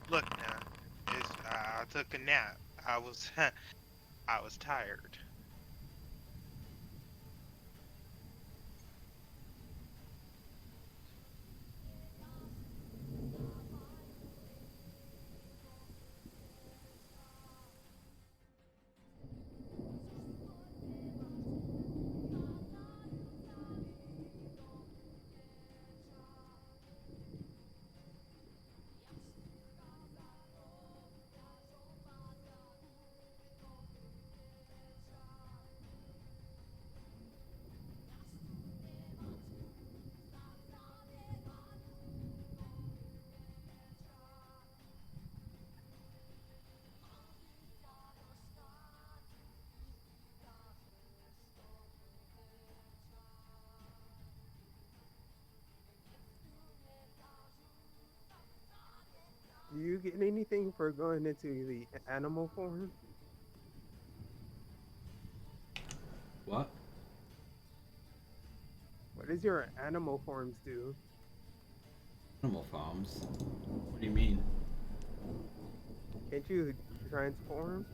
Look now, I took a nap. I was I was tired. Do you get anything for going into the animal form? What? What does your animal forms do? Animal farms? What do you mean? Can't you transform?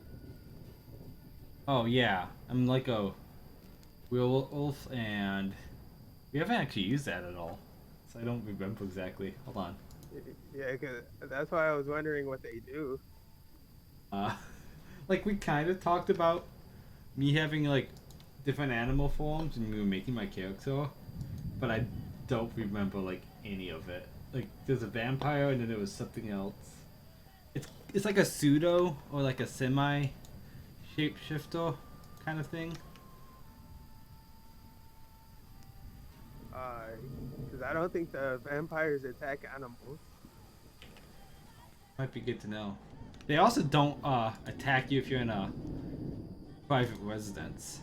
Oh yeah, I'm like a werewolf, and we haven't actually used that at all, so I don't remember exactly. Hold on. Yeah, cause that's why I was wondering what they do. Uh, like we kind of talked about me having like different animal forms and we were making my character, but I don't remember like any of it. Like there's a vampire and then there was something else. It's like a pseudo or like a semi shapeshifter kind of thing. Uh, because I don't think the vampires attack animals. Might be good to know. They also don't attack you if you're in a private residence.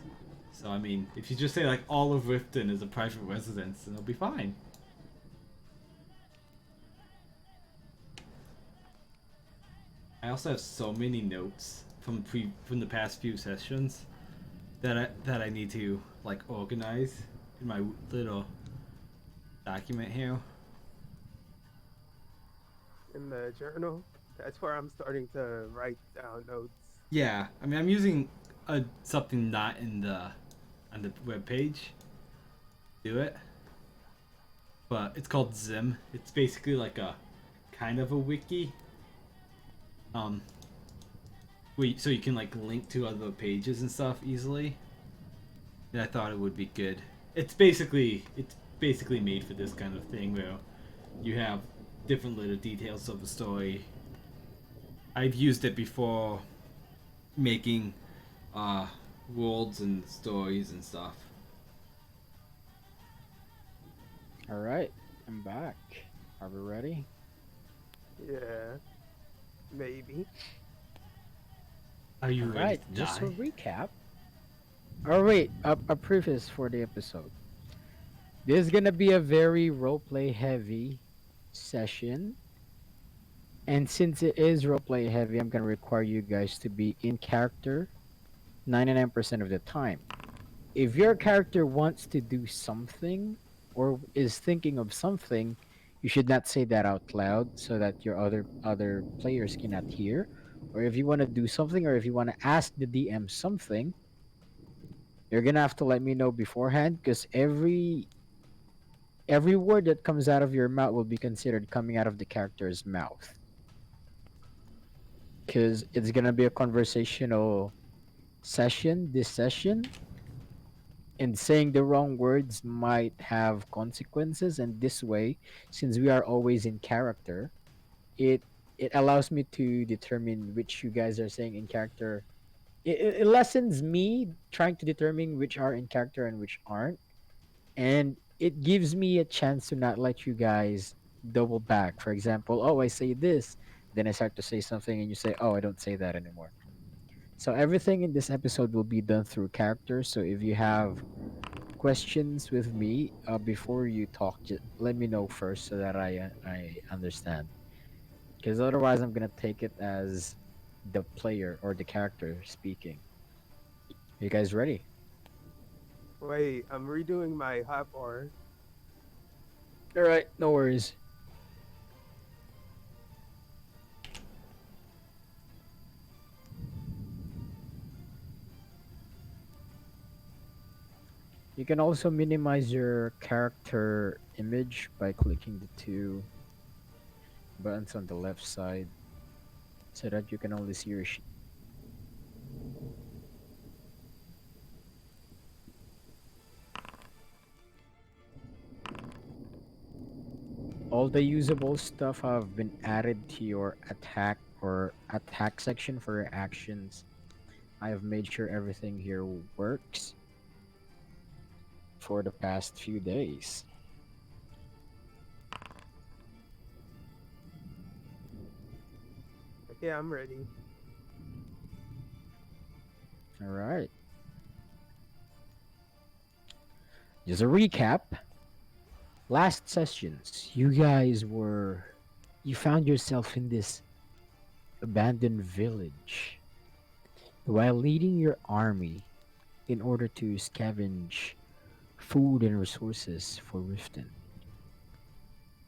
So I mean, if you just say like all of Riften is a private residence, then it'll be fine. I also have so many notes from the past few sessions that I need to like organize in my little document here. In the journal. That's where I'm starting to write down notes. Yeah, I mean I'm using something not in the on the web page. Do it, but it's called Zim. It's basically like a kind of a wiki. Um, so you can like link to other pages and stuff easily. And I thought it would be good. It's basically made for this kind of thing where you have different little details of the story. I've used it before making uh, worlds and stories and stuff. All right, I'm back. Are we ready? Yeah, maybe. Are you All ready right, to just a die? recap. Oh wait, a preface for the episode. This is gonna be a very roleplay heavy session, and since it is roleplay heavy, I'm gonna require you guys to be in character 99% of the time. If your character wants to do something or is thinking of something, you should not say that out loud so that your other players cannot hear. Or if you want to do something or if you want to ask the DM something, you're gonna have to let me know beforehand because every word that comes out of your mouth will be considered coming out of the character's mouth because it's gonna be a conversational session. This session, and saying the wrong words might have consequences, and this way, since we are always in character, it it allows me to determine which you guys are saying in character. It lessens me trying to determine which are in character and which aren't, and it gives me a chance to not let you guys double back. For example, oh, I say this, then I start to say something and you say, oh, I don't say that anymore. So everything in this episode will be done through character. So if you have questions with me before you talk, just let me know first so that I understand. Because otherwise, I'm gonna take it as the player or the character speaking. You guys ready? Wait, I'm redoing my hotbar. All right, no worries. You can also minimize your character image by clicking the two buttons on the left side so that you can only see your all the usable stuff have been added to your attack section for your actions. I have made sure everything here works for the past few days. Okay, I'm ready. All right. Just a recap. Last sessions, you found yourself in this abandoned village while leading your army in order to scavenge food and resources for Riften.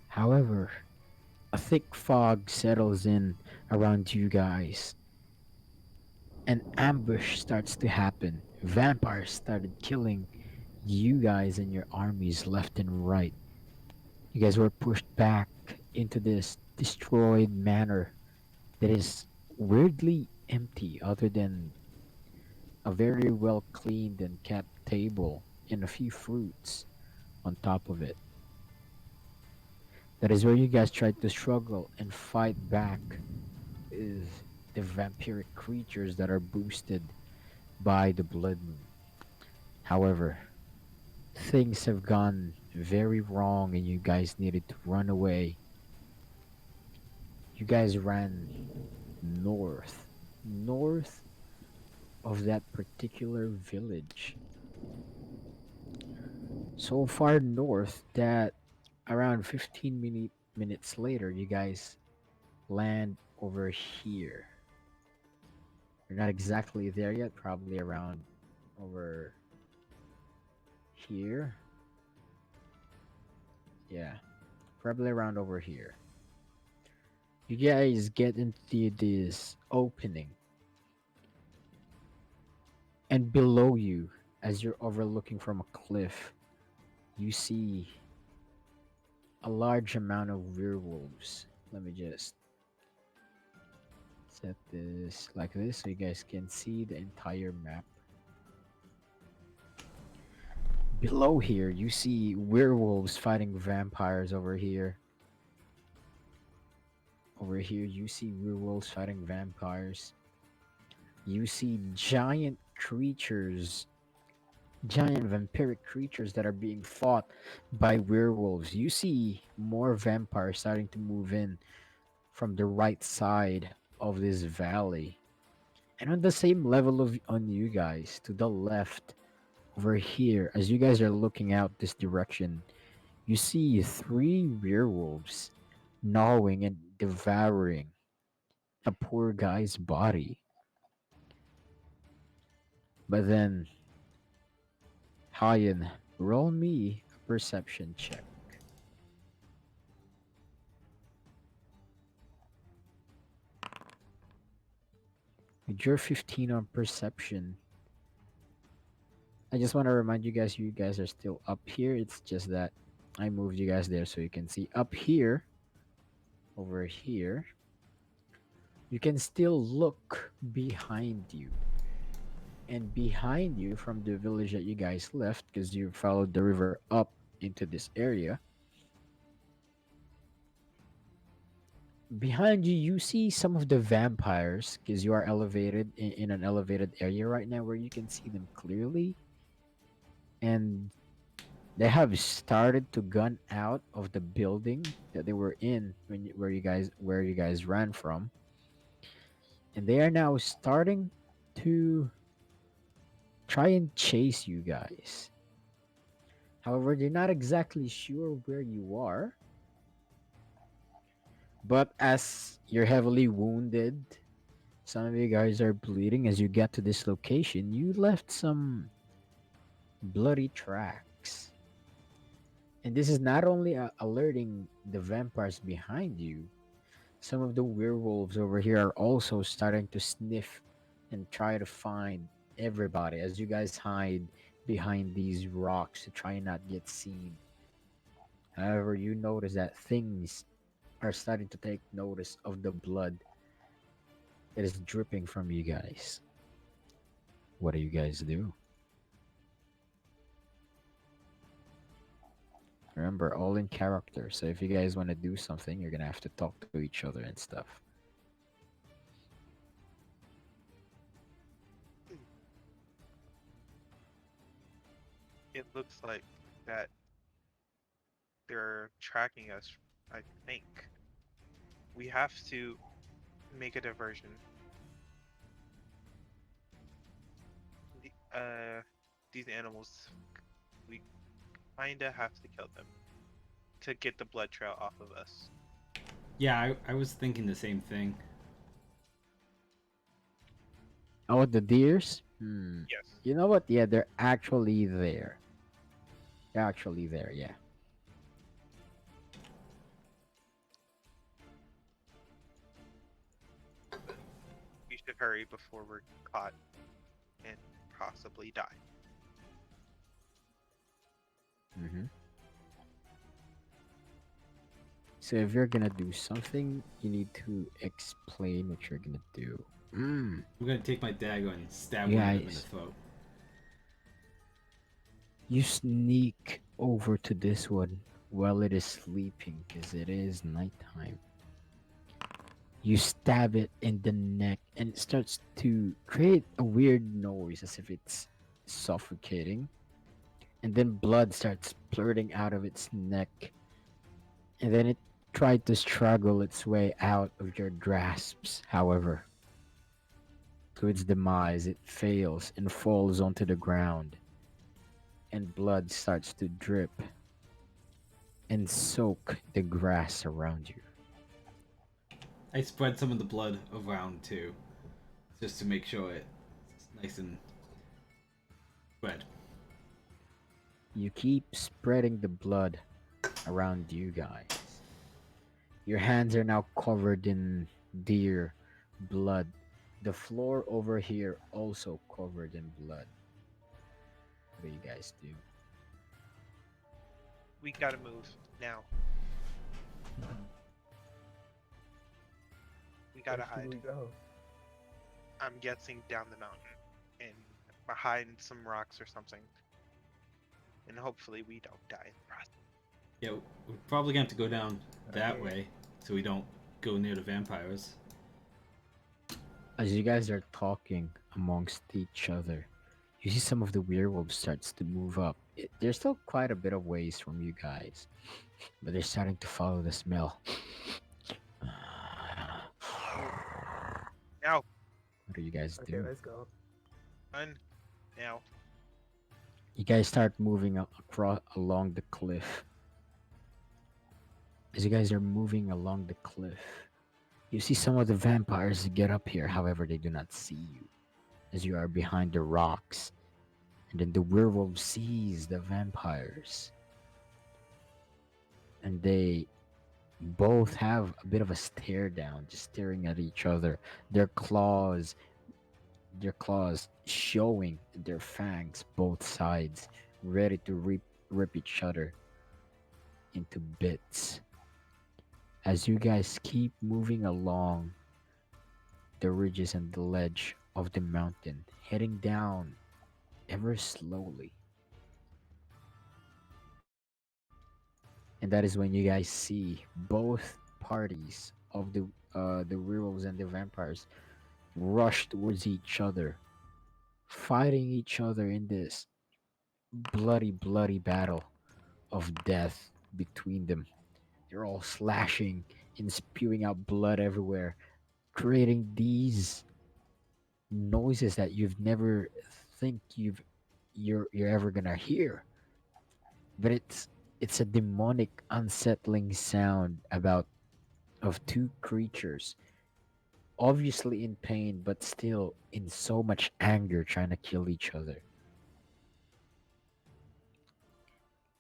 However, a thick fog settles in around you guys. An ambush starts to happen. Vampires started killing you guys and your armies left and right. You guys were pushed back into this destroyed manor that is weirdly empty, other than a very well cleaned and kept table and a few fruits on top of it. That is where you guys tried to struggle and fight back with the vampiric creatures that are boosted by the blood moon. However, things have gone very wrong and you guys needed to run away. You guys ran north of that particular village. So far north that around 15 minutes later, you guys land over here. You're not exactly there yet, probably around over here. Yeah, probably around over here. You guys get into this opening, and below you, as you're overlooking from a cliff, you see a large amount of werewolves. Let me just set this like this so you guys can see the entire map. Below here, you see werewolves fighting vampires over here. Over here, you see werewolves fighting vampires. You see giant vampiric creatures that are being fought by werewolves. You see more vampires starting to move in from the right side of this valley. And on the same level of on you guys, to the left over here, as you guys are looking out this direction, you see three werewolves gnawing and devouring a poor guy's body. But then, Hayen, roll me a perception check. With your 15 on perception, I just want to remind you guys are still up here. It's just that I moved you guys there so you can see up here, over here. You can still look behind you. And behind you from the village that you guys left, because you followed the river up into this area, behind you, you see some of the vampires because you are elevated in an elevated area right now where you can see them clearly. And they have started to gun out of the building that they were in where you guys ran from. And they are now starting to try and chase you guys. However, they're not exactly sure where you are. But as you're heavily wounded, some of you guys are bleeding as you get to this location. You left some bloody tracks. And this is not only alerting the vampires behind you, some of the werewolves over here are also starting to sniff and try to find everybody as you guys hide behind these rocks to try and not get seen. However, you notice that things are starting to take notice of the blood that is dripping from you guys. What do you guys do? Remember, all in character. So if you guys want to do something, you're gonna have to talk to each other and stuff. It looks like that they're tracking us. I think we have to make a diversion. The- these animals, we kinda have to kill them to get the blood trail off of us. Yeah, I was thinking the same thing. Oh, the deers? Yes. You know what? Yeah, they're actually there. They're actually there, yeah. We should hurry before we're caught and possibly die. Mm-hmm. So if you're gonna do something, you need to explain what you're gonna do. I'm gonna take my dagger and stab You one of them in the guys, throat. you sneak over to this one while it is sleeping because it is nighttime. You stab it in the neck and it starts to create a weird noise as if it's suffocating. And then blood starts splurting out of its neck. And then it tried to struggle its way out of your grasps. However, to its demise, it fails and falls onto the ground. And blood starts to drip and soak the grass around you. I spread some of the blood around too, just to make sure it's nice and spread. You keep spreading the blood around you guys. Your hands are now covered in deer blood. The floor over here also covered in blood. What do you guys do? We gotta move now. We gotta Where should hide. we go? I'm guessing down the mountain and behind some rocks or something. And hopefully we don't die in the process. Yeah, we're probably gonna have to go down that Okay. way so we don't go near the vampires. As you guys are talking amongst each other, you see some of the werewolves starts to move up. They're still quite a bit of ways from you guys, but they're starting to follow the smell. Now, What do you guys Okay, do? let's go. run. Now. You guys start moving across along the cliff. As you guys are moving along the cliff, you see some of the vampires get up here. However, they do not see you, as you are behind the rocks. And then the werewolf sees the vampires, and they both have a bit of a stare down, just staring at each other. Their claws, their claws showing their fangs, both sides, ready to rip each other into bits. As you guys keep moving along the ridges and the ledge of the mountain, heading down ever slowly. And that is when you guys see both parties of the werewolves and the vampires rush towards each other, fighting each other in this bloody battle of death between them. They're all slashing and spewing out blood everywhere, creating these noises that you've never think you're ever gonna hear. But it's a demonic, unsettling sound about of two creatures, obviously in pain, but still in so much anger, trying to kill each other.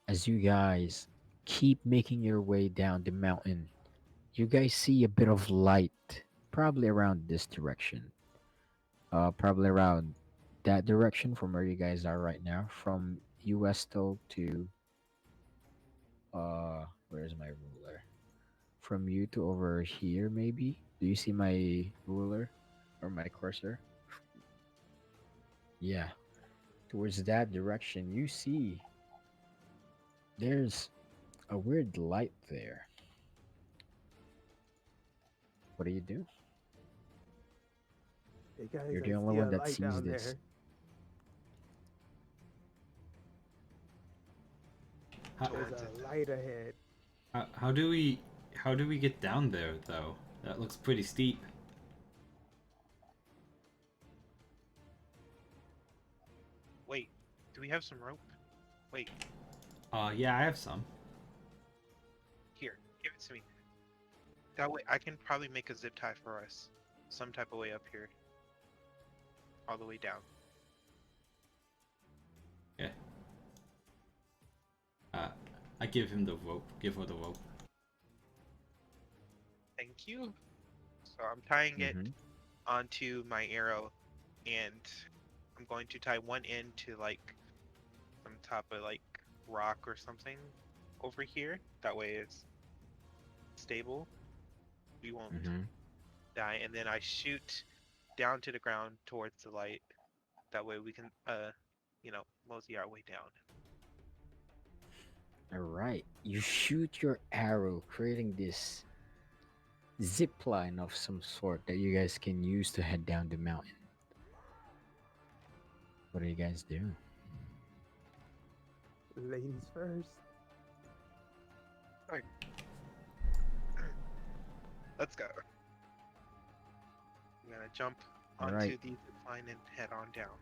As you guys keep making your way down the mountain, you guys see a bit of light, probably around this direction. Probably around that direction from where you guys are right now, from Uesto to where's my ruler? From you to over here, maybe. Do you see my ruler or my cursor? Yeah, towards that direction, you see there's a weird light there. What do you do? Hey guys, You're I the only see one a that light sees down this. there. How, There's Towards it. a light ahead. how do we get down there though? That looks pretty steep. Wait, do we have some rope? Wait, Yeah, I have some. here, give it to me. That way, I can probably make a zip tie for us, some type of way up here, all the way down. Okay. I give him the rope. Give her the rope. Thank you. So I'm tying it Mhm. onto my arrow, and I'm going to tie one end to like some type of like rock or something over here. That way it's stable. We won't Mhm. die. And then I shoot down to the ground towards the light. That way we can mosey our way down. All right. You shoot your arrow, creating this zip line of some sort that you guys can use to head down the mountain. What do you guys do? Ladies first. Let's go. I'm gonna jump All onto right. the zip line and head on down.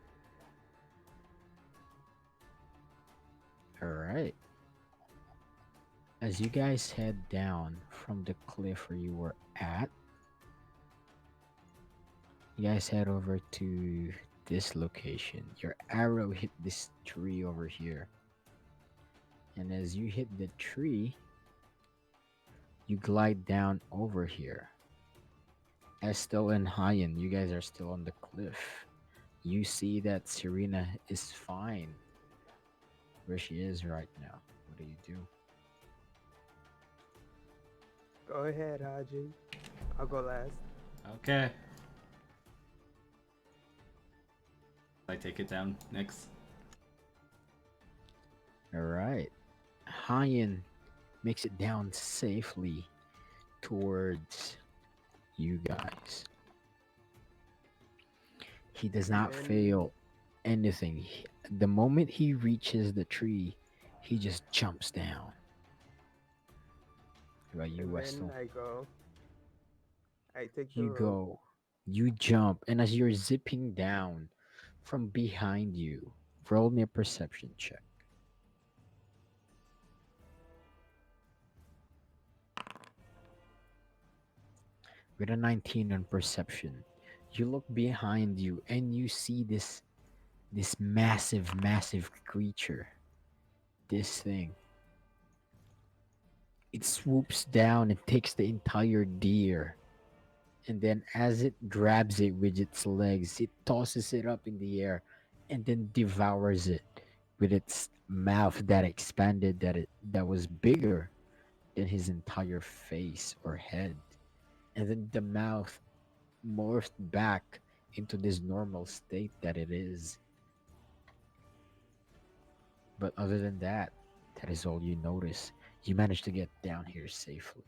All right. As you guys head down from the cliff where you were at, you guys head over to this location. Your arrow hit this tree over here. And as you hit the tree, you glide down over here. Estel and Hayen, you guys are still on the cliff. You see that Serena is fine where she is right now. What do you do? Go ahead, Haji. I'll go last. Okay. I take it down next. All right. Hayen makes it down safely towards you guys. He does not And fail anything. The moment he reaches the tree, he just jumps down. What about you, and Westel? then I go. I take the You rope. go, you jump, and as you're zipping down from behind you, roll me a perception check. With a 19 on perception, you look behind you and you see this massive creature. This thing. It swoops down and takes the entire deer. And then as it grabs it with its legs, it tosses it up in the air and then devours it with its mouth that expanded that was bigger than his entire face or head. And then the mouth morphed back into this normal state that it is. But other than that, that is all you notice. You managed to get down here safely.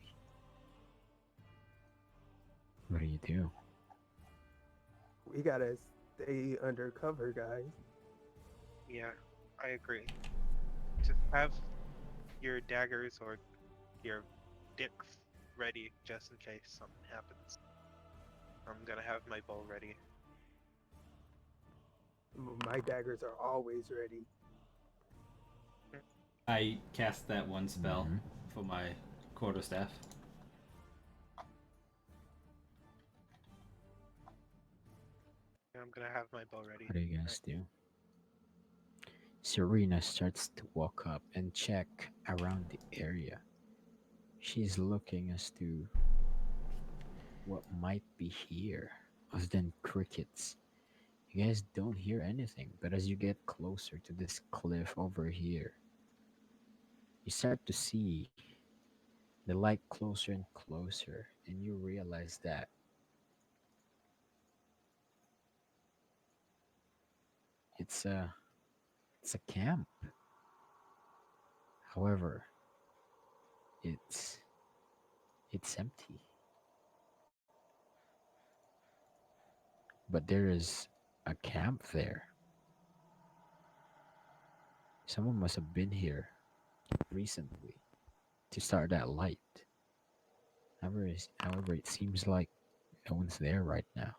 What do you do? We gotta stay undercover, guys. Yeah, I agree. Just have your daggers or your dicks ready just in case something happens. I'm gonna have my bow ready. My daggers are always ready. I cast that one spell Mhm. for my quarterstaff. I'm gonna have my bow ready. What do you guys do? Serena starts to walk up and check around the area. She's looking as to what might be here, other than crickets. You guys don't hear anything, but as you get closer to this cliff over here, you start to see the light closer and closer, and you realize that it's a it's a camp. However, it's it's empty. But there is a camp there. Someone must have been here recently to start that light. However, it seems like no one's there right now.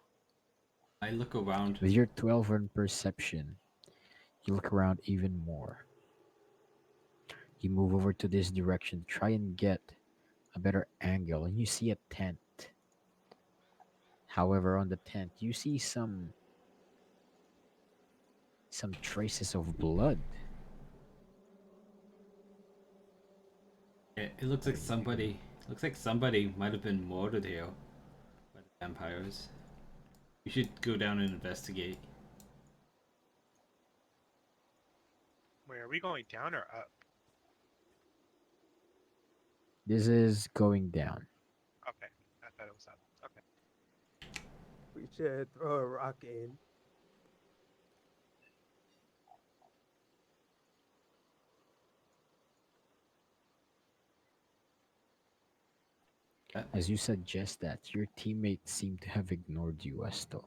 I look around. With your 12 on perception, you look around even more. You move over to this direction to try and get a better angle, and you see a tent. However, on the tent, you see some traces of blood. It looks like somebody. Looks like somebody might have been murdered here by the vampires. We should go down and investigate. Where are we going, down or up? This is going down. Okay, I thought it was up. Okay. We should throw a rock in. As you suggest that, your teammates seem to have ignored you, Esto.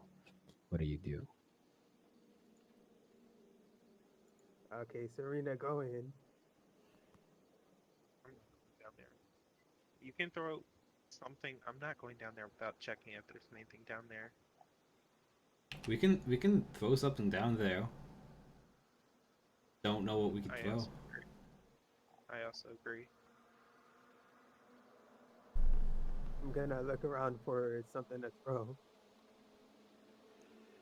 What do? Okay, Serena, go in. I'm not going down there. You can throw something. I'm not going down there without checking if there's anything down there. We can throw something down there. Don't know what we can I throw. also agree. I also agree. I'm gonna look around for something to throw.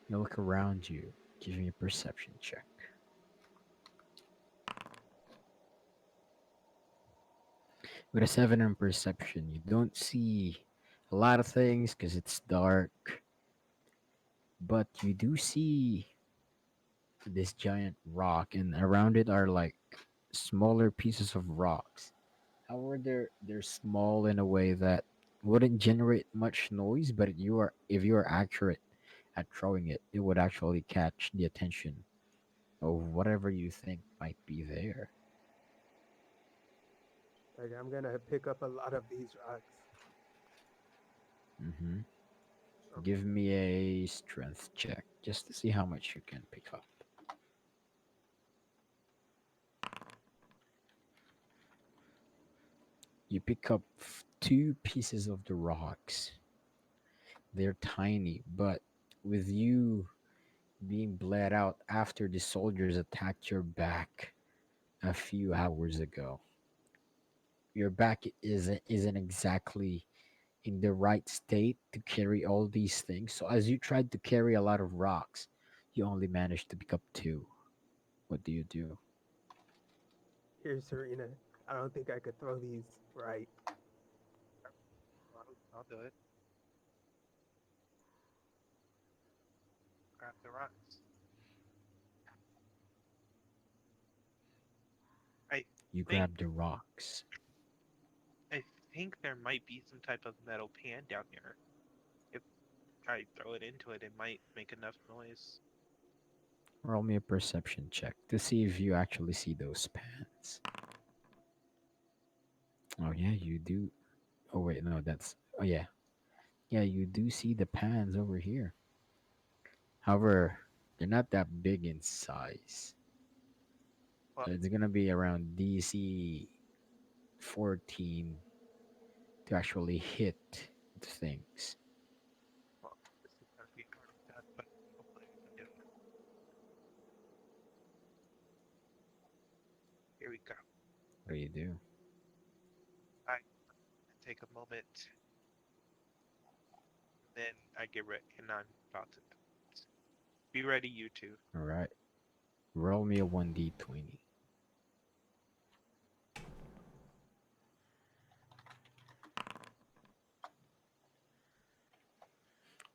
You look around you. Give me a perception check. With a 7 on perception, you don't see a lot of things because it's dark. But you do see this giant rock, and around it are like smaller pieces of rocks. However, they're small in a way that wouldn't generate much noise, but if you are accurate at throwing it, it would actually catch the attention of whatever you think might be there. Like I'm gonna pick up a lot of these rocks. hmm Um, Give me a strength check just to see how much you can pick up. You pick up two pieces of the rocks. They're tiny, but with you being bled out after the soldiers attacked your back a few hours ago, your back isn't exactly in the right state to carry all these things. So as you tried to carry a lot of rocks, you only managed to pick up two. What do you do? Here, Serena. I don't think I could throw these right. I'll do it. Grab the rocks. I You think grab the rocks. I think there might be some type of metal pan down here. If I throw it into it, it might make enough noise. Roll me a perception check to see if you actually see those pants. Oh yeah, you do. Oh wait, no, that's. Oh yeah, yeah, you do see the pans over here. However, they're not that big in size. Well, It's gonna be around DC 14 to actually hit the things. well, this is gonna be hard with that, but hopefully I can do it. Here we go. What do you do? I take a moment, then I get ready, and I'm about to be ready. You two. All right, roll me a 1d20.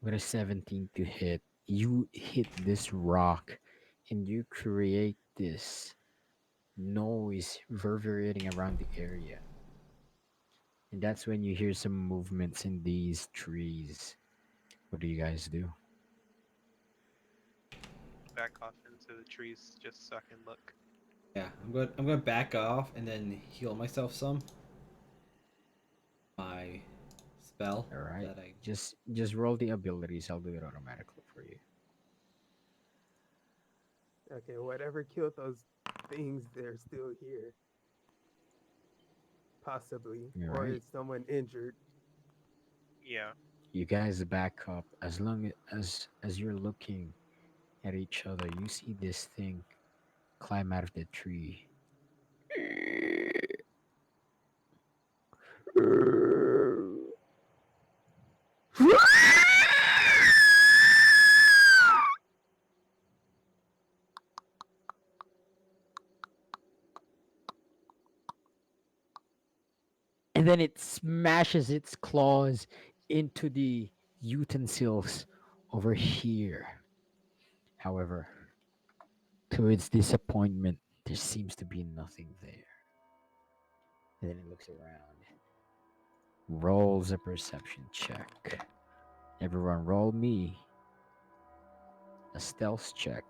With a 17 to hit, you hit this rock and you create this noise reverberating around the area. And that's when you hear some movements in these trees. What do you guys do? Back off into the trees just so I can look. Yeah, I'm gonna back off and then heal myself some. My spell All right. that I Just roll the abilities. I'll do it automatically for you. Okay, whatever killed those things, they're still here. Possibly. All Or right. is someone injured? Yeah. You guys back up. As long as you're looking at each other, you see this thing climb out of the tree. And then it smashes its claws into the utensils over here. However, to its disappointment, there seems to be nothing there. And then it looks around, rolls a perception check. Everyone, roll me a stealth check.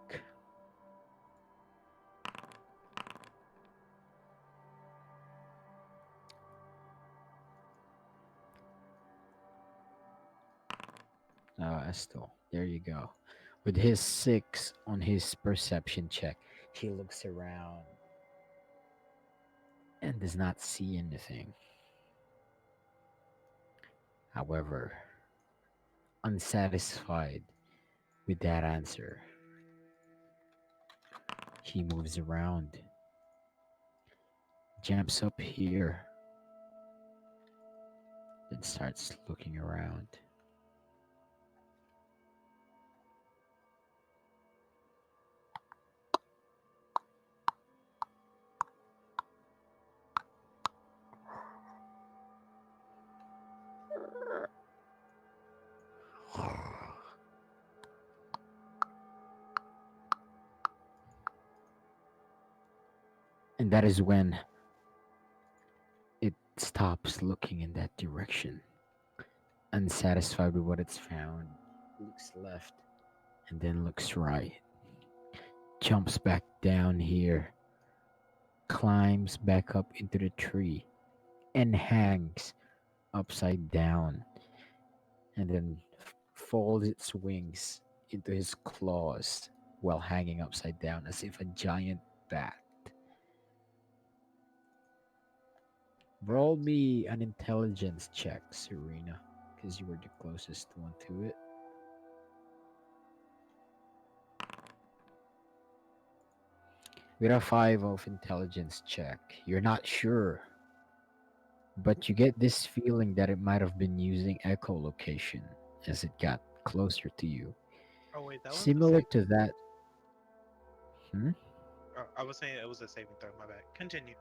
Estel, there you go. With his 6 on his perception check, he looks around and does not see anything. However, unsatisfied with that answer, he moves around, jumps up here, then starts looking around. And that is when it stops looking in that direction. Unsatisfied with what it's found, looks left and then looks right. Jumps back down here, climbs back up into the tree, and hangs upside down, and then folds its wings into his claws while hanging upside down as if a giant bat. Roll me an intelligence check, Serena, because you were the closest one to it. With a 5 of intelligence check, you're not sure, but you get this feeling that it might have been using echolocation as it got closer to you. Oh wait, that was a Similar saving to throw. that. Hmm? Oh, I was saying it was a saving throw. My bad. Continue.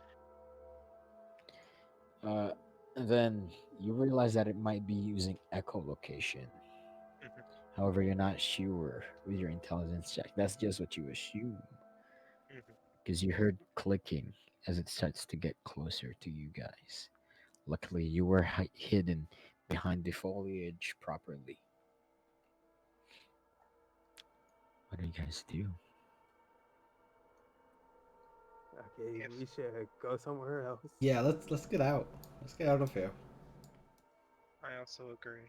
Uh, then you realize that it might be using echolocation. Mhm. However, you're not sure with your intelligence check. That's just what you assume Mhm. because you heard clicking as it starts to get closer to you guys. Luckily, you were hidden behind the foliage properly. What do you guys do? Okay, If we should go somewhere else. yeah. Let's get out. Let's get out of here. I also agree,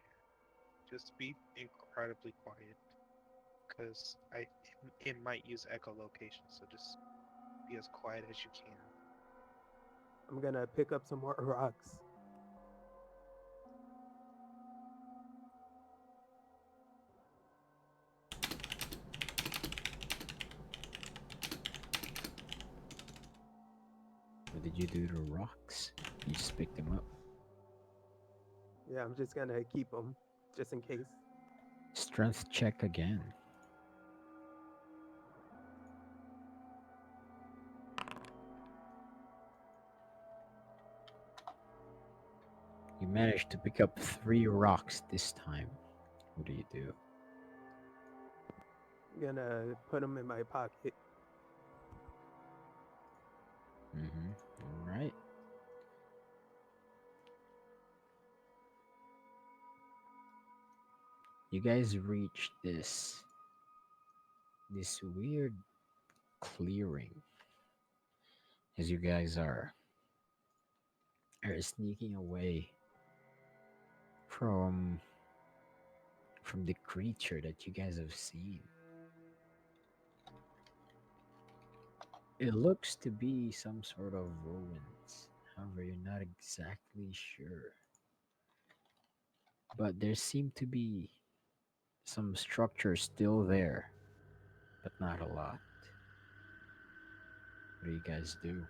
just be incredibly quiet, because it might use echolocation. So just be as quiet as you can. I'm gonna pick up some more rocks. What did you do to rocks? You just picked them up. Yeah, I'm just gonna keep them just in case. Strength check again. You managed to pick up 3 rocks this time. What do you do? I'm gonna put them in my pocket. All right. You guys reach this weird clearing as you guys are sneaking away from the creature that you guys have seen. It looks to be some sort of ruins. However, you're not exactly sure. But there seem to be some structure still there, but not a lot. What do you guys do?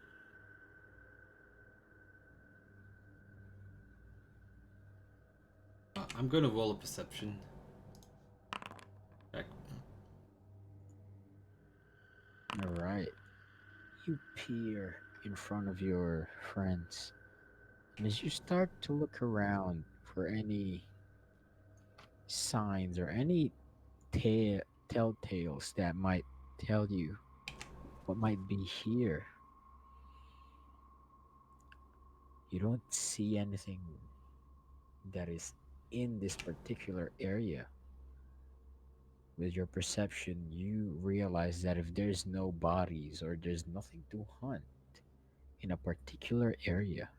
I'm gonna roll a perception check. All right. You peer in front of your friends, and as you start to look around for any signs or any telltales that might tell you what might be here, you don't see anything that is in this particular area. With your perception, you realize that if there's no bodies or there's nothing to hunt in a particular area,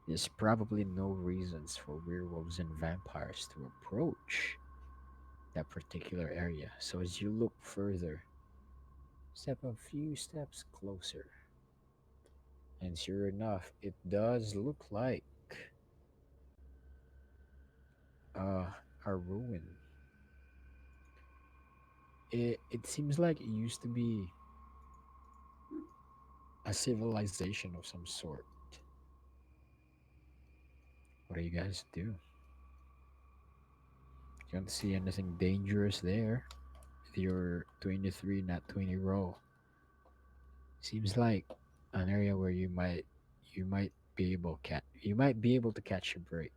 there's probably no reasons for werewolves and vampires to approach that particular area. So as you look further, step a few steps closer, and sure enough, it does look like uh, a ruin. It seems like it used to be a civilization of some sort. What do you guys do? You don't see anything dangerous there. With your 23 not 20 roll, seems like an area where you might be able to catch a break.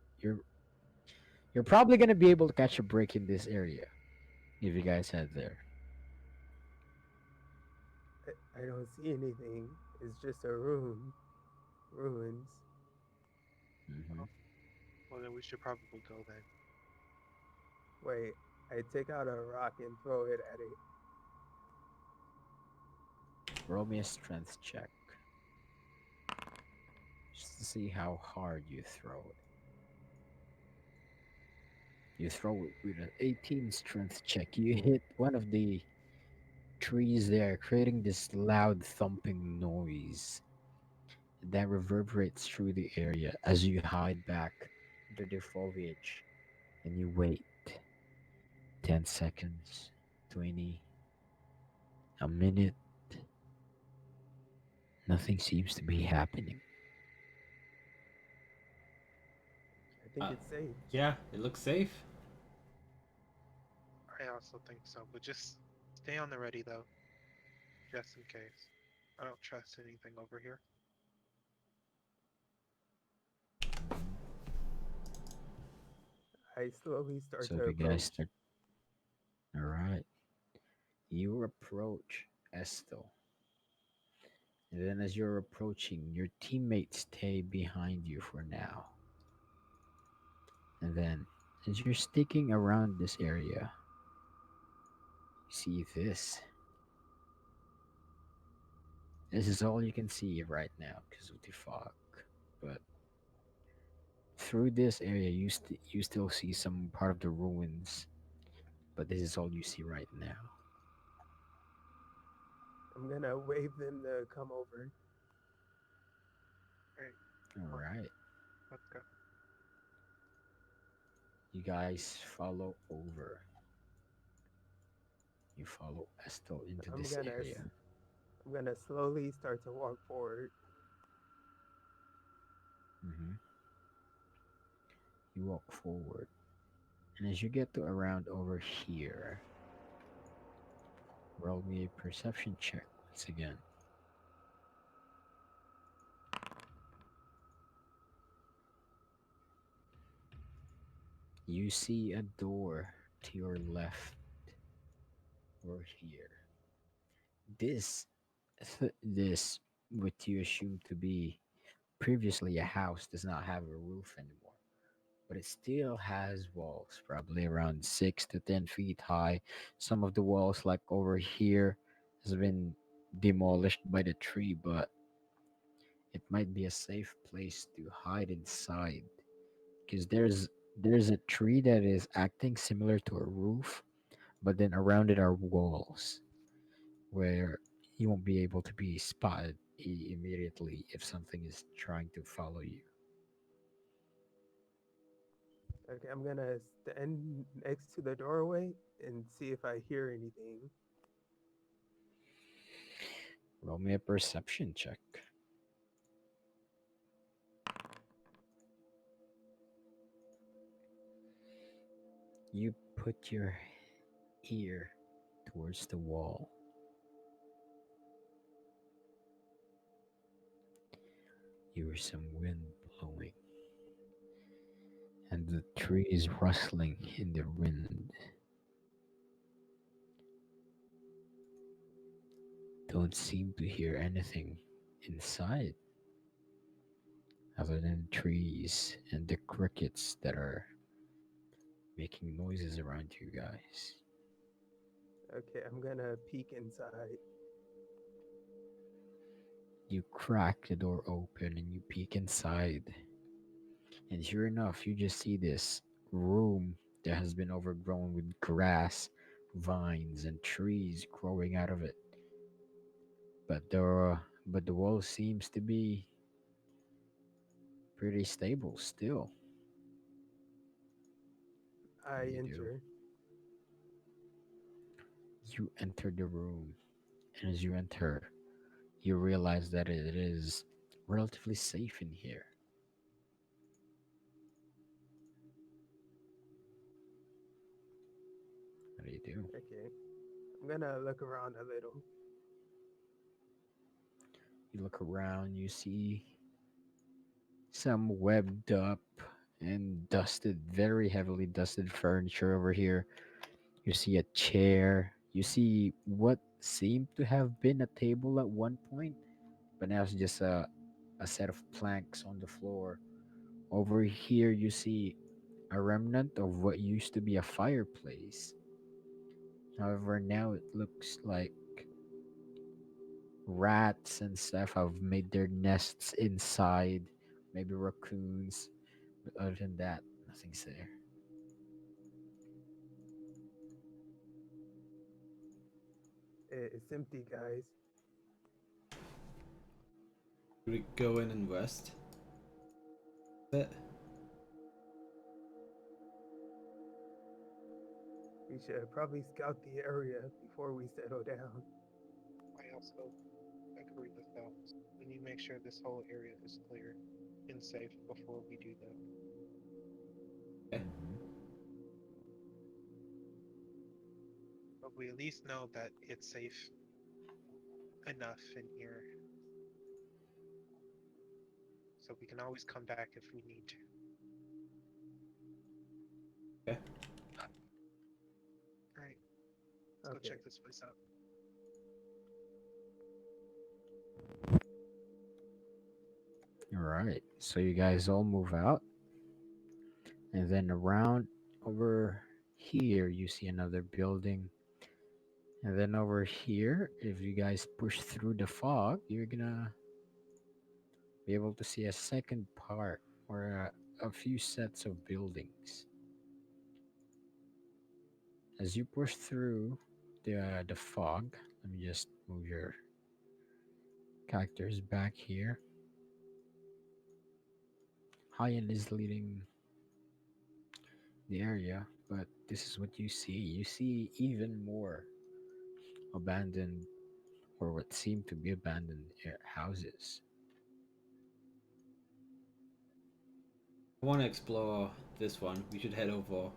You're probably gonna be able to catch a break in this area if you guys head there. I don't see anything. It's just a ruins. Hmm. Oh, well, then we should probably go then. Wait, I take out a rock and throw it at it. Roll me a strength check just to see how hard you throw it. You throw it with an 18 strength check. You hit one of the trees there, creating this loud thumping noise that reverberates through the area as you hide back under the foliage and you wait. 10 seconds, 20, a minute. Nothing seems to be happening. I think Uh, it's safe. yeah, it looks safe. I also think so, but just stay on the ready though, just in case. I don't trust anything over here. I slowly start So to if you guys approach. start, all right, you approach Estel. And then as you're approaching, your teammates stay behind you for now. And then as you're sticking around this area, you see this. This is all you can see right now because of the fog. But through this area, you still see some part of the ruins. But this is all you see right now. I'm gonna wave them to come over. Alright, All well, right. let's go. You guys follow over. You follow Estel into I'm this gonna area. I'm gonna slowly start to walk forward. Hmm. You walk forward. And as you get to around over here, roll me a perception check once again. You see a door to your left. over here. This, this, what you assume to be previously a house, does not have a roof anymore, but it still has walls, probably around 6 to 10 feet high. Some of the walls, like over here, has been demolished by the tree, but it might be a safe place to hide inside because there's a tree that is acting similar to a roof, but then around it are walls where you won't be able to be spotted immediately if something is trying to follow you. Okay, I'm gonna stand next to the doorway and see if I hear anything. Roll me a perception check. You put your ear towards the wall. You hear some wind blowing, and the trees rustling in the wind. Don't seem to hear anything inside other than trees and the crickets that are making noises around you guys. Okay, I'm gonna peek inside. You crack the door open and you peek inside. And sure enough, you just see this room that has been overgrown with grass, vines, and trees growing out of it. But the wall seems to be pretty stable still. What I do you do? enter. You enter the room, and as you enter, you realize that it is relatively safe in here. What do you do? Okay, I'm gonna look around a little. You look around, you see some webbed up and dusted, very heavily dusted furniture over here. You see a chair. You see what seemed to have been a table at one point, but now it's just a set of planks on the floor. Over here, you see a remnant of what used to be a fireplace. However, now it looks like rats and stuff have made their nests inside, maybe raccoons. But other than that, nothing's there. It's empty, guys. We go in and rest. Bit. We should probably scout the area before we settle down. I also agree with that. We need to make sure this whole area is clear and safe before we do that. Okay. But we at least know that it's safe enough in here. So we can always come back if we need to. Okay. Alright, let's go Okay. check this place out. All right. So you guys all move out. And then around over here, you see another building. And then over here, if you guys push through the fog, you're gonna be able to see a second part or a few sets of buildings. As you push through the fog, let me just move your characters back here. Hayen is leading the area, but this is what you see. You see even more abandoned or what seem to be abandoned houses. I want to explore this one. We should head over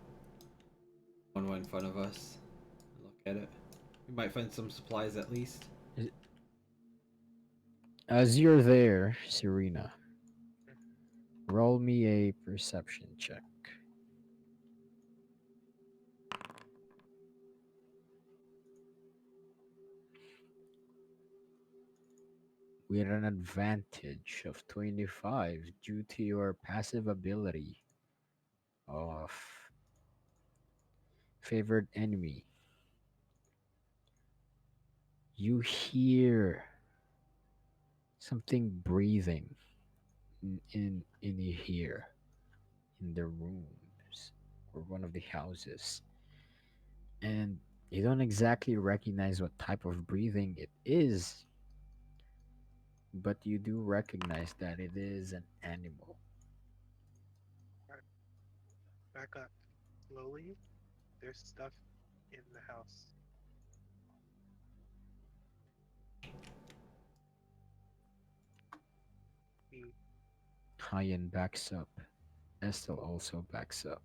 one right in front of us and look at it. We might find some supplies at least. As you're there, Serena, roll me a perception check. with an advantage of 25 due to your passive ability of favored enemy. You hear something breathing in here in the rooms or one of the houses, and you don't exactly recognize what type of breathing it is, but you do recognize that it is an animal. Alright, back up slowly. There's stuff in the house. You, Hayen backs up. Estel also backs up.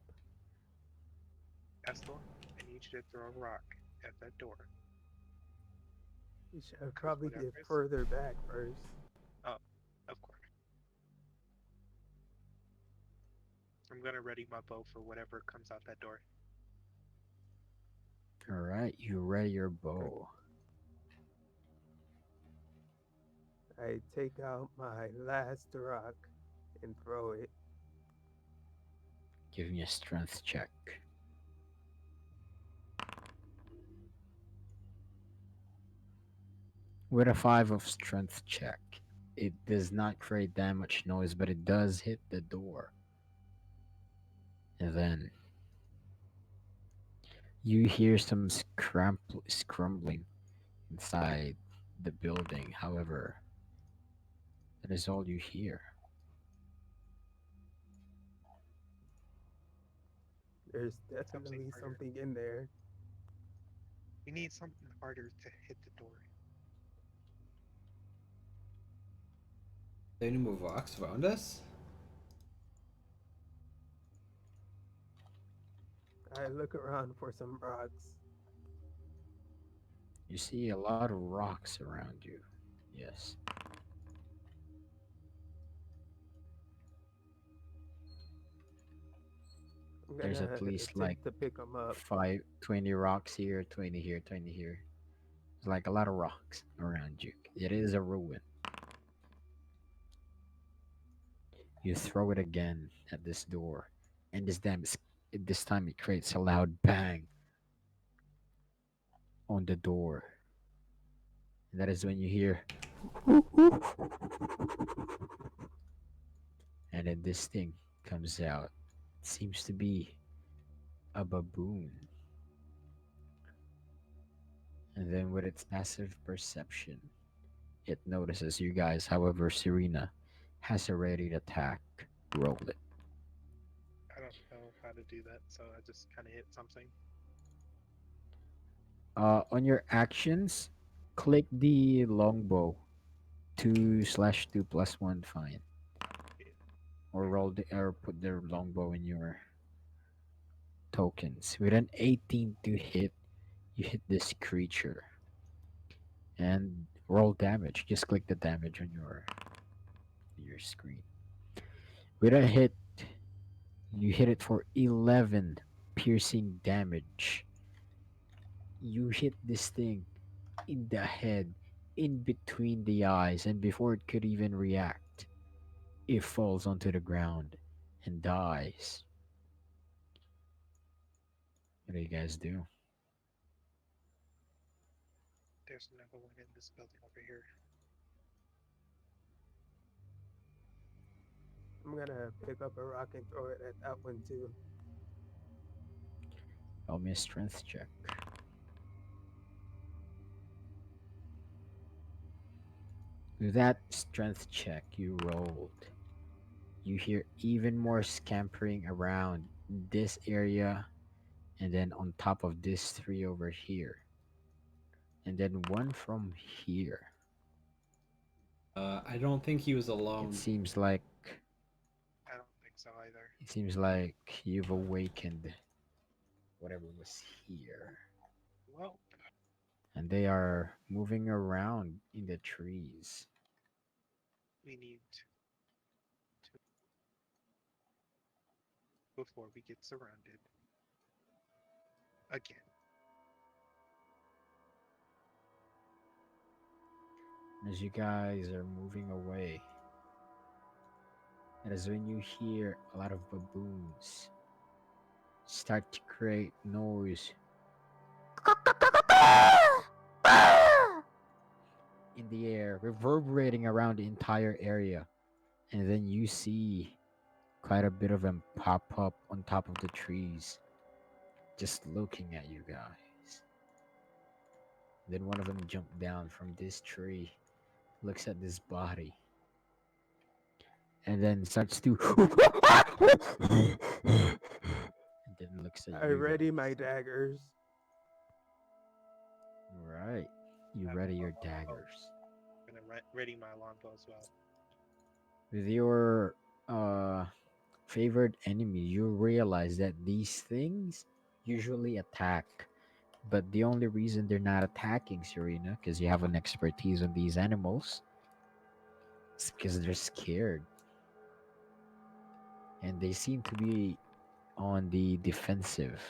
Estel, I need you to throw a rock at that door. We should Because probably whatever get is. further back first. Oh, of course. I'm gonna ready my bow for whatever comes out that door. All right, you ready your bow. I take out my last rock and throw it. Give me a strength check. With a 5 of strength check, it does not create that much noise, but it does hit the door. And then you hear some scrumbling inside the building. However, that is all you hear. There's Something definitely harder. something in there. We need something harder to hit the door. Any more rocks around us? I look around for some rocks. You see a lot of rocks around you. Yes. I'm There's gonna at least like attempt to pick them up. 20 rocks here, 20 here, 20 here. It's like a lot of rocks around you. It is a ruin. You throw it again at this door, and this time it creates a loud bang on the door. And that is when you hear, and then this thing comes out. It seems to be a baboon. And then with its passive perception, it notices you guys. However, Serena has a ready attack. Roll it. I don't know how to do that, so I just kind of hit something. On your actions, click the longbow. 2/2 +1, fine. Yeah. Or or put the longbow in your tokens. With an 18 to hit, you hit this creature and roll damage. Just click the damage on your screen. With a hit, you hit it for 11 piercing damage. You hit this thing in the head, in between the eyes, and before it could even react, it falls onto the ground and dies. What do you guys do? There's another one in this building over here. I'm gonna pick up a rock and throw it at that one too. Roll me a strength check. With that strength check you rolled, you hear even more scampering around this area, and then on top of this three over here, and then one from here. I don't think he was alone. It seems like I don't think so either. you've awakened whatever was here, Well, and they are moving around in the trees. we need to before we get surrounded again. As you guys are moving away, that is when you hear a lot of baboons start to create noise in the air, reverberating around the entire area. And then you see quite a bit of them pop up on top of the trees, just looking at you guys. Then one of them jumped down from this tree, looks at this body, and then starts to and then looks at I you ready my guys. daggers. Right. You Have ready a your longbow. daggers. I'm gonna ready my longbow as well. With your favored enemy, you realize that these things usually attack. But the only reason they're not attacking Serena, because you have an expertise on these animals, is because they're scared. And they seem to be on the defensive,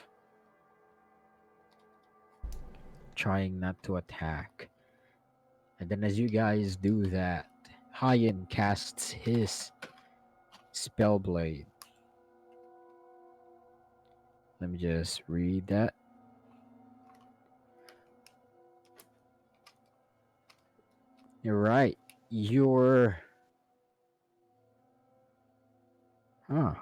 trying not to attack. And then as you guys do that, Hayen casts his Spellblade. Let me just read that. You're right. Your huh.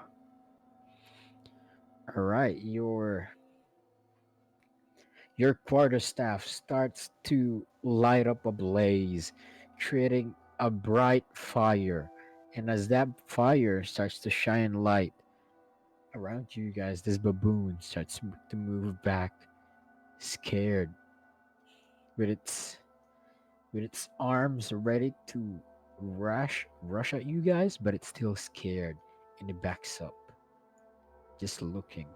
All right. Your quarterstaff starts to light up a blaze, creating a bright fire. And as that fire starts to shine light around you guys, this baboon starts to move back, scared, with its arms ready to rush at you guys, but it's still scared, and it backs up, just looking.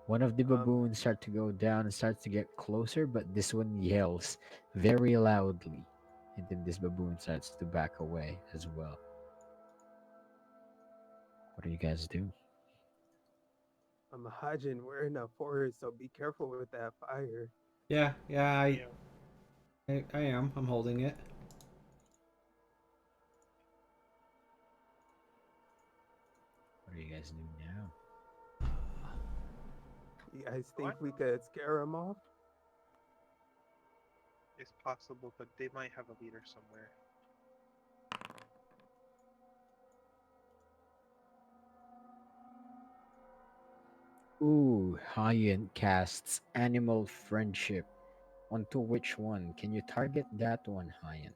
One of the baboons start to go down and starts to get closer, but this one yells very loudly, and then this baboon starts to back away as well. What do you guys do? I'm a Hajen. We're in a forest, so be careful with that fire. Yeah, You know, I am. I'm holding it. What do you guys do now? You guys what? think we could scare them off? It's possible, but they might have a leader somewhere. Ooh, Hyan casts Animal Friendship. Onto which one? Can you target that one, Hyan?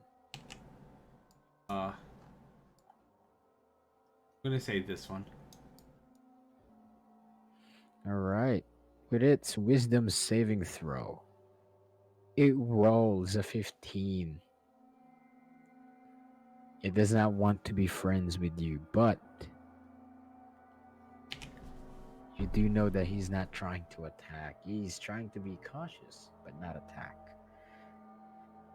I'm gonna say this one. Alright. With its Wisdom saving throw, it rolls a 15. It does not want to be friends with you, but you do know that he's not trying to attack. He's trying to be cautious, but not attack.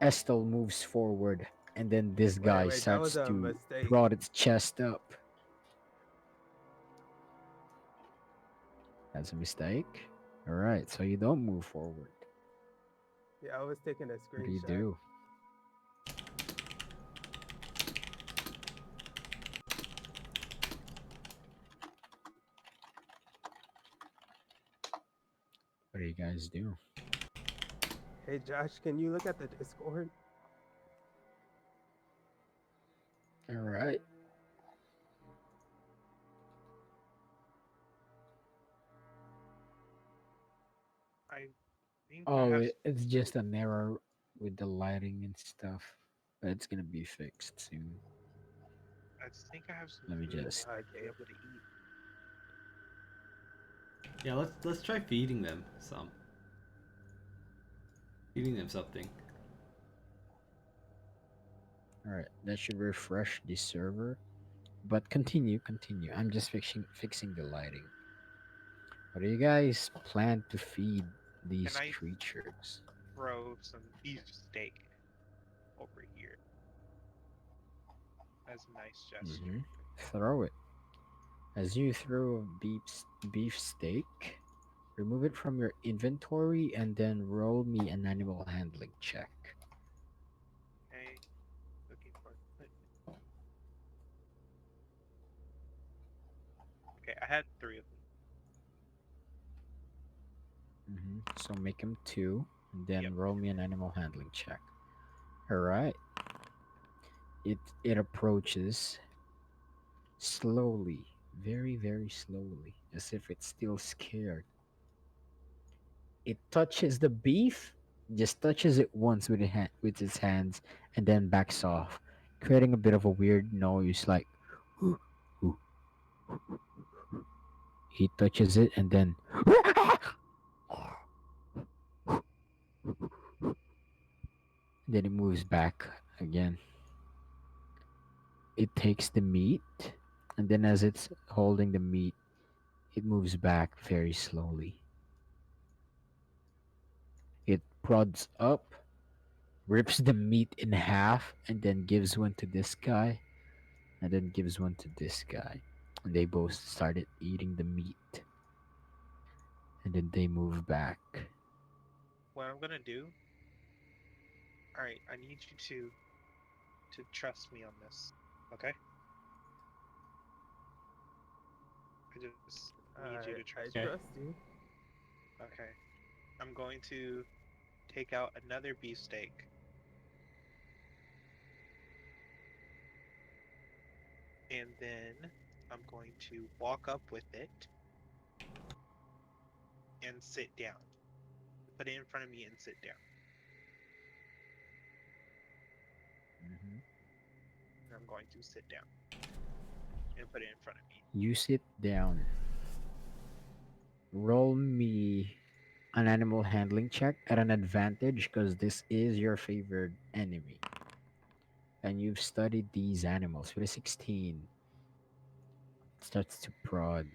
Estel moves forward, and then this guy Wait, that was starts a to mistake. prod its chest up. That's a mistake. Alright, so you don't move forward. Yeah, I was taking a What do you screenshot. do? What do you guys do? Hey, Josh, can you look at the Discord? Alright. I think I Oh, have. it's just an error with the lighting and stuff, but it's gonna be fixed soon. I think I have some Let me food they just. might be Okay. able to eat. Yeah, let's try feeding them some. Feeding them something. Alright, that should refresh the server. But continue. I'm just fixing the lighting. What do you guys plan to feed Can these I creatures? throw some beef steak over here as a nice Mm-hmm. gesture? Throw it. As you throw a beef steak, Remove it from your inventory and then roll me an animal handling check. Okay. Looking for it. Okay, I had 3 of them. So make him 2 and then Yep. roll me an animal handling check. All right. It approaches slowly, very very slowly, as if it's still scared. It touches the beef, just touches it once with with its hands, and then backs off, creating a bit of a weird noise like. He touches it and then. Then it moves back again. It takes the meat, and then as it's holding the meat, it moves back very slowly. It prods up, rips the meat in half, and then gives one to this guy, and then gives one to this guy. And they both started eating the meat, and then they move back. What I'm gonna do. All right, I need you to trust me on this. Okay. I just need you to I trust me. Okay. trust you. Okay. I'm going to take out another beefsteak. And then I'm going to walk up with it and sit down. Put it in front of me and sit down. Mhm. And I'm going to sit down and put it in front of me. You sit down. Roll me an animal handling check at an advantage because this is your favored enemy. And you've studied these animals. With a 16, it starts to prod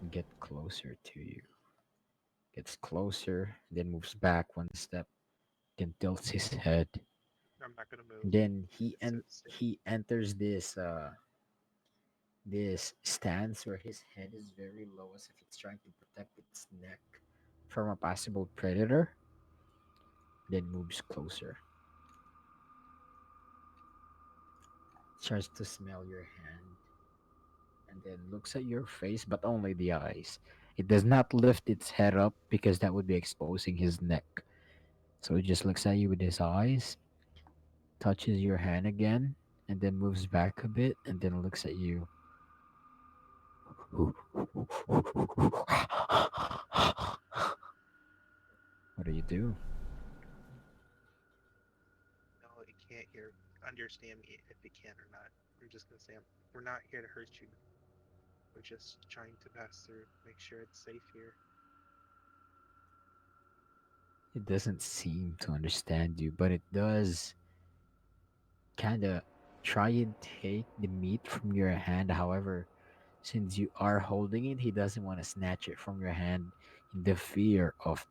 and get closer to you. Gets closer, then moves back one step, then tilts his head. I'm not gonna move. Then Sit still. he enters this stance where his head is very low as if it's trying to protect its neck from a possible predator, then moves closer. Starts to smell your hand and then looks at your face, but only the eyes. It does not lift its head up because that would be exposing his neck. So it just looks at you with his eyes, touches your hand again, and then moves back a bit and then looks at you. What do you do? No, it can't hear understand me if it can or not. I'm just gonna say we're not here to hurt you. We're just trying to pass through, make sure it's safe here. It doesn't seem to understand you, but it does kind of try and take the meat from your hand. However, since you are holding it, he doesn't want to snatch it from your hand in the fear of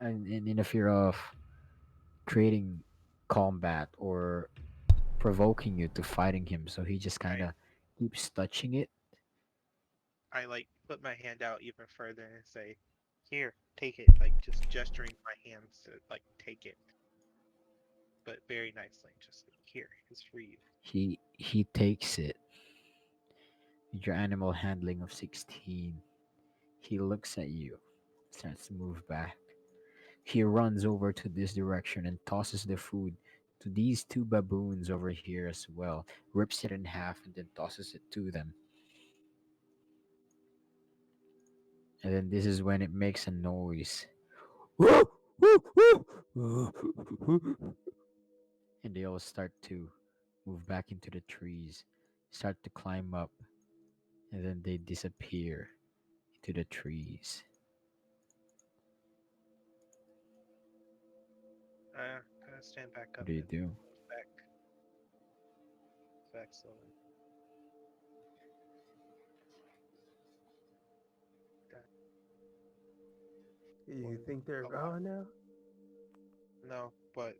and in the fear of creating combat or provoking you to fighting him. So he just kind I of keeps touching it. I like put my hand out even further and say, "Here, take it." Like just gesturing my hands to like take it, but very nicely. Just like, here, it's for you. He takes it with your animal handling of 16. He looks at you, starts to move back. He runs over to this direction and tosses the food to these two baboons over here as well, rips it in half and then tosses it to them. And then this is when it makes a noise. And they all start to move back into the trees, start to climb up, and then they disappear into the trees. Gonna stand back What up do you and do? move back slowly. That You was think they're a lot. gone now? No, but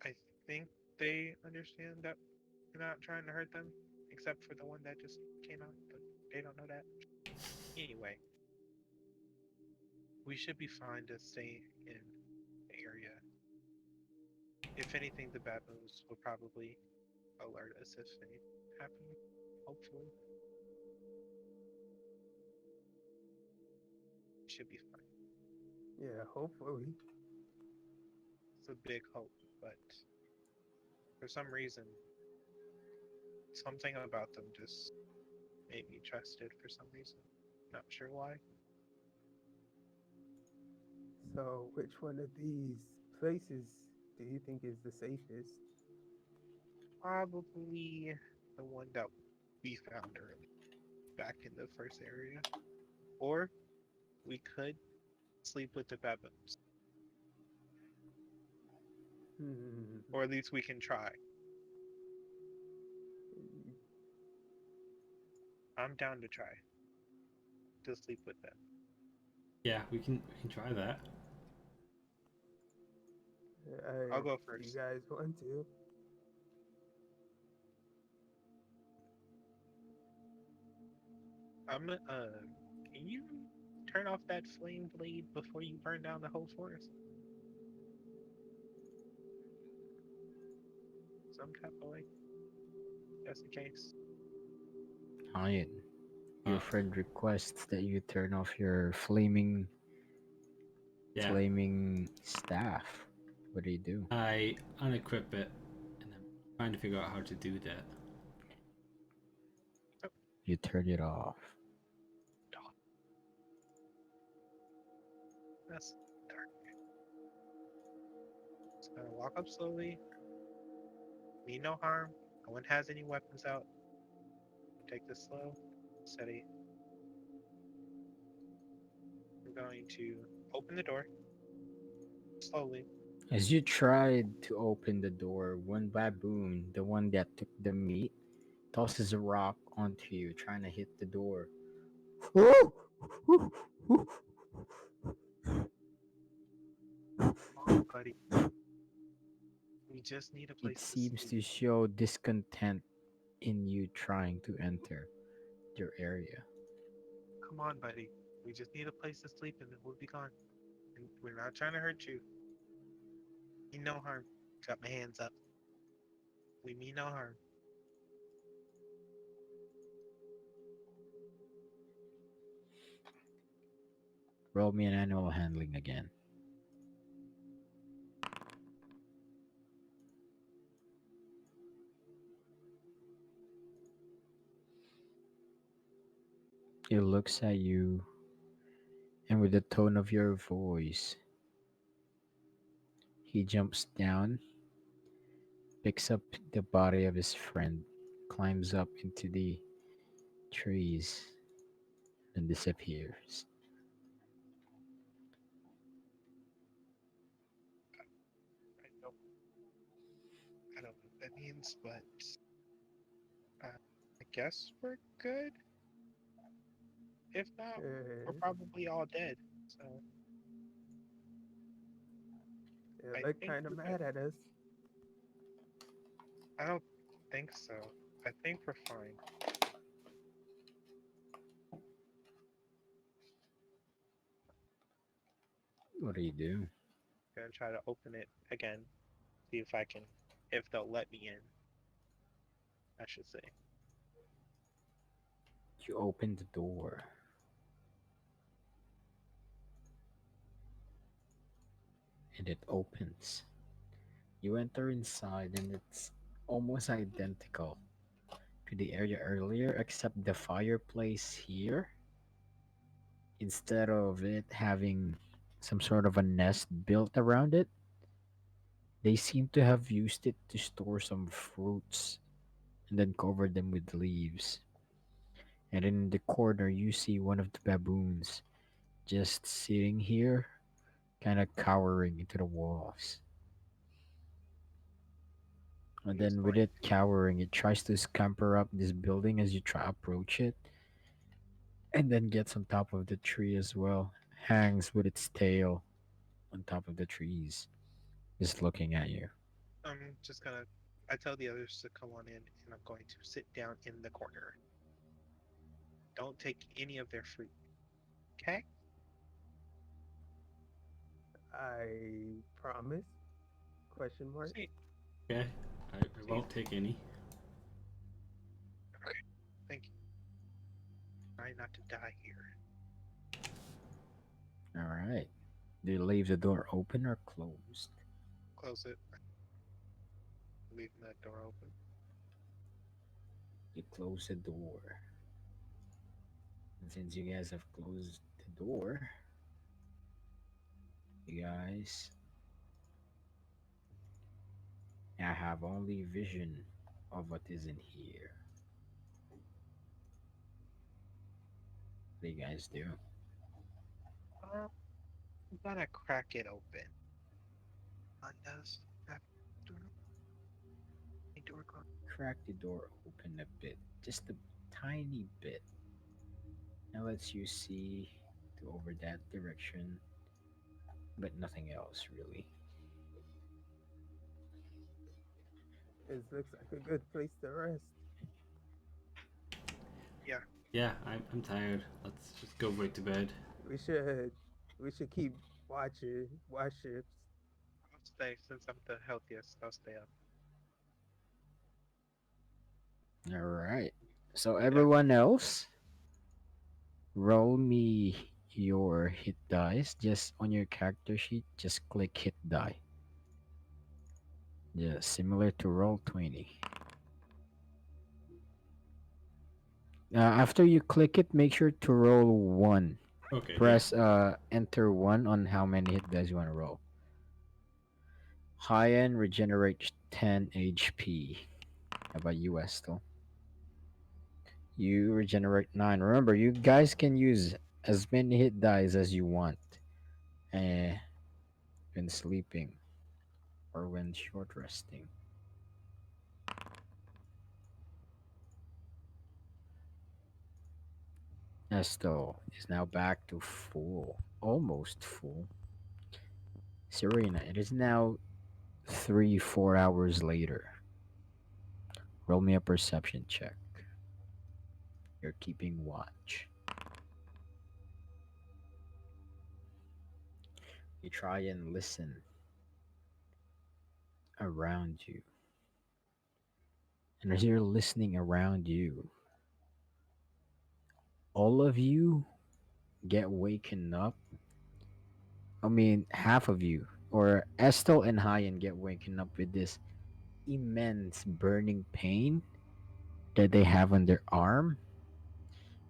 I think they understand that we're not trying to hurt them except for the one that just came out, but they don't know that. Anyway, we should be fine to stay in the area. If anything, the baboons will probably alert us if anything happens. Hopefully, we should be fine. Yeah, hopefully. It's a big hope, but for some reason, something about them just made me trust it for some reason. Not sure why. So, which one of these places do you think is the safest? Probably the one that we found early, back in the first area. Or we could sleep with the baboons. Hmm. Or at least we can try. I'm down to try to sleep with them. Yeah, we can try that. I'll go Do you first. guys want to? Can you turn off that flame blade before you burn down the whole forest? Some type of way, just in case. Ryan, your Uh, friend requests that you turn off your yeah, flaming staff. What do you do? I unequip it, and I'm trying to figure out how to do that. You turn it off. That's dark. Just gonna walk up slowly. Mean no harm. No one has any weapons out. Take this slow, steady. We're going to open the door slowly. As you tried to open the door, one baboon, the one that took the meat, tosses a rock onto you, trying to hit the door. Come on, buddy. We just need a It place to seems sleep. to show discontent in you trying to enter your area. Come on, buddy. We just need a place to sleep and then we'll be gone. And we're not trying to hurt you. Mean no harm. Got my hands up. We mean no harm. Roll me an animal handling again. It looks at you, and with the tone of your voice, he jumps down, picks up the body of his friend, climbs up into the trees, and disappears. don't, I don't know what that means, but I guess we're good. If not, we're Uh, probably all dead. So they I look think kind of we're good. mad at us. I don't think so. I think we're fine. What do you do? Gonna try to open it again. See if I can, if they'll let me in. I should say. You open the door. And it opens. You enter inside, and it's almost identical to the area earlier, except the fireplace here, instead of it having some sort of a nest built around it, they seem to have used it to store some fruits and then cover them with leaves. And in the corner, you see one of the baboons just sitting here, kind of cowering into the walls. And I'm just then with going it to. cowering, it tries to scamper up this building as you try approach it, and then gets on top of the tree as well. Hangs with its tail on top of the trees, just looking at you. I'm just gonna I tell the others to come on in, and I'm going to sit down in the corner. Don't take any of their fruit. Okay? I promise. Question mark. Sweet. Okay. I won't take any. Okay. Thank you. Try not to die here. All right. Do you leave the door open or closed? Close it. Leaving that door open. You close the door. And since you guys have closed the door, you guys now have only vision of what is in here. What do you guys do? I'm gonna crack it open. Undoes that door. Door closed. Crack the door open a bit, just a tiny bit. Now lets you see to over that direction, but nothing else really. This looks like a good place to rest. Yeah, I'm tired. Let's just go right to bed. We should keep watch shifts. I'll stay since I'm the healthiest. I'll stay up. All right. So everyone else, roll me your hit dice. Just on your character sheet, just click hit die. Yeah, similar to roll 20. After you click it, make sure to roll 1. Okay. Press enter 1 on how many hit dice you want to roll. High end regenerates 10 HP. How about you, Estel? You regenerate 9. Remember, you guys can use as many hit dice as you want when sleeping or when short resting. Estel is now back to full, almost full. Serena, it is now 3-4 hours later. Roll me a perception check. You're keeping watch. You try and listen around you. And as you're listening around you, all of you get waken up. I mean, half of you, or Estel and Hyan, get waken up with this immense burning pain that they have on their arm,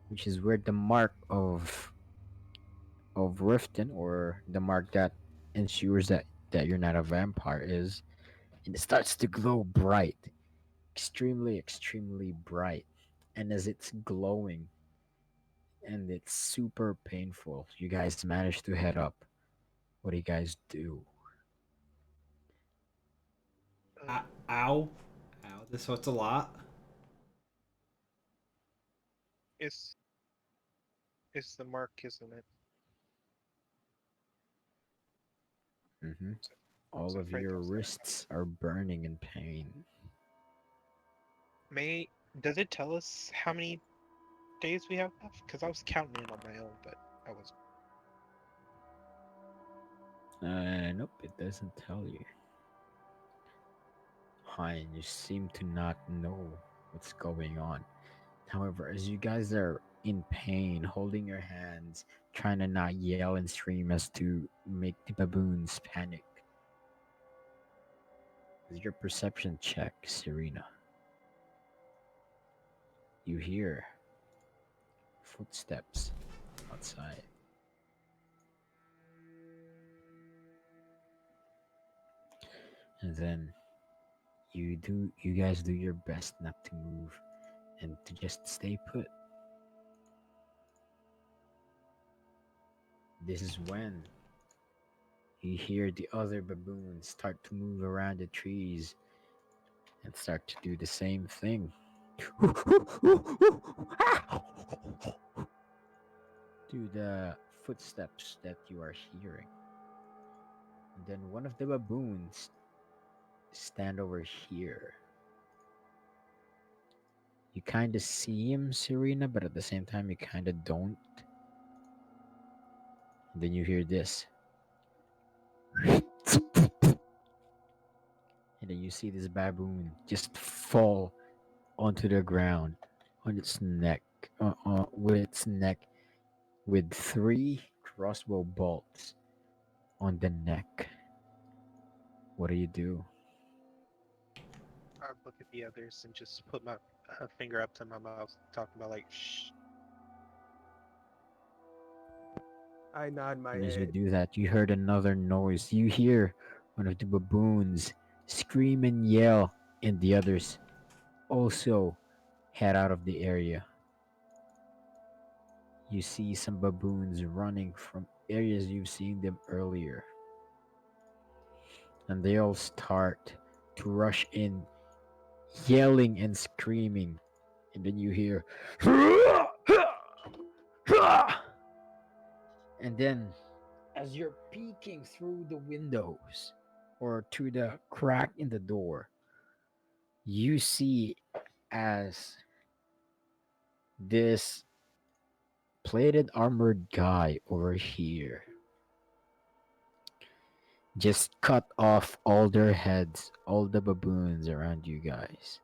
which is where the mark of Riften, or the mark that ensures that you're not a vampire, is. And it starts to glow bright, extremely bright. And as it's glowing and it's super painful, you guys manage to head up. What do you guys do? Ow. Ow. This hurts a lot. It's the mark, isn't it? Mm-hmm. I was All of afraid your there was wrists are burning in pain. Does it tell us how many days we have left? Because I was counting it on my own, but I was. Nope, it doesn't tell you. Hein, you seem to not know what's going on. However, as you guys are in pain, holding your hands, trying to not yell and scream as to make the baboons panic. Is your perception check, Serena? You hear footsteps outside. And then you guys do your best not to move and to just stay put. This is when you hear the other baboons start to move around the trees and start to do the same thing. To the footsteps that you are hearing. And then one of the baboons stand over here You kind of see him, Serena, but at the same time, you kind of don't. And then you hear this. And then you see this baboon just fall onto the ground on its neck, with 3 crossbow bolts on the neck. What do? I look at the others and just put my finger up to my mouth, talking about like, shh. I nod my And as you head. do that, you heard another noise. You hear one of the baboons scream and yell, and the others also head out of the area. You see some baboons running from areas you've seen them earlier. And they all start to rush in, yelling and screaming. And then you hear. And then, as you're peeking through the windows or through the crack in the door, you see as this plated armored guy over here just cut off all their heads, all the baboons around you guys.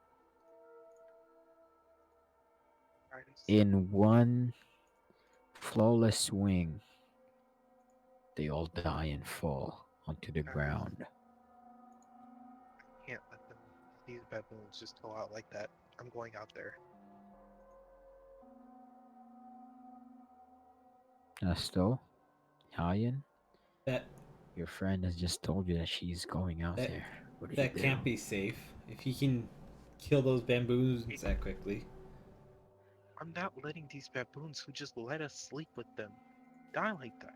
In one flawless swing, they all die and fall onto the ground. Can't let them, these baboons just go out like that. I'm going out there. Asto, Hayen, That your friend has just told you that she's going out That- there. What do you that do? can't be safe. If he can kill those baboons that quickly. I'm not letting these baboons who just let us sleep with them die like that.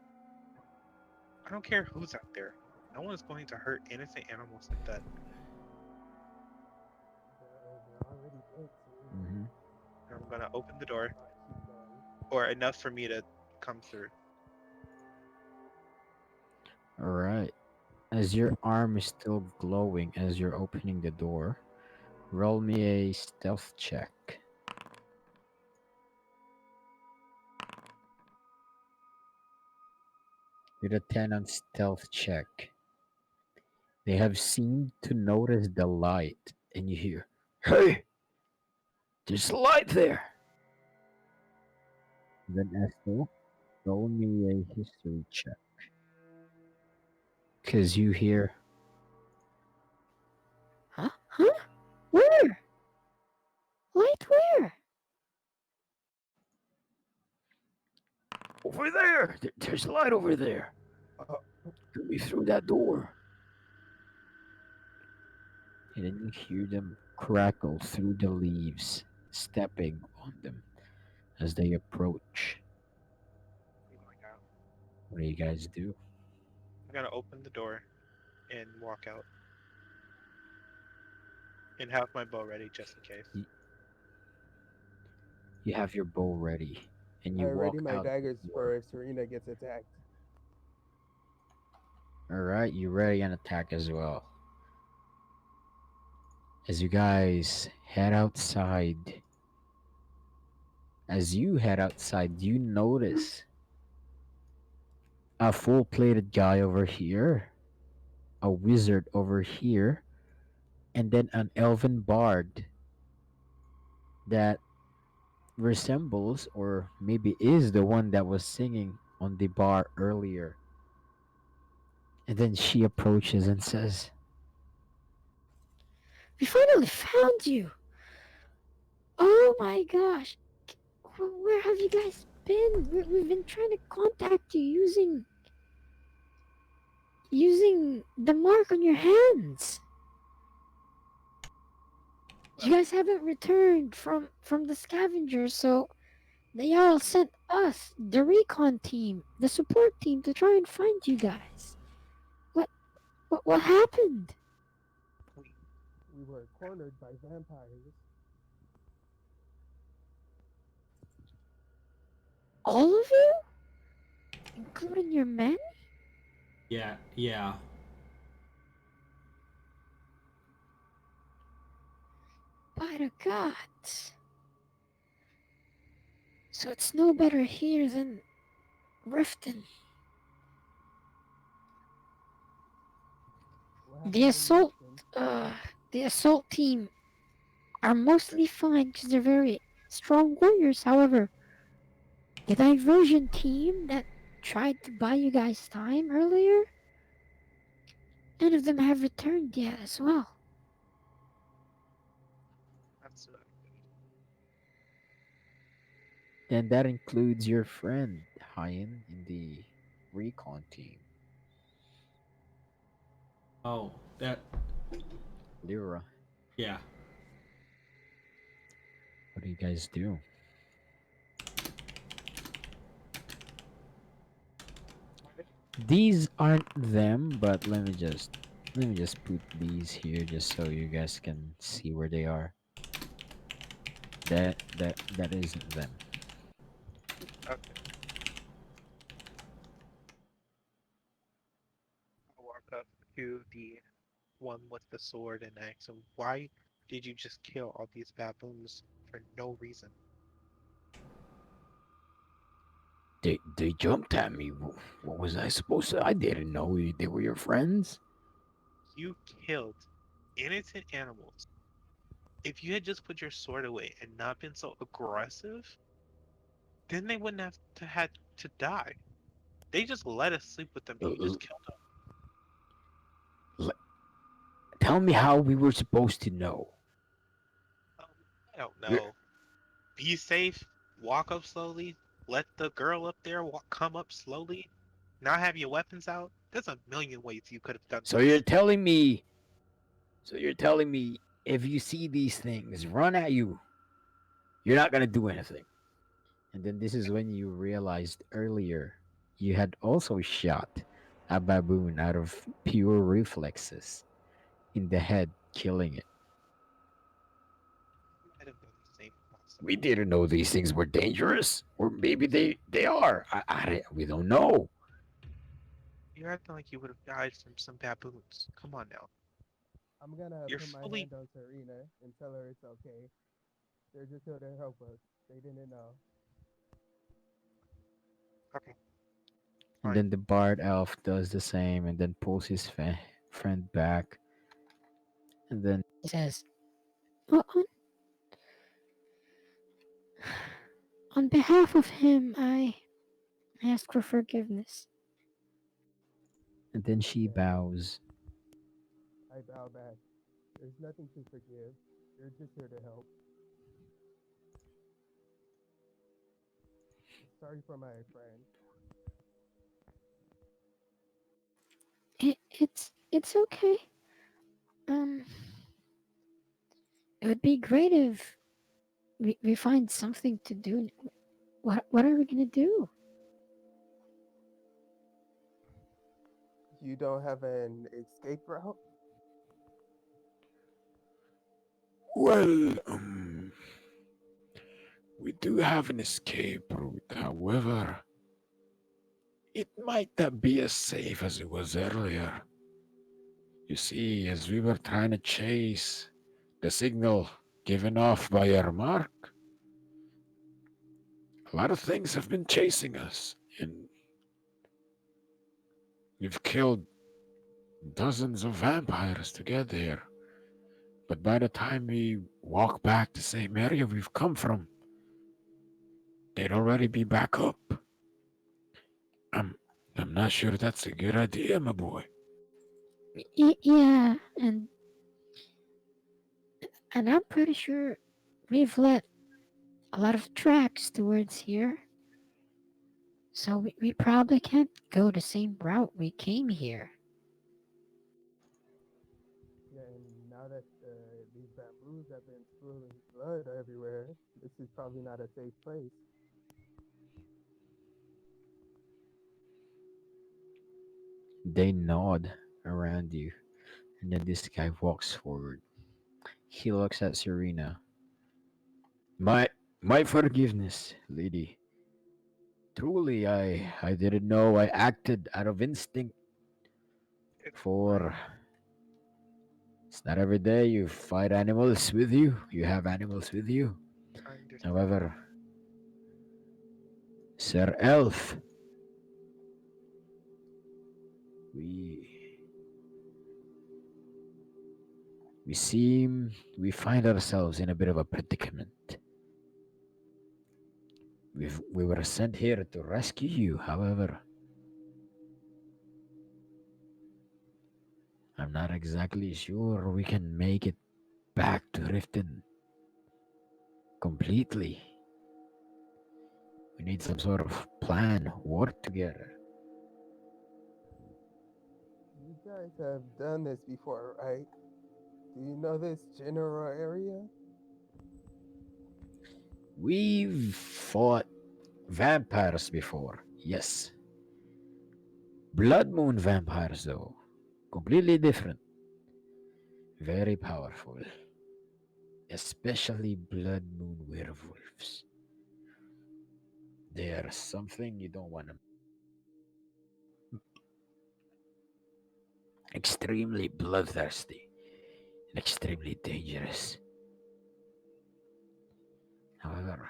I don't care who's out there. No one's going to hurt innocent animals like that. They're already dead, so Mm-hmm. I'm gonna open the door, or enough for me to come through. All right. As your arm is still glowing as you're opening the door, roll me a stealth check. With a 10 on stealth check, they have seemed to notice the light, and you hear, "Hey, there's a light there." Then Estel, roll me a history check. Because you hear, Huh? Where? Light where? "Over there! There's a light over there. Get me through that door." And then you hear them crackle through the leaves, stepping on them as they approach. I'm going out. What do you guys do? I'm gonna open the door and walk out. And have my bow ready just in case. You have your bow ready, and I you walk ready my out. daggers for if Serena gets attacked. All right, you ready an attack as well. As you guys head outside, you notice a full-plated guy over here, a wizard over here, and then an elven bard that resembles or maybe is the one that was singing on the bar earlier. And then she approaches and says, We finally found you. Oh my gosh. Where have you guys been? We've been trying to contact you using the mark on your hands. You guys haven't returned from the scavengers, so they all sent us, the recon team, the support team, to try and find you guys. What happened? We were cornered by vampires. All of you? Including your men? Yeah. By the gods. So it's no better here than Riften. What The happened in assault, Riften? uh, the assault team are mostly fine because they're very strong warriors. However, the diversion team that tried to buy you guys time earlier, none of them have returned yet as well. That's And that includes your friend, Hyan, in the recon team, Oh, that. Lyra. Yeah. What do you guys do? These aren't them, but let me just put these here just so you guys can see where they are. That isn't them. okay. I'll walk up to the one with the sword and ask him, "Why did you just kill all these baboons for no reason? They jumped at me. What was I supposed to? I didn't know they were your friends. You killed innocent animals. If you had just put your sword away and not been so aggressive, then they wouldn't have had to die. They just let us sleep with them, and L- you just l- killed them. l- Tell me how we were supposed to know. Um, I don't We're, know. Be safe. Walk up slowly. Let the girl up there come up slowly. Not have your weapons out. There's a million ways you could have done so you're this. telling me. So you're telling me if you see these things run at you, you're not gonna do anything. And then this is when you realized earlier you had also shot a baboon out of pure reflexes in the head, killing it. Might have done the same We possibly. didn't know these things were dangerous, or maybe they are. We don't know. You're acting like you would have died from some baboons. Come on now. I'm gonna You're put my fully hand on Serena and tell her it's okay. They're just here to help us. They didn't know. okay. And Fine. then the bard elf does the same, and then pulls his friend back, and then He says, well, on behalf of him, I ask for forgiveness. she Okay, bows. I bow back. There's nothing to forgive. You're just here to help. Sorry for my friend. It's okay. Um, it would be great if we find something to do. What are we gonna do? You don't have an escape route? Well, we do have an escape route. However, it might not be as safe as it was earlier. You see, as we were trying to chase the signal given off by our mark, a lot of things have been chasing us, and we've killed dozens of vampires to get there. But by the time we walk back the same area we've come from, they'd already be back up. I'm I'm not sure that's a good idea, my boy. Yeah, and I'm pretty sure we've let a lot of tracks towards here. So we probably can't go the same route we came here. Yeah, and now that these bamboos have been spilling blood everywhere, this is probably not a safe place. They nod around you, and then this guy walks forward. He looks at Serena. My my forgiveness, lady. Truly, I didn't know. I acted out of instinct. It's fine. For it's not every day you fight animals with you. You have animals with you. I understand. However, Sir Elf, we we find ourselves in a bit of a predicament. We were sent here to rescue you. However, I'm not exactly sure we can make it back to Riften completely. We need some sort of plan, work together. You guys have done this before, right? Do you know this general area? We've fought vampires before, yes. Blood Moon vampires, though. Completely different. Very powerful. Especially Blood Moon werewolves. They are something you don't want to. Extremely bloodthirsty and extremely dangerous. However,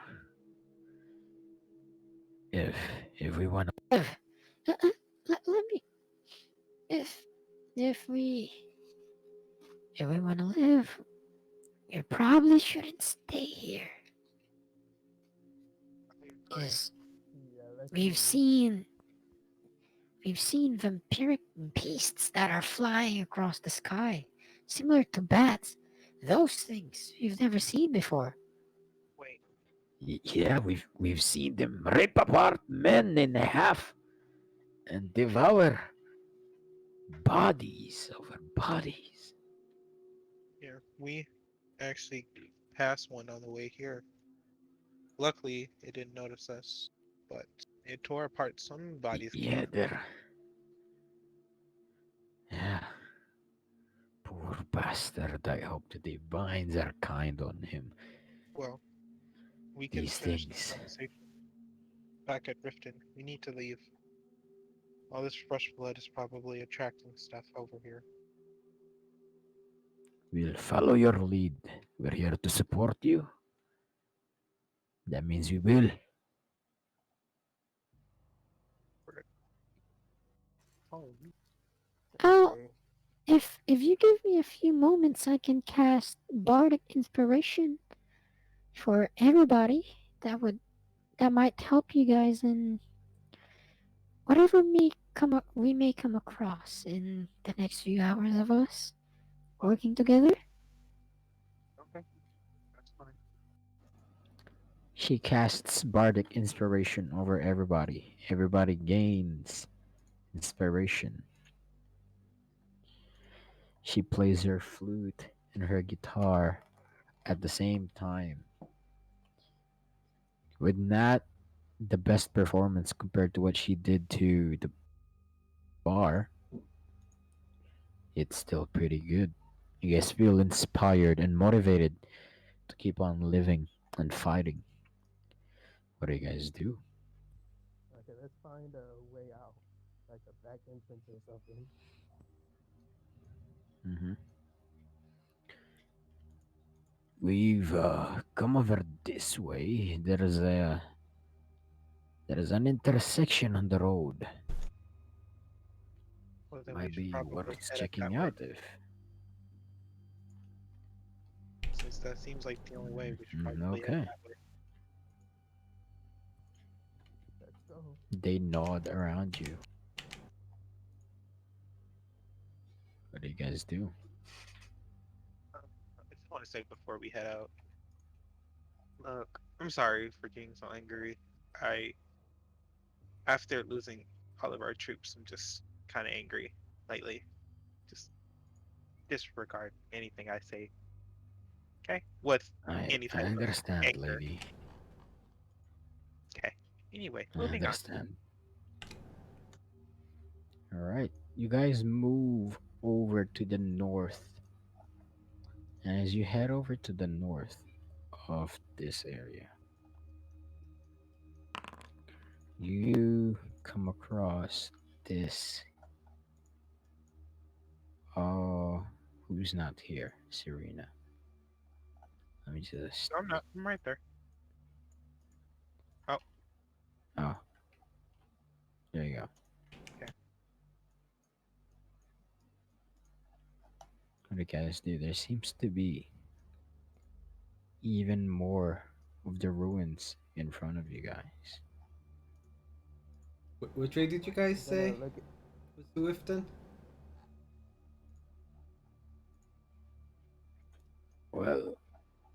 if if we want to, Let me. If if we if we want to live, we probably shouldn't stay here. Because Yeah, let's we've leave. seen we've seen vampiric beasts that are flying across the sky, similar to bats. Those things we've never seen before. Wait, yeah, we've seen them rip apart men in half and devour bodies over bodies. yeah, we actually passed one on the way here. Luckily, it didn't notice us, but it tore apart somebody's Yeah, cave. they're yeah. Poor bastard. I hope the divines are kind on him. Well, we can These finish this things. conversation back at Riften. We need to leave. All this fresh blood is probably attracting stuff over here. We'll follow your lead. We're here to support you. That means we will. We're home. Oh, Okay. if you give me a few moments, I can cast bardic inspiration for everybody. That might help you guys in whatever we may come across in the next few hours of us working together. Okay, that's fine. She casts bardic inspiration over everybody. Everybody gains inspiration. She plays her flute and her guitar at the same time. With not the best performance compared to what she did to the bar, it's still pretty good. You guys feel inspired and motivated to keep on living and fighting. What do you guys do? Okay, let's find a way out, like a back entrance or something. hmm We've come over this way. There is an intersection on the road. Well, then we Might should be probably worth head up that checking way. out if. Since that seems like the only way, we should probably head Okay. that way. Let's go. They nod around you. What do you guys do? I just want to say before we head out, look, I'm sorry for getting so angry. I, after losing all of our troops, I'm just kind of angry lately. Just disregard anything I say, okay? With any I type of understand, anger, lady. okay? Anyway, I moving on. understand. All right. You guys move over to the north. And as you head over to the north of this area, you come across this. Oh, who's not here? Serena. Let me just. I'm not. I'm right there. Oh, Oh, What do you guys do? There seems to be even more of the ruins in front of you guys. Which way did you guys I'm gonna say look at. was the Wifton? Well,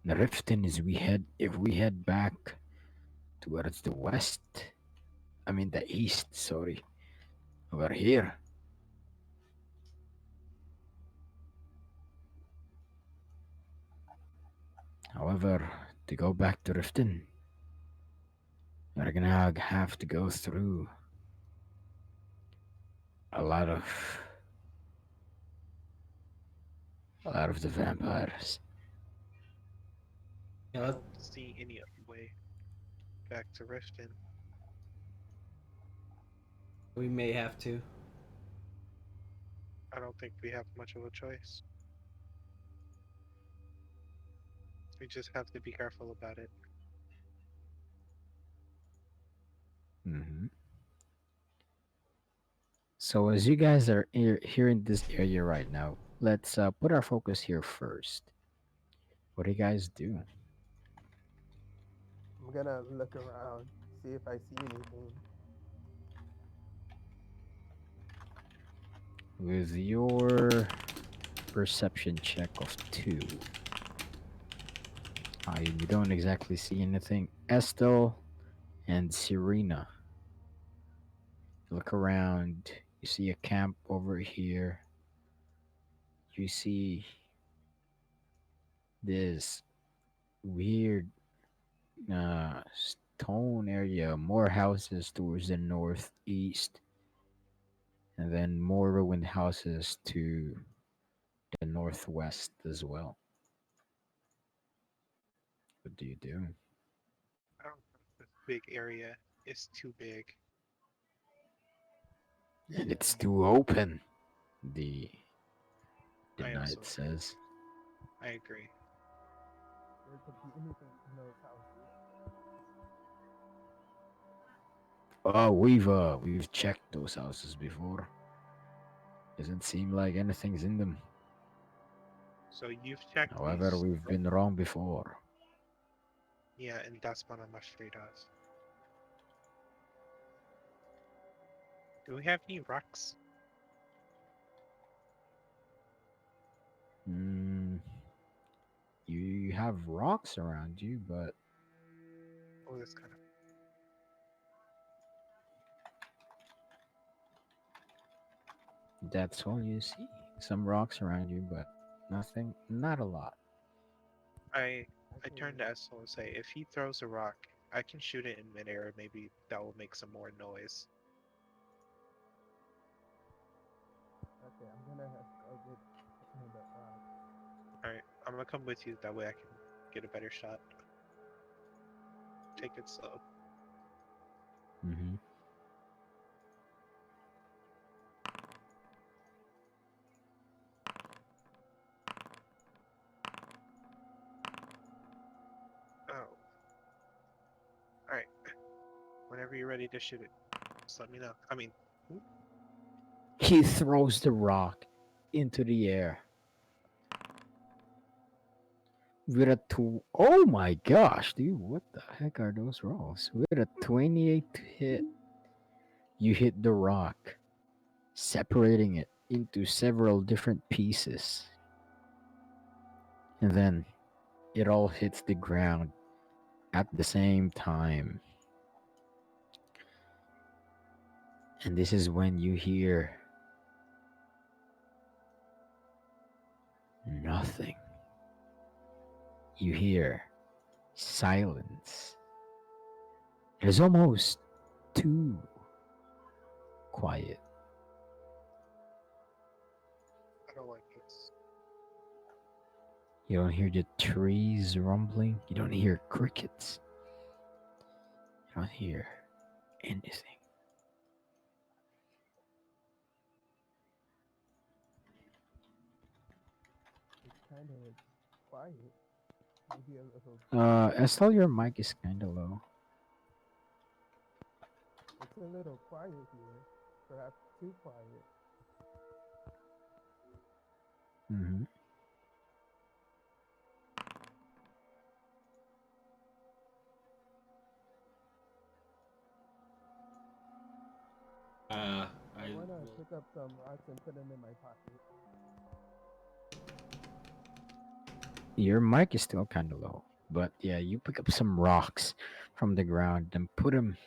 the Riften is we head if we head back towards the west. I mean the east. Sorry, over here. However, to go back to Riften, we're gonna have to go through a lot of the vampires. I Yeah, don't see any other way back to Riften. we may have to. I don't think we have much of a choice. We just have to be careful about it. hmm So as you guys are here in this area right now, let's put our focus here first. What do you guys do? I'm gonna look around, see if I see anything. With your perception check of 2, you don't exactly see anything. Estelle and Serena, look around. You see a camp over here. You see this weird stone area, more houses towards the northeast, and then more ruined houses to the northwest as well. What do you do? I don't know if this big area is too big. And it's too open. The I also knight says. I agree. There could be anything in those houses. Oh, we've checked those houses before. Doesn't seem like anything's in them. So you've checked However, these. we've been wrong before. Yeah, and that's what I'm afraid of. Do we have any rocks? Mm, you have rocks around you, but Oh, this kind of. that's all you see. Some rocks around you, but nothing, not a lot. I Okay, turn to Essel and say, if he throws a rock, I can shoot it in midair. Maybe that will make some more noise. okay, I'm gonna have to go get the rock. All right, I'm gonna come with you. That way I can get a better shot. Take it slow. Mm-hmm. Oh. All right. Whenever you're ready to shoot it, just let me know. I mean, He throws the rock into the air. With a oh my gosh, dude, what the heck are those rolls? With a 28 to hit, you hit the rock, separating it into several different pieces. And then it all hits the ground at the same time. And this is when you hear nothing. You hear silence. It is almost too quiet. I don't like this. You don't hear the trees rumbling. You don't hear crickets. You don't hear anything. It's kind of quiet. Maybe a little. Estelle, your mic is kind of low. It's a little quiet here. Perhaps too quiet. Mm-hmm. up some rocks and put them in my pocket. Your mic is still kind of low, but yeah, you pick up some rocks from the ground and put them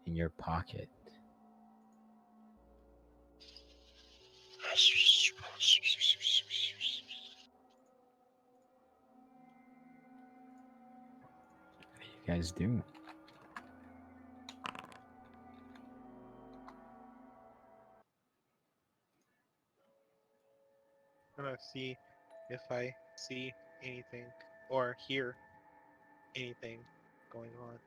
in your pocket. What do you guys do? I'm gonna see if I see anything or hear anything going on.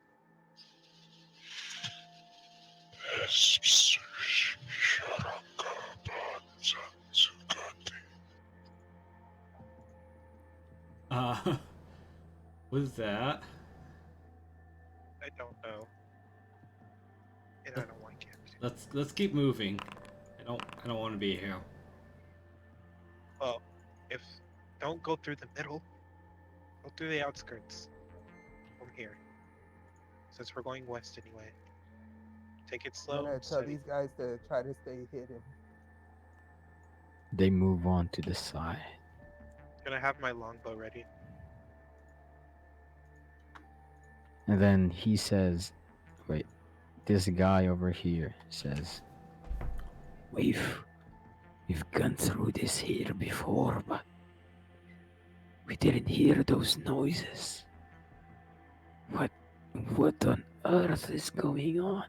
What is that? I don't know, and I don't like it. Let's keep moving. I don't want to be here. Well, if don't go through the middle, go through the outskirts. From here, since we're going west anyway. Take it I'm slow. gonna tell Steady. these guys to try to stay hidden. They move on to the side. Gonna have my longbow ready. And then he says, wait, this guy over here says, We've gone through this here before, but we didn't hear those noises. What on earth is going on?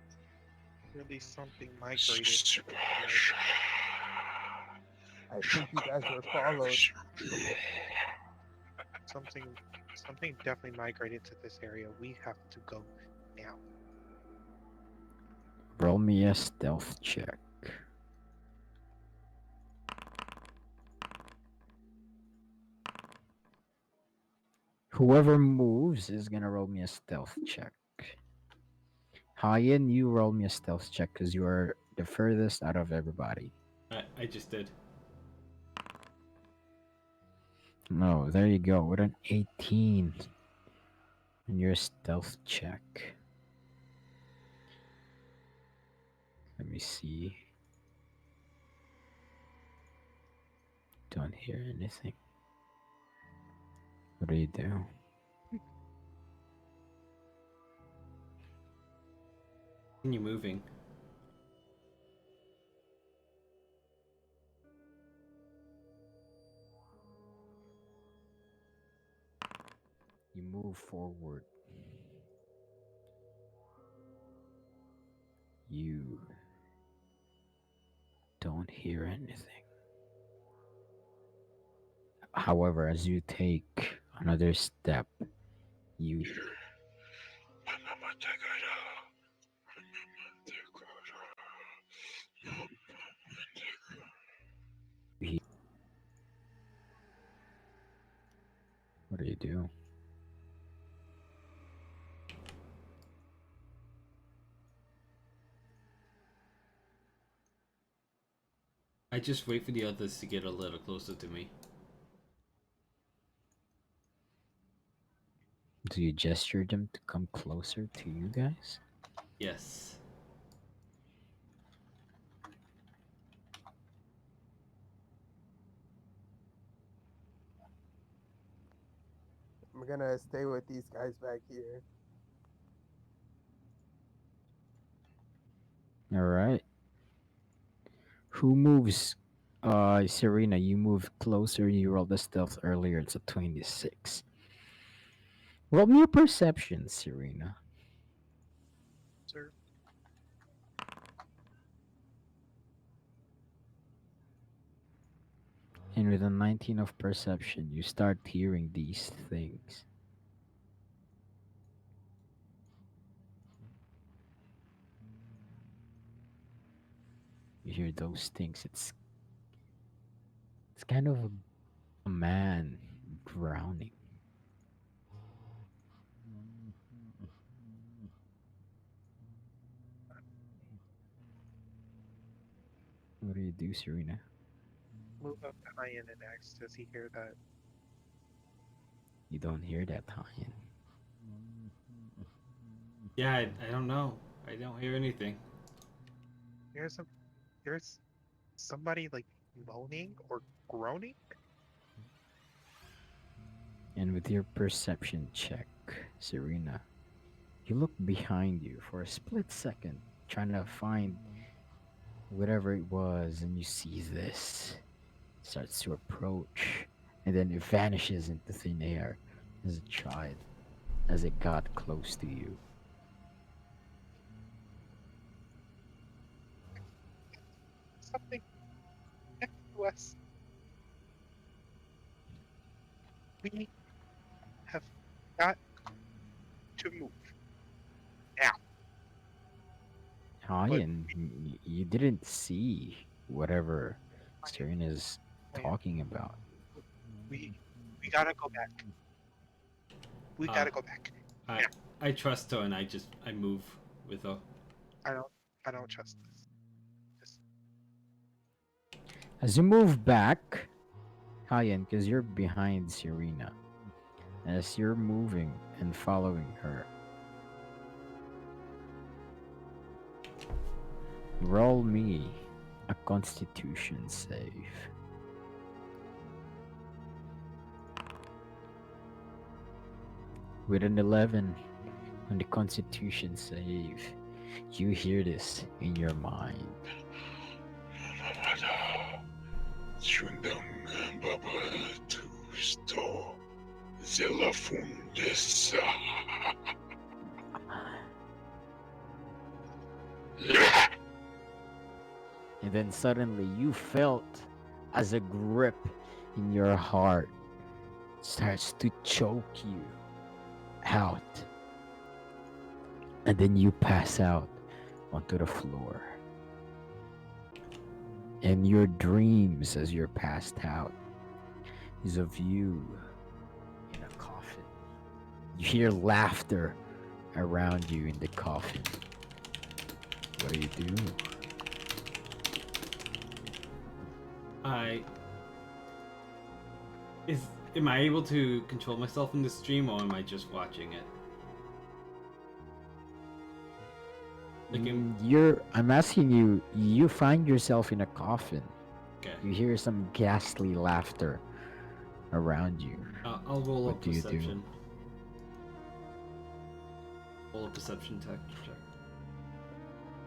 Really something migrated. I think you guys were followed. Something definitely migrated to this area. We have to go now. Roll me a stealth check. Whoever moves is gonna roll me a stealth check. Hayen, you roll me a stealth check because you are the furthest out of everybody. I just did. No, there you go. With an 18 in your stealth check. Let me see. Don't hear anything. What do you do? Continue moving. You move forward. You don't hear anything. However, as you take another step, you what do you do? I just wait for the others to get a little closer to me. Do you gesture them to come closer to you guys? Yes. I'm gonna stay with these guys back here. All right. Who moves? Serena, you move closer. You rolled the stealth earlier. It's a 26. Roll me your perception, Serena. Sir, And with a 19 of perception, you start hearing these things. You hear those things. It's kind of a man drowning. What do you do, Serena? move up behind and ask, does he hear that? You don't hear that, Hayen. Yeah, I don't know. I don't hear anything. Here's a there's somebody like moaning or groaning. And with your perception check, Serena, you look behind you for a split second, trying to find whatever it was, and you see this starts to approach, and then it vanishes into thin air as it tried, as it got close to you. Something next to us. We have got to move now. Ryan, you didn't see whatever Serena's Ryan, talking about. we we gotta go back. We Uh, gotta go back. I I trust her and I move with her. I don't trust this. Just As you move back, Ryan, because you're behind Serena, as you're moving and following her, roll me a Constitution save. With an 11 on the Constitution save, you hear this in your mind. Shundang Baba to store Zilla Fundis. And then suddenly you felt as a grip in your heart starts to choke you out. And then you pass out onto the floor. And your dreams as you're passed out is of you in a coffin. You hear laughter around you in the coffin. What do you do? Am I able to control myself in the stream, or am I just watching it? Like I'm asking you, you find yourself in a coffin. Okay. You hear some ghastly laughter around you. I'll roll What a do you do? perception. Roll a perception check.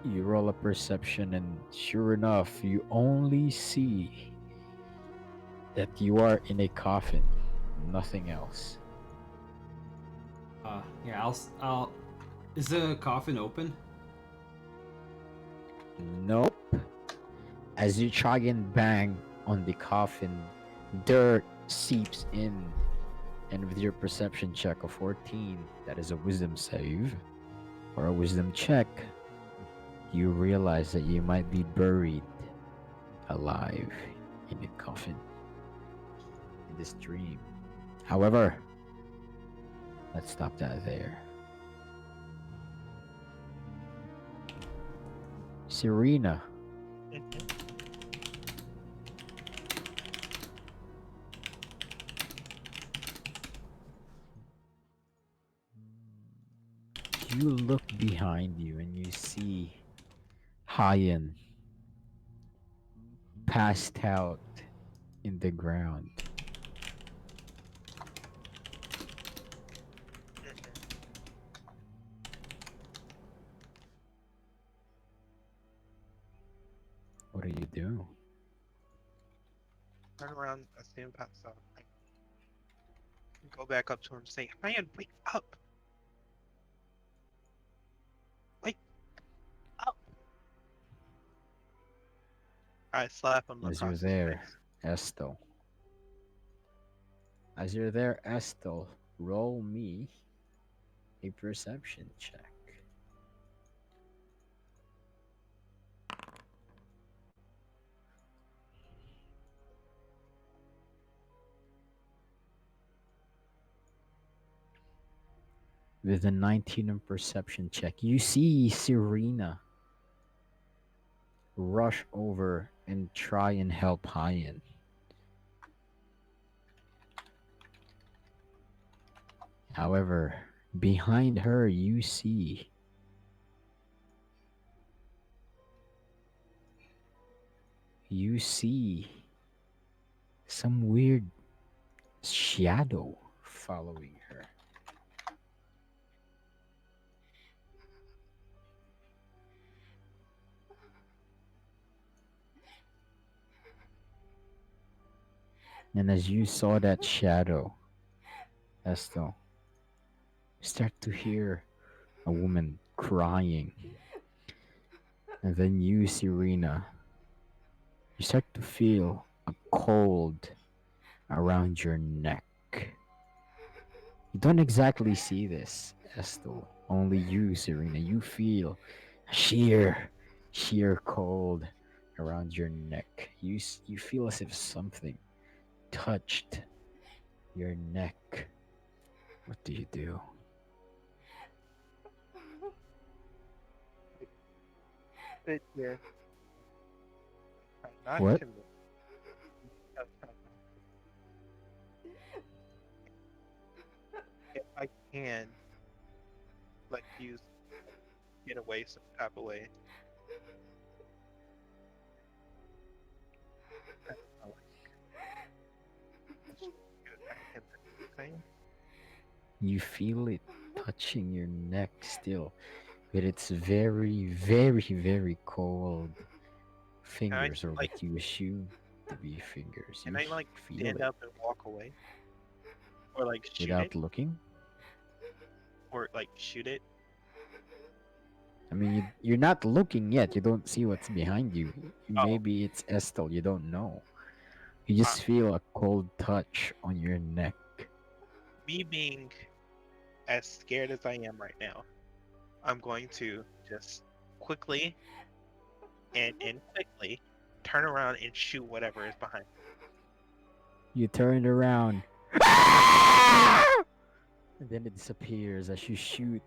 You roll a perception, and sure enough, you only see that you are in a coffin, nothing else. Yeah, I'll. Is the coffin open? Nope. As you try and bang on the coffin, dirt seeps in, and with your perception check of 14, that is a wisdom save, or a wisdom check, you realize that you might be buried alive in a coffin in this dream. However, let's stop that there. Serena, you look behind you and you see Hayen passed out in the ground. What do you do? turn around, I see him pass out. I go back up to him, say, "Man, wake up! Wake up!" I slap him As you're across his there, face. Estel. As you're there, Estel, roll me a perception check. With a 19 on perception check, you see Serena rush over and try and help Hayen. However, behind her, you see you see some weird shadow following her. And as you saw that shadow, Estel, you start to hear a woman crying. And then you, Serena, you start to feel a cold around your neck. You don't exactly see this, Estel. Only you, Serena. You feel a sheer cold around your neck. You feel as if something touched your neck. What do you do? Sit here. Try not What? to move. Try not- If I can, like you get away some type of way. I don't know, like, I can thing. You feel it touching your neck still, but it's very, very, very cold fingers, or like what you assume to be fingers. can You I like feel stand it up and walk away? Or like shoot it? without looking. Or like shoot it? I mean, you're not looking yet. You don't see what's behind you. Oh, Maybe it's Estel. You don't know. You uh, just feel a cold touch on your neck. me being as scared as I am right now, I'm going to just quickly and quickly turn around and shoot whatever is behind me. You turn around. And then it disappears as you shoot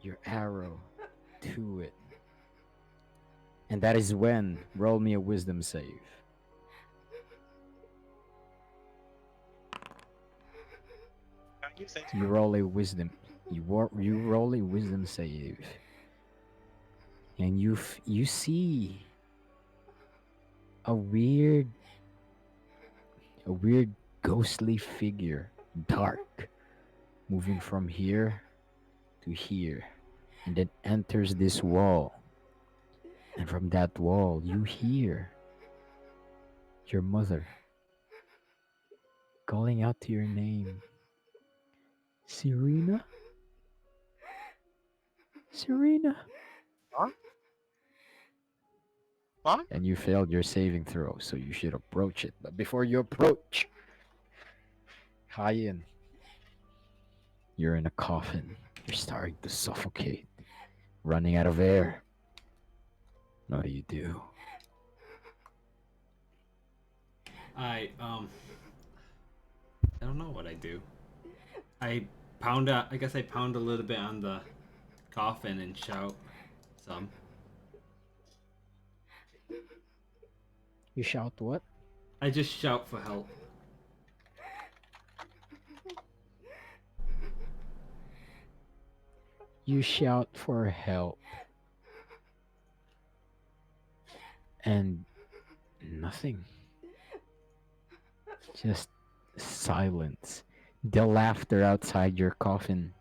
your arrow to it. And that is when roll me a wisdom save. Can I use that You roll a wisdom. You roll a wisdom save, and you see a weird ghostly figure, dark, moving from here to here, and then enters this wall. And from that wall, you hear your mother calling out to your name, Serena, Serena. Mom? Mom? And you failed your saving throw, so you should approach it. But before you approach, Hayen, you're in a coffin. You're starting to suffocate, running out of air. What do you do? I don't know what I do. I I guess I pound a little bit on the coffin and shout some. You shout what? I just shout for help. You shout for help. And nothing. Just silence. The laughter outside your coffin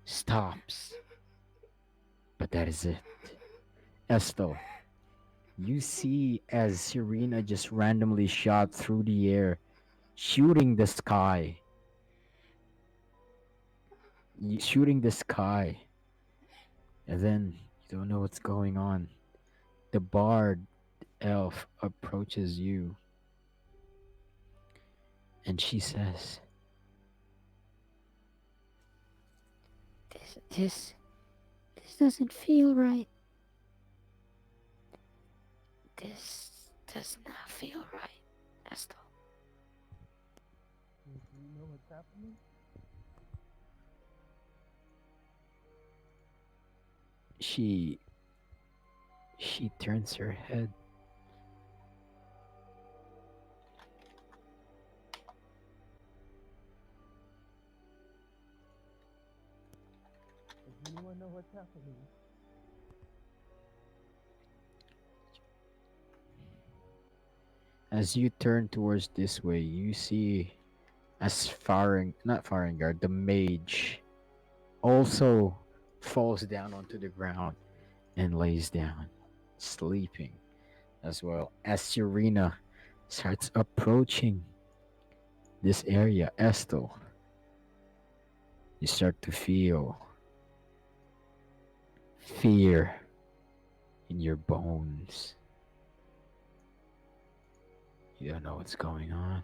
stops. But that is it. Estel, you see as Serena just randomly shot through the air, shooting the sky. Shooting the sky. And then you don't know what's going on. The bard elf approaches you. And she says, This doesn't feel right. This does not feel right, Estel. Do you know what's happening? she turns her head. Does anyone know what's happening? As you turn towards this way, you see as firing not firing guard, the mage also falls down onto the ground and lays down, sleeping as well. As Serena starts approaching this area, Estel, you start to feel fear in your bones. You don't know what's going on.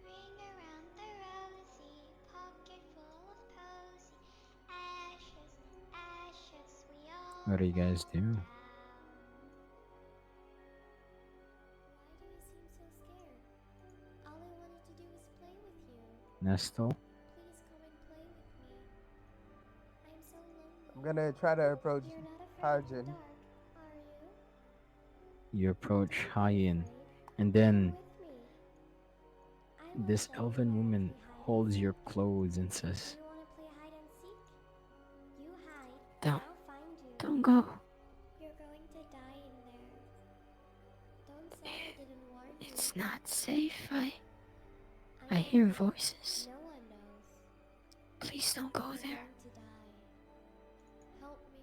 Ring around the rosy, pocket full of posy. Ashes, ashes, we all What do you guys fall do? down. Why do you seem so scared? All I wanted to do was play with you. Nestle, Please come and play with me. I'm so lonely. I'm gonna try to approach You're not afraid of the Hajen. dark, are you? you approach Don't be Hyen, afraid. and Come then with me. I will this show you elven how to woman play hide and holds your seek. clothes and Do says, you want to play hide and seek? You hide, and Don't, I'll find you. don't go. You're going to die in there. Don't say I didn't warn you. It's not safe. I I hear know. voices. No one knows. Please don't go You're there. going to die. Help me.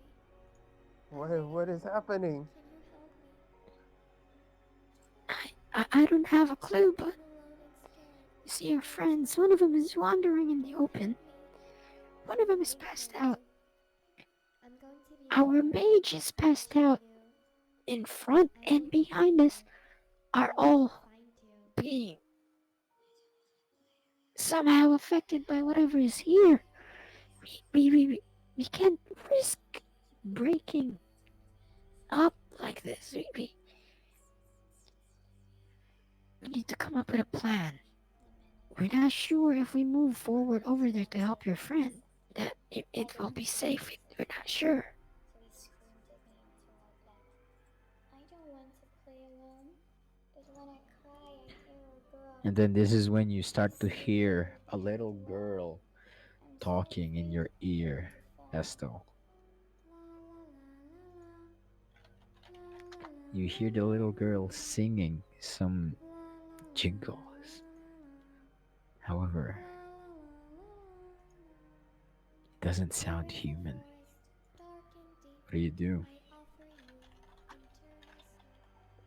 What is happening? Can you help me? I don't have a clue, but I'm alone and scared. you see your friends. One of them is wandering in the open. Help me. One of them is passed out. I'm going to be Our there. mage is passed out. You. In front I and will behind be us there. are I will all find you. being somehow affected by whatever is here. We can't risk breaking up like this. We need to come up with a plan. We're not sure if we move forward over there to help your friend, that it will be safe. We're not sure. So he screamed at me until I left. I don't want to play alone, but when I cry, I hear a girl. and then this is when you start to hear a little girl I'm so talking in afraid your I'm going ear, to fall. Estel. La la la la la. La la la You hear the little girl singing some jingles. However, it doesn't sound human. What do you do?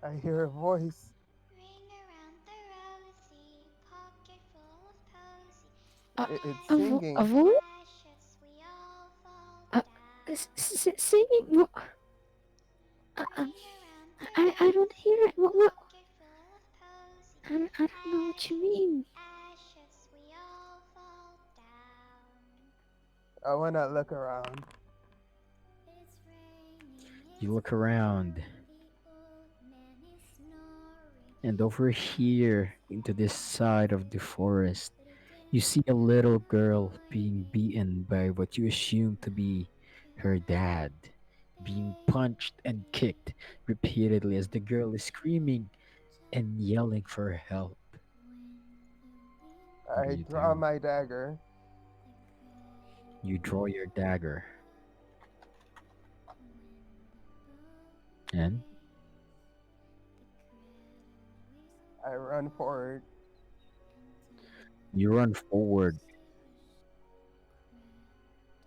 I hear a voice. Ring around the rosy, pocket full of posy. It's A singing. voice? Ashes, we all fall down. Singing? What? I don't hear it. What? Pocket full of posy. I don't know what you mean. Ashes, we all fall down. I wanna look around. It's raining, You look around, the old man is snoring. and over here into this side of the forest, you see a little girl being beaten by what you assume to be her dad, being punched and kicked repeatedly as the girl is screaming and yelling for help. What do I you draw do? my dagger. You draw your dagger, and I run forward. you run forward.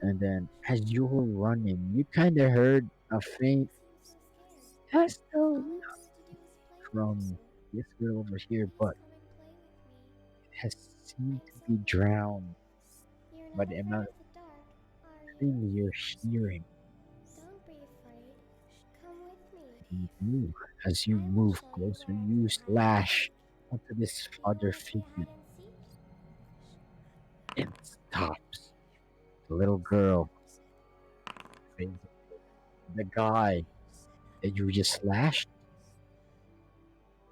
And then, as you were running, you kind of heard a faint "Estelle" from this girl over here, but it has seemed to be drowned by the amount of things you're hearing. Don't be afraid. Come with me. And you, as you move closer, you slash onto this father figure and it stops. The little girl fades away. The guy that you just slashed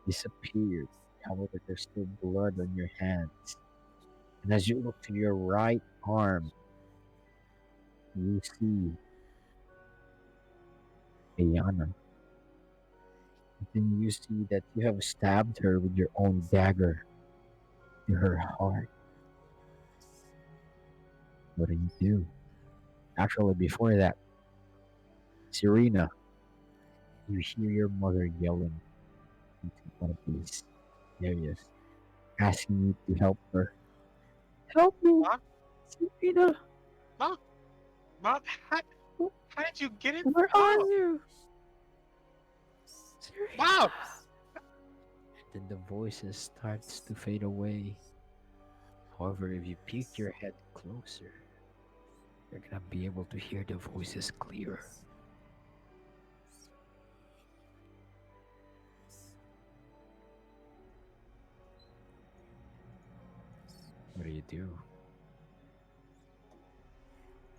disappeared. However, there's still blood on your hands. And as you look to your right arm, you see Ayana Then you see that you have stabbed her with your own dagger to her heart. What do you do? Actually, before that, Serena, you hear your mother yelling into one of these areas, asking you to help her. Help me, Mom, Serena! mom, mom. How did you get in? Where are Mom, you? Serena! mom. Then the voices starts to fade away. However, if you peek your head closer, you're gonna be able to hear the voices clearer. What do you do?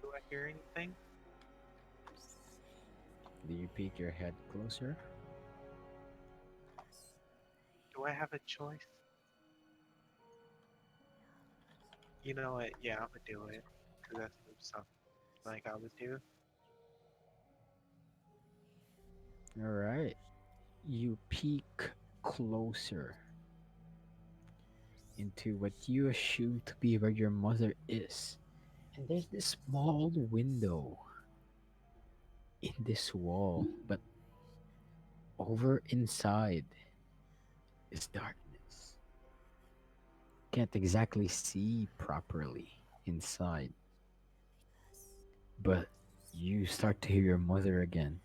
Do I hear anything? Do you peek your head closer? Do I have a choice? You know what? Yeah, I'm gonna do it. Cause that's something like I would do. Alright. You peek closer into what you assume to be where your mother is. And there's this small window in this wall, but over inside is darkness. Can't exactly see properly inside, but you start to hear your mother again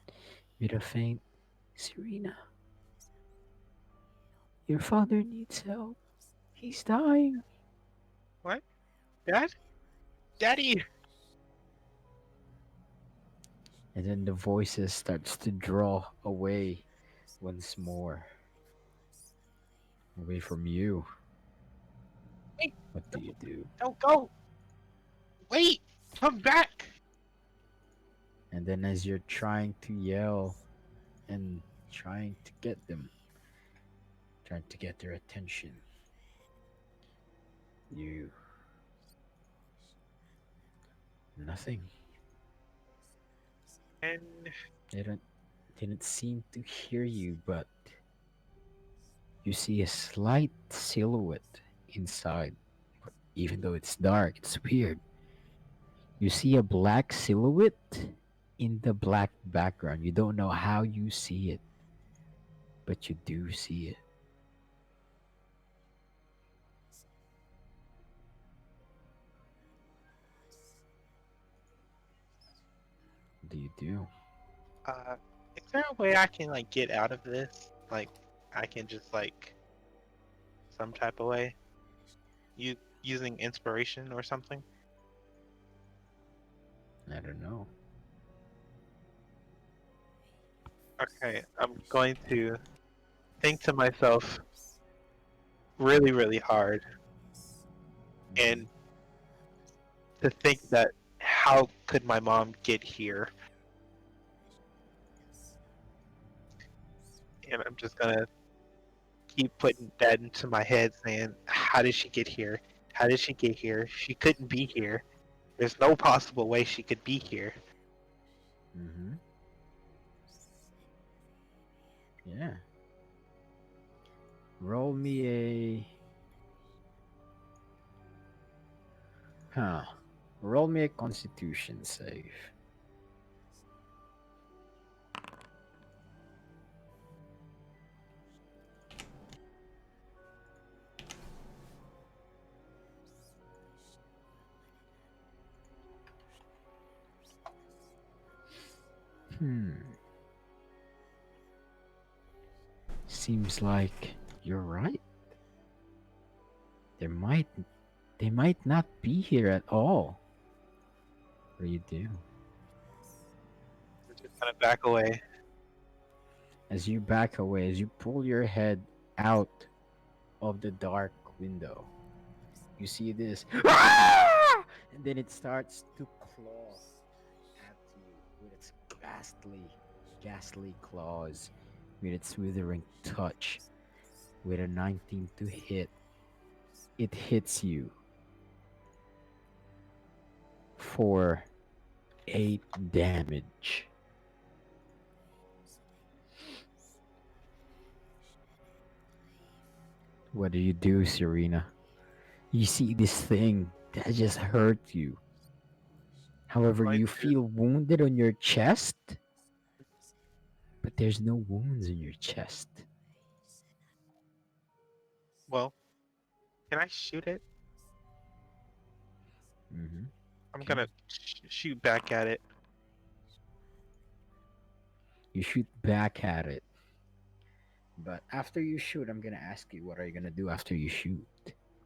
with a faint, Serena, your father needs help. He's dying. What? Dad? Daddy? And then the voices starts to draw away once more. Away from you. Wait! What do you do? Don't go! Wait! Come back! And then as you're trying to yell and trying to get them, trying to get their attention, you nothing. And They didn't seem to hear you, but you see a slight silhouette inside. Even though it's dark, it's weird. You see a black silhouette in the black background. You don't know how you see it, but you do see it. What do you do? is there a way I can like get out of this? Like, I can just like some type of way, you using inspiration or something? I don't know. Okay, I'm going to think to myself really, really hard, and to think that how could my mom get here? And I'm just gonna keep putting that into my head, saying, "How did she get here? How did she get here? She couldn't be here. There's no possible way she could be here." Mm-hmm. Yeah. Roll me a. Huh. Roll me a Constitution save. Hmm. Seems like you're right. There might they might not be here at all. What do you do? I'm just gonna back away. As you back away, as you pull your head out of the dark window, you see this, and then it starts to claw at you with its ghastly claws, with its withering touch. With a 19 to hit, it hits you for 8 damage. What do you do, Serena? You see this thing that just hurt you. However, Going you to feel wounded on your chest, but there's no wounds in your chest. well, can I shoot it? Mm-hmm. I'm Okay. gonna shoot back at it. You shoot back at it. But after you shoot, I'm gonna ask you, what are you gonna do after you shoot?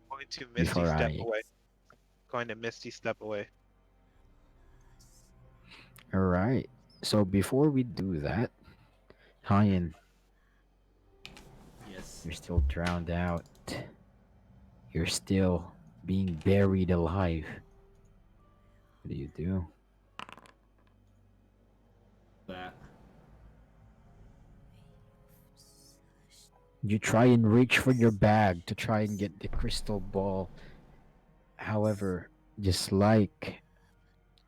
Going to Misty Before step I. away. Going to Misty step away. All right. So before we do that, Hyan, Yes. you're still drowned out. You're still being buried alive. What do you do? That. You try and reach for your bag to try and get the crystal ball. However, just like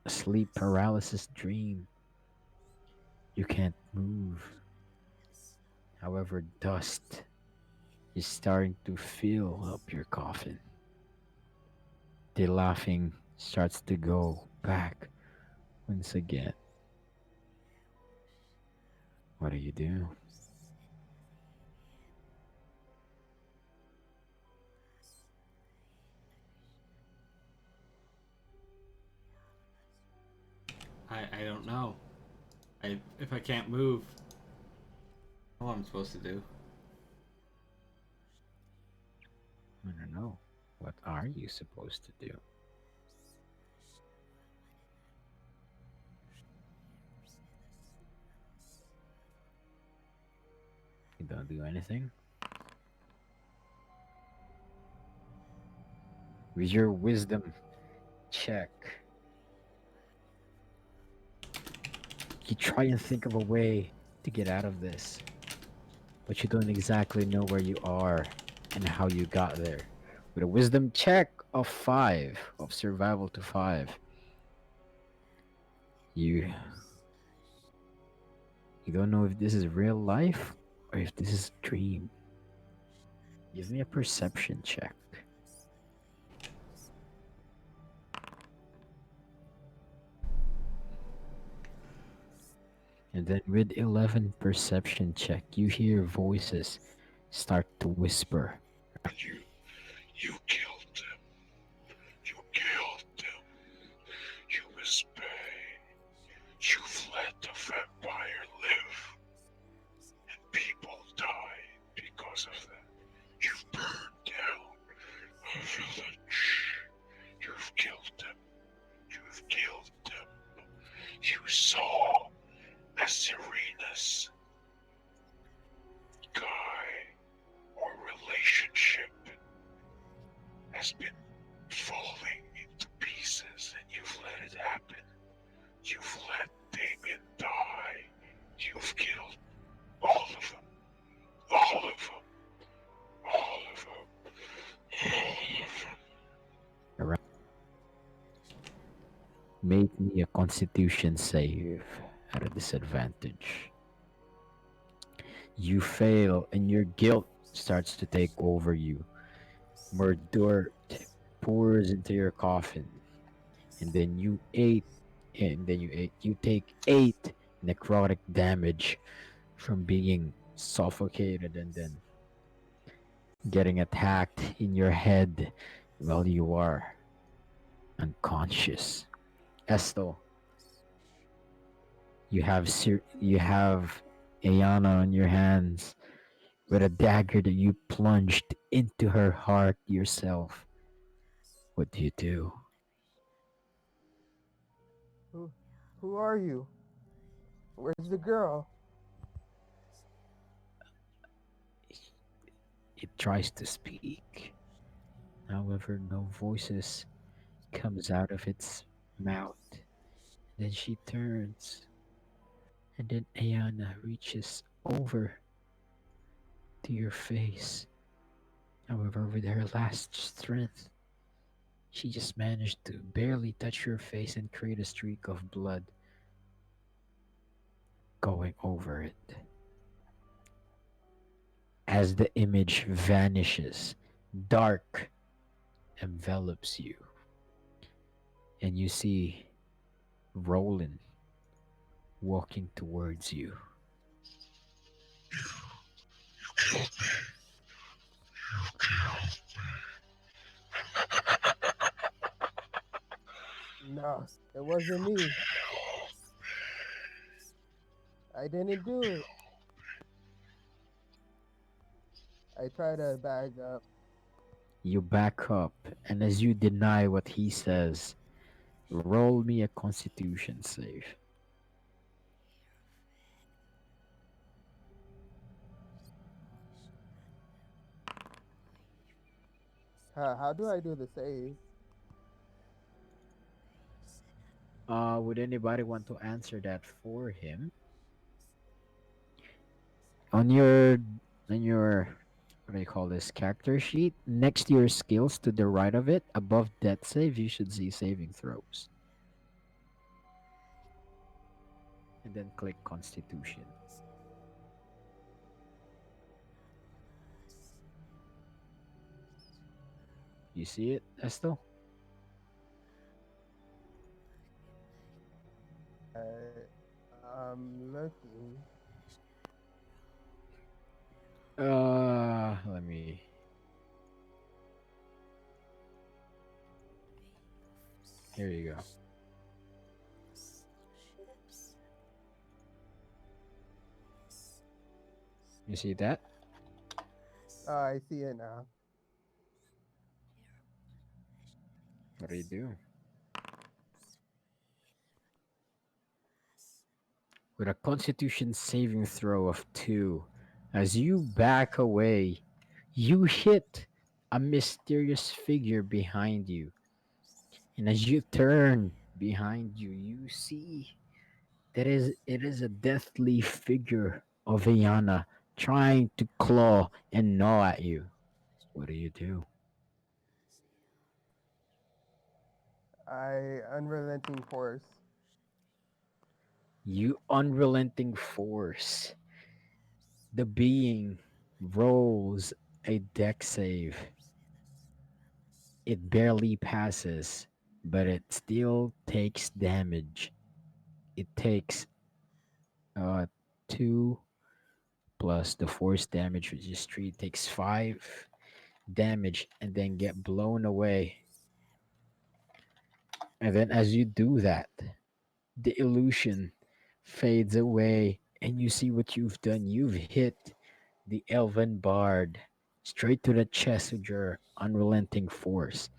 a sleep paralysis dream, you can't move. However, dust is starting to fill up your coffin. The laughing starts to go back once again. What do you do? I don't know. If I can't move, what I'm supposed to do? I don't know. What are you supposed to do? You don't do anything? With your wisdom check, you try and think of a way to get out of this, but you don't exactly know where you are and how you got there. With a wisdom check of 5, of survival to 5, you you don't know if this is real life or if this is a dream. Give me a perception check. And then with 11 perception check, you hear voices start to whisper. You killed them. You killed them. You misbay. You let the vampire live. And people die because of that. You've burned down a village. You've killed them. You've killed them. You saw a Serena's guy or relationship has been falling into pieces and you've let it happen. You've let Damien die. You've killed all of them. All of them. All of them. All of them. Alright. Make me a constitution save at a disadvantage. You fail and your guilt starts to take over you. More dirt pours into your coffin. And then you take 8 necrotic damage from being suffocated and then getting attacked in your head while you are unconscious. Esto, you have Ayana on your hands with a dagger that you plunged into her heart yourself. What do you do? Who are you? Where's the girl? It tries to speak. However, no voices comes out of its mouth. Then she turns, and then Ayana reaches over to your face. However, with her last strength, she just managed to barely touch your face and create a streak of blood going over it. as the image vanishes, dark envelops you, and you see Roland walking towards you. Killed me. You killed No, it wasn't me. I didn't do it. I tried to bag up. You back up, and as you deny what he says, roll me a constitution save. How do I do the save? Would anybody want to answer that for him? On your what do you call this character sheet, next to your skills to the right of it, above death save, you should see saving throws. And then click constitution. You see it, Esto? I'm looking. Let me. Here you go. You see that? Oh, I see it now. What do you do? With a constitution saving throw of 2, as you back away, you hit a mysterious figure behind you. And as you turn behind you, you see that it is a deathly figure of Ayana trying to claw and gnaw at you. What do you do? I unrelenting force. You unrelenting force. The being rolls a deck save. It barely passes, but it still takes damage. It takes 2 plus the force damage, which is 3, takes 5 damage, and then get blown away. And then as you do that, the illusion fades away, and you see what you've done. You've hit the elven bard straight to the chest with your unrelenting force.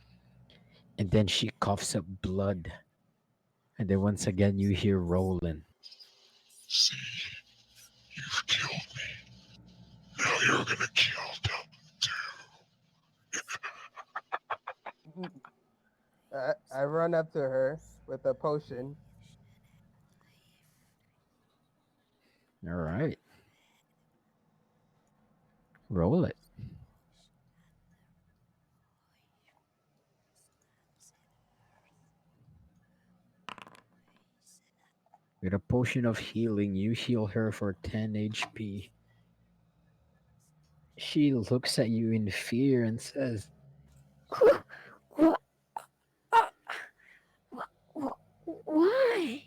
And then she coughs up blood. And then once again, you hear Roland. See, you've killed me. Now you're gonna kill them too. I run up to her with a potion. All right. Roll it. With a potion of healing, you heal her for 10 HP. She looks at you in fear and says, What? Why?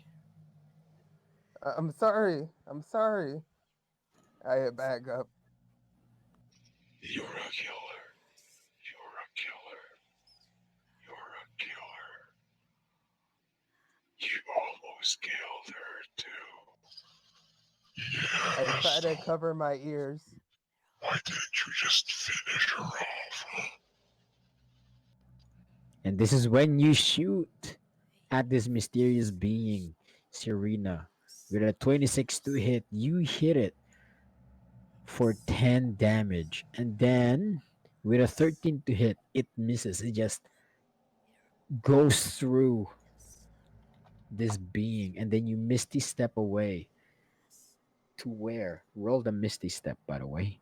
I'm sorry. I'm sorry. I back up. You're a killer. You're a killer. You're a killer. You almost killed her too. I try Yes. to cover my ears. Why didn't you just finish her off? and this is when you shoot at this mysterious being, Serena. With a 26 to hit, you hit it for 10 damage. And then with a 13 to hit, it misses. It just goes through this being. And then you misty step away to where? Roll the misty step, by the way.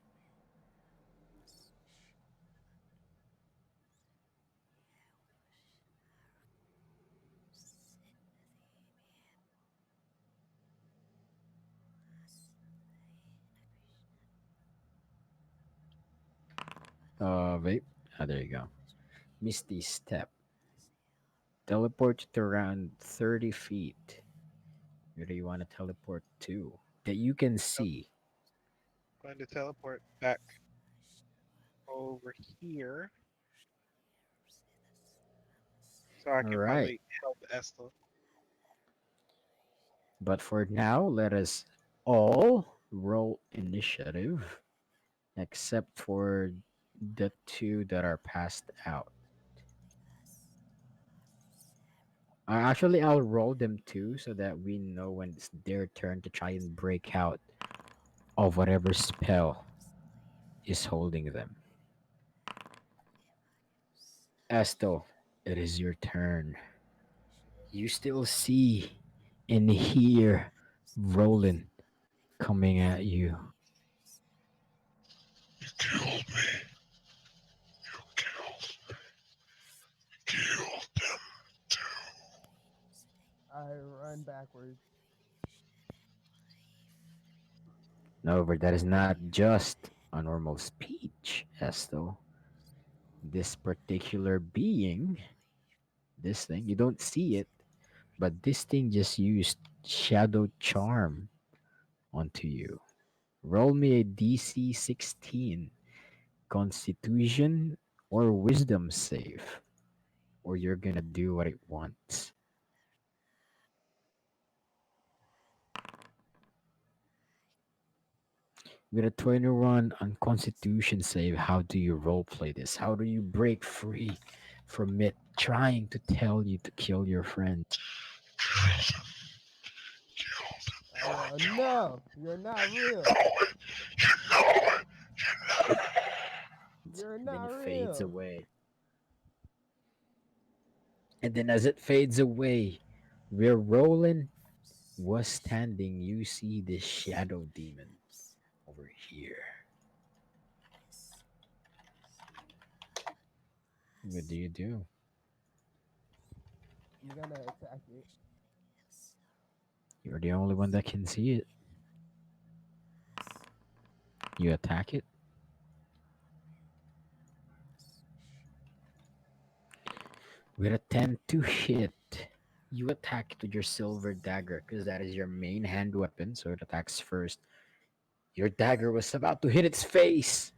Wait. Ah, there you go. Misty Step. Teleport to around 30 feet. Where do you want to teleport to? That you can Yep, see. going to teleport back over here so I can Alright. probably help Estel. But for now, let us all roll initiative, except for the two that are passed out. Actually, I'll roll them too so that we know when it's their turn to try and break out of whatever spell is holding them. Estel, it is your turn. You still see and hear Roland coming at you. You killed me. You killed them too. I run backwards. No, but that is not just a normal speech, Estel. This particular being, this thing, you don't see it, but this thing just used Shadow Charm onto you. Roll me a DC 16 Constitution or Wisdom save, or you're gonna do what it wants. With a 21 on Constitution save, how do you roleplay this? How do you break free from it trying to tell you to kill your friend? I yell, no, you're not real. You're Then not it fades real. away. And then as it fades away, where Roland was standing, you see this shadow demon over here. What do you do? I'm gonna attack it. You're the only one that can see it. You attack it. With a 10 to hit, you attack it with your silver dagger because that is your main hand weapon, so it attacks first. Your dagger was about to hit its face,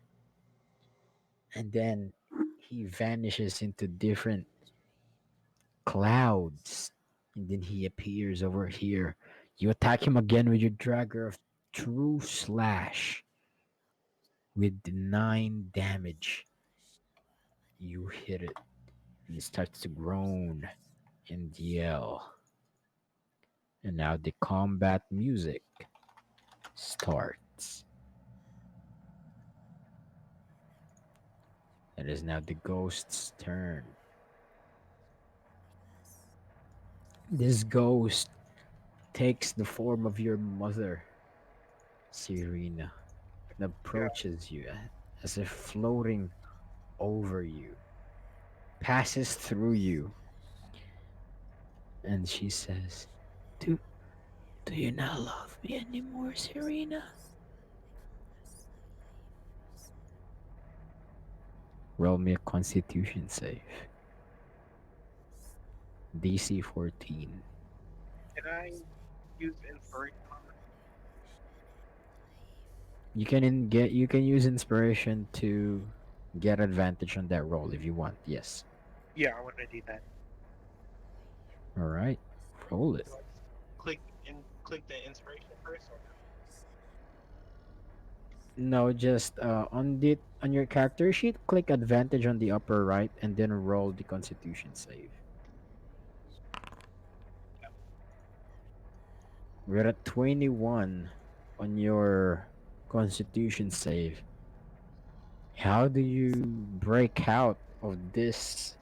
and then he vanishes into different clouds, and then he appears over here. You attack him again with your dagger of true slash with 9 damage. You hit it, and it starts to groan and yell. And now the combat music starts. It is now the ghost's turn. This ghost takes the form of your mother, Serena, and Yeah, approaches you as if floating over you, passes through you, and she says, Do, do you not love me anymore, Serena? Roll me a constitution save. DC 14. can I use inspiration on this? You can use inspiration to get advantage on that roll if you want. Yes. Yeah, I want to do that. All right. Roll it. Do I click the inspiration first or No, just on your character sheet, click advantage on the upper right, and then roll the Constitution save. We're at 21 on your Constitution save. How do you break out of this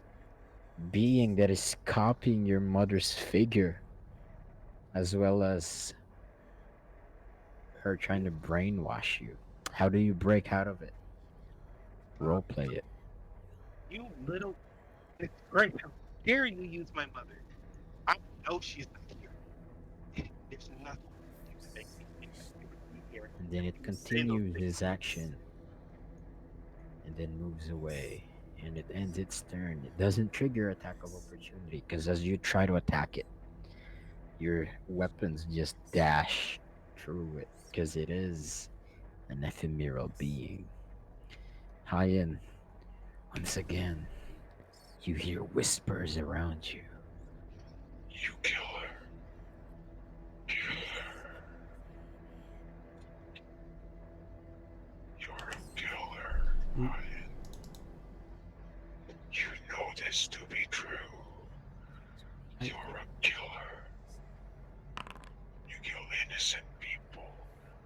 being that is copying your mother's figure, as well as her trying to brainwash you? How do you break out of it? uh, Role play it. you little it's great. How dare you use my mother? I know she's not here. There's nothing you can make me think that she would be here. And then it You say those continues things. his action. And and then moves away. And it ends its turn. It doesn't trigger attack of opportunity because as you try to attack it, your weapons just dash through it because it is an ephemeral being. Hyen, once again, you hear whispers around you. You kill her. Kill her. You're a killer, Mm. Ryan. You know this to be true. I- You're a killer. You kill innocent people.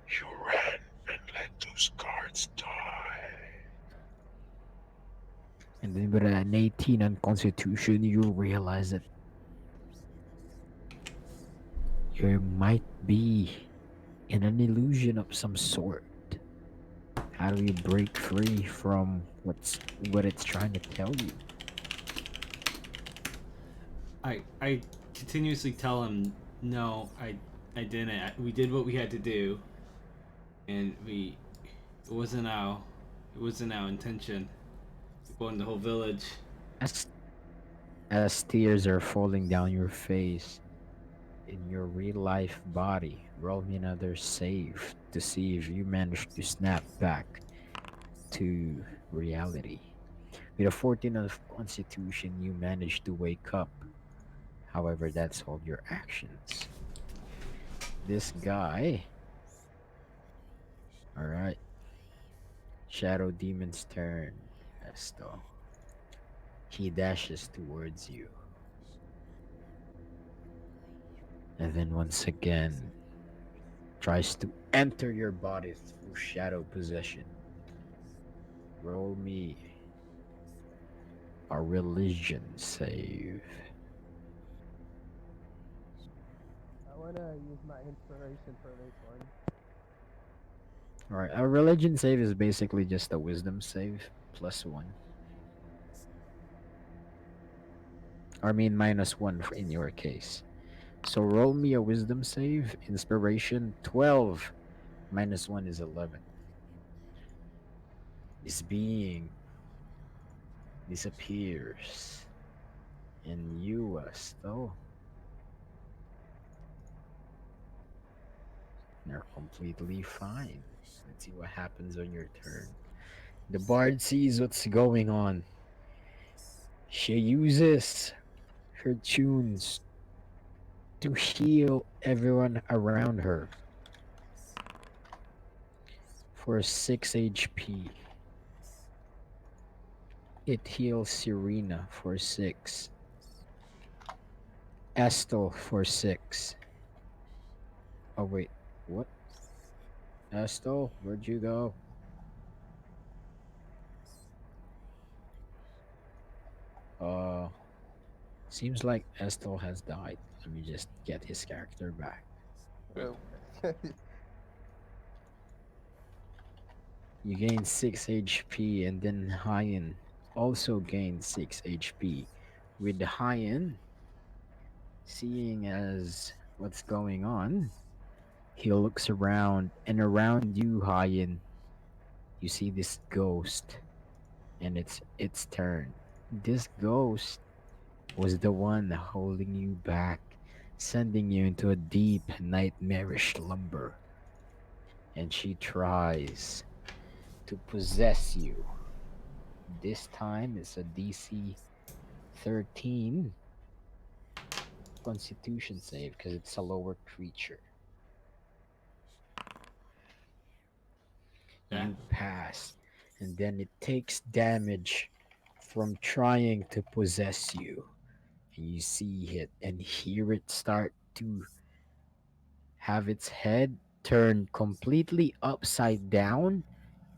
You ran and let those guards die. And then with an 18 on Constitution, you realize that you might be in an illusion of some sort. How do you break free from what it's trying to tell you? I continuously tell him, no, I didn't. We did what we had to do, and it wasn't our intention to go in the whole village. As as tears are falling down your face in your real life body, roll me another save to see if you manage to snap back to reality. With a 14 of Constitution, you manage to wake up. However, that's all your actions. This guy, alright, Shadow Demon's turn. Esto. He dashes towards you. And then once again tries to enter your body through shadow possession. Roll me a religion save. I wanna use my inspiration for this one. Alright, a religion save is basically just a wisdom save plus one. I mean minus one in your case. So roll me a wisdom save. Inspiration 12 minus one is 11. This being disappears. And you, Asto, are completely fine. Let's see what happens on your turn. The bard sees what's going on. She uses her tunes to heal everyone around her for 6 HP. It heals Serena for 6. Estel for 6. Oh, wait. What? Estel, where'd you go? Uh, Seems like Estel has died. Let me just get his character back. So, You gain 6 HP, and then Hyen also gained 6 HP. With the Hyen seeing as what's going on, he looks around, and around you, Hyen, you see this ghost, and it's its turn. This ghost was the one holding you back, sending you into a deep nightmarish slumber, and she tries to possess you. This time it's a DC 13 Constitution save because it's a lower creature. Yeah. You pass, and then it takes damage from trying to possess you. And you see it and hear it start to have its head turned completely upside down,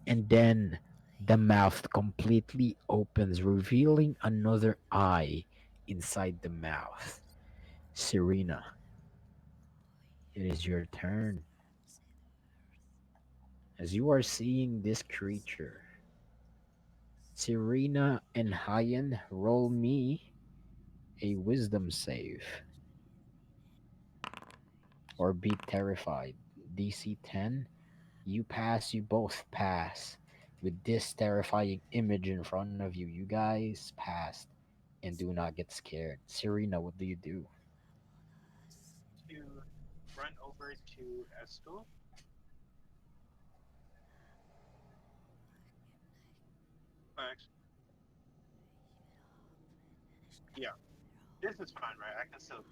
and then the mouth completely opens, revealing another eye inside the mouth. Serena, it is your turn. As you are seeing this creature, Serena and Hyen, roll me a wisdom save or be terrified. DC 10. You pass, you both pass. With this terrifying image in front of you, you guys passed and do not get scared. Serena, what do you do? To run over to Estel. Actually, yeah, this is fine, right? I can still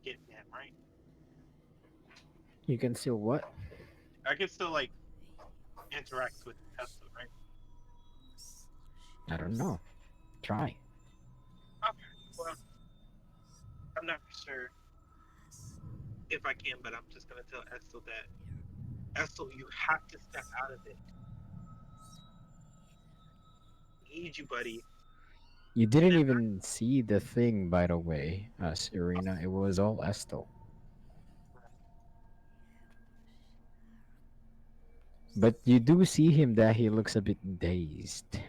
get to him, right? You can still what? I can still like interact with Estel, right? I don't know. Try. Okay. Well, I'm not sure if I can, but I'm just gonna tell Estel that Estel, you have to step out of it. Need you, buddy. You didn't Step even see the thing, by the way, Serena. It was all Estel. out. But you do see him that he looks a bit dazed.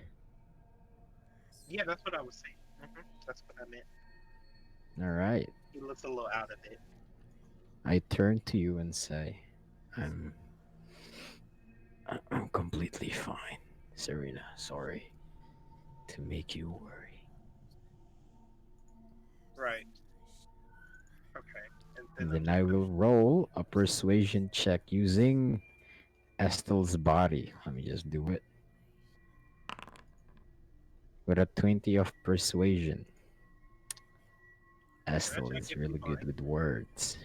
Yeah, that's what I was saying. That's what I meant. All right. He looks a little out of it. I turn to you and say, I'm I'm completely fine, Serena. Sorry to make you worry. Right. Okay. And And then I'm then just I gonna. will roll a persuasion check using Estel's body. Let me just do it. With a 20 of persuasion. That Estel should is give me really good fine. with words.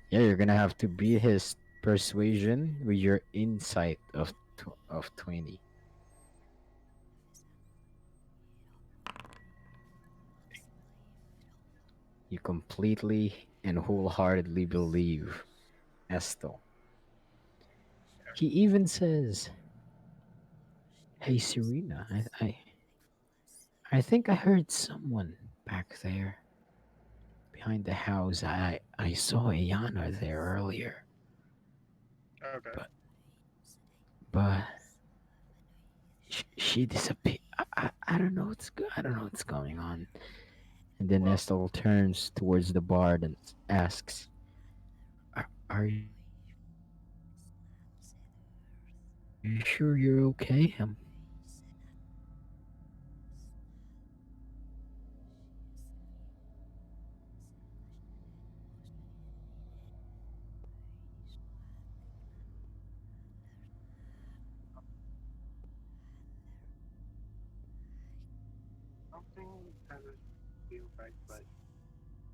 Yeah, you're gonna have to beat his persuasion with your insight of 20. You completely and wholeheartedly believe Estel. He even says, "Hey Serena, I think I heard someone back there behind the house. I saw Ayana there earlier, Okay. but but she disappeared. I don't know I don't know what's going on." And then Well, Estel turns towards the bard and asks, are you sure you're okay? something doesn't feel right, but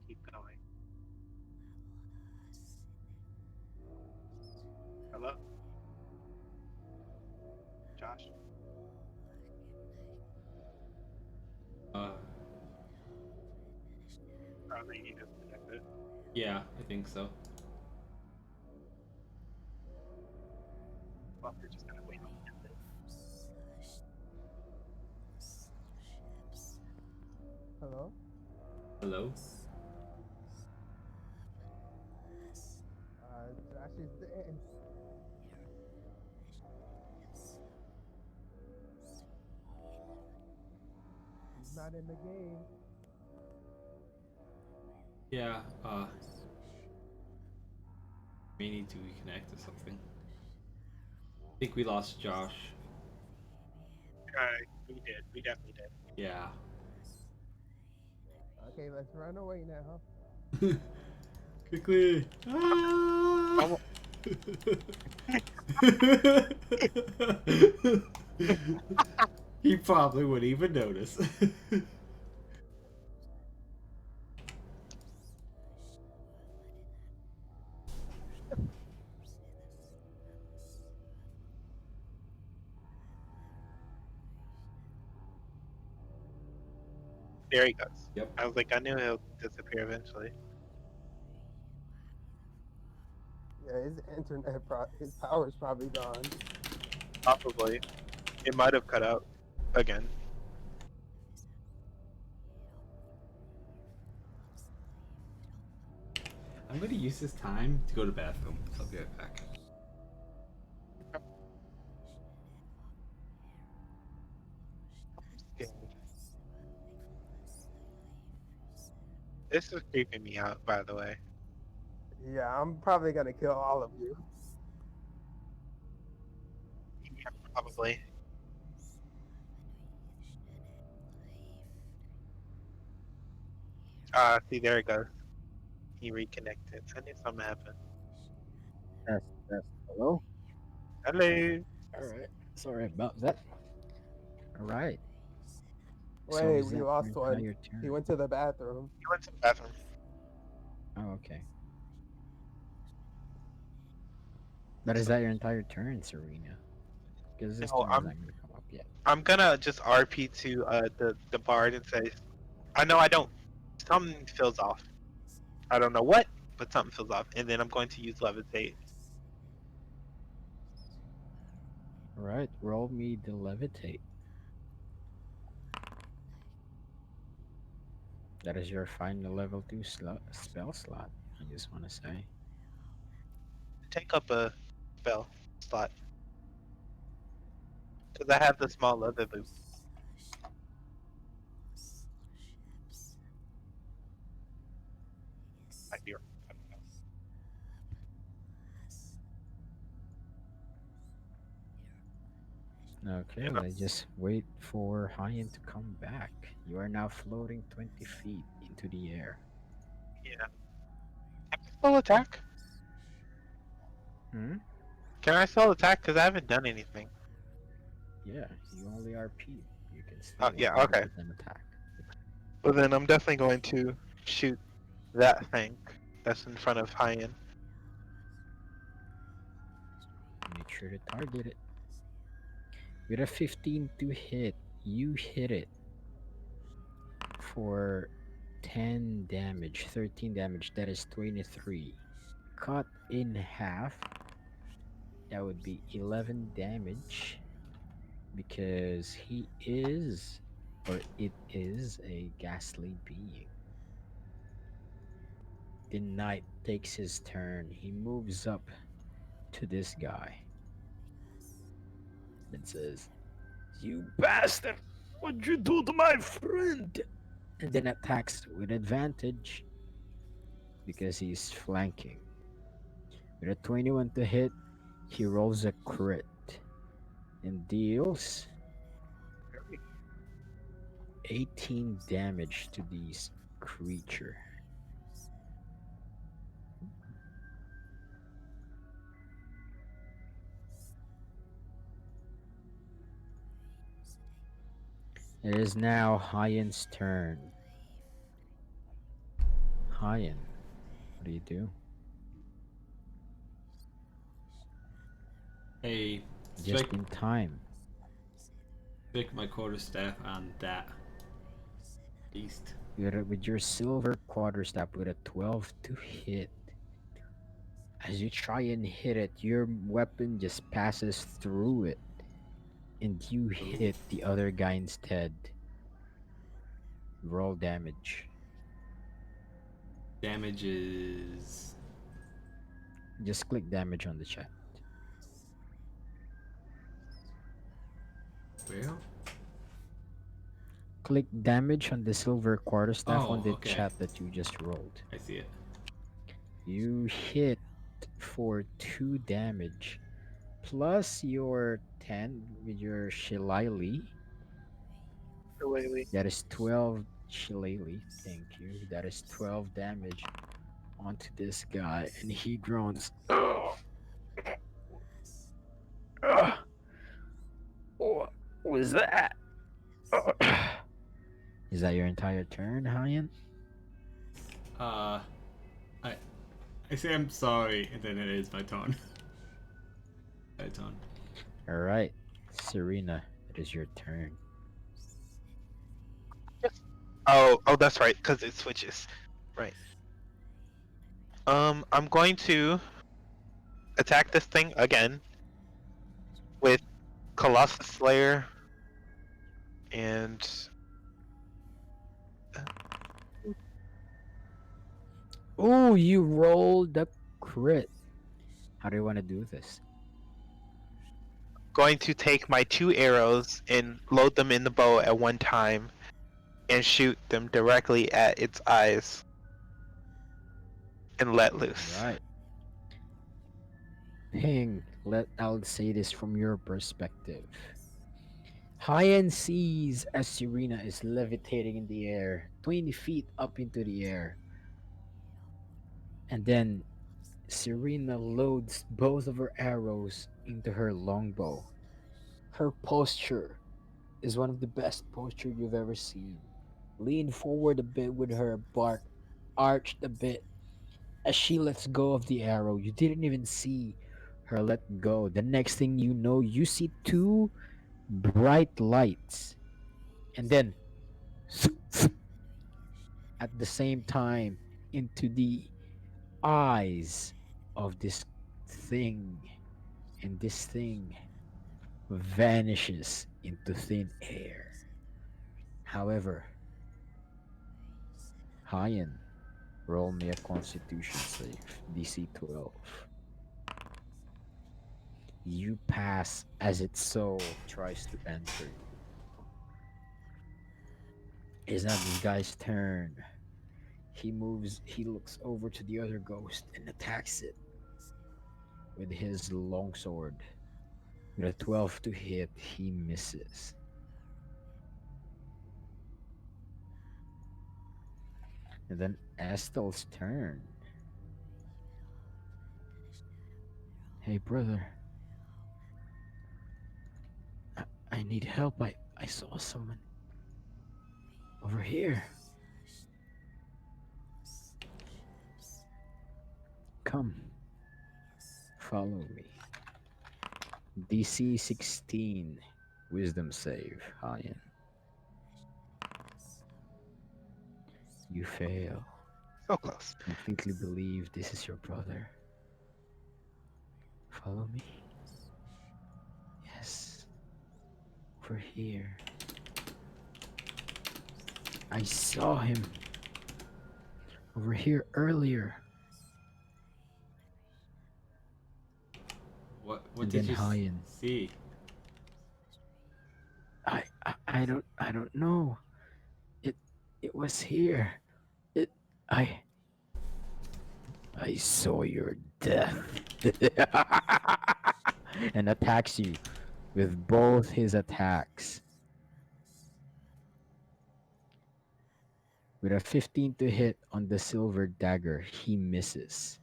keep going. Hello, Josh. Uh, Probably you disconnected. yeah, I think so. Well, we're just gonna wait on him. Hello? Hello? Josh is dead. He's not in the game. Yeah, may need to reconnect or something. I think we lost Josh. We did. We definitely did. Yeah. Okay, let's run away now. Quickly! I Ah! wa- He probably wouldn't even notice. There he goes. Yep. I was like, I knew he'll disappear eventually. Yeah, his his power's probably gone. Probably. It might have cut out again. I'm gonna use this time to go to the bathroom, so I'll be right back. Scared. This is creeping me out, by the way. Yeah, I'm probably gonna kill all of you. Yeah, probably. See, there it goes. He reconnected. I knew something happened. That's hello. Hello. All right. Sorry about that. All right. So Wait, is we that your lost one. entire He turn? went to the bathroom. He went to the bathroom. Oh, okay. But is that your entire turn, Serena? Because this No, turn is not going to come up yet. I'm gonna just RP to the bard and say, I know I don't. Something feels off. I don't know what, but something feels off. And then I'm going to use levitate. All right. Roll me the levitate. That is your final level 2 spell slot. I just want to say. Take up a spell slot because I have the small leather boot. Might be right. I don't know. Okay, And let's just wait for Hayen to come back. You are now floating 20 feet into the air. yeah. Can I still attack? Hmm? Can I still attack? Because I haven't done anything. Yeah, you only RP. You can Oh, still yeah, okay. 100% attack. Well, then I'm definitely going to shoot that thing that's in front of Hyan. Make sure to target it. With a 15 to hit, you hit it for 10 damage, 13 damage. That is 23. Cut in half, that would be 11 damage because he is, or it is, a ghastly being. The knight takes his turn. He moves up to this guy and says, "You bastard! What'd you do to my friend?" And then attacks with advantage because he's flanking. With a 21 to hit, he rolls a crit and deals 18 damage to this creature. It is now Hyan's turn. Hyan, what do you do? Hey, Just strike, in time. strike my quarterstaff on that beast. With your silver quarterstaff with a 12 to hit. As you try and hit it, your weapon just passes through it. And you hit the other guy instead. Roll damage. Damage is Just click damage on the chat. where? Click damage on the silver quarterstaff on Oh, the okay. chat that you just rolled. I see it. You hit for 2 damage. Plus your 10 with your shillelagh. Shillelagh. That is 12 shillelagh. Thank you. That is 12 damage onto this guy. And he groans. Ugh. Ugh. What was that? Ugh. Is that your entire turn, Hyan? I say I'm sorry, and then it is my turn. My turn. Alright. Serena, it is your turn. Oh, that's right, because it switches. Right. I'm going to attack this thing again with Colossus Slayer and Oh, you rolled a crit. How do you want to do this? going to take my 2 arrows and load them in the bow at one time and shoot them directly at its eyes and let loose. Right. Ping, I'll say this from your perspective. Hyan sees as Serena is levitating in the air, 20 feet up into the air, and then Serena loads both of her arrows into her longbow. Her posture is one of the best posture you've ever seen. Lean forward a bit with her bark arched a bit as she lets go of the arrow. You didn't even see her let go. The next thing you know, you see two bright lights. And then at the same time into the eyes of this thing. And this thing vanishes into thin air. However, Hyan, roll me a constitution save, DC 12. You pass as its soul tries to enter you. It's not this guy's turn. He looks over to the other ghost and attacks it with his longsword. With a 12 to hit, he misses. And then Estel's turn. Hey, brother. I need help. I saw someone over here. Come, follow me. DC 16, wisdom save, Hyan. You fail. So close. Completely believe this is your brother. Follow me. Yes. Over here. I saw him over here earlier. What And did then you Hyan. see? I don't know. It was here. It I I saw your death. And attacks you with both his attacks. With a 15 to hit on the silver dagger, he misses.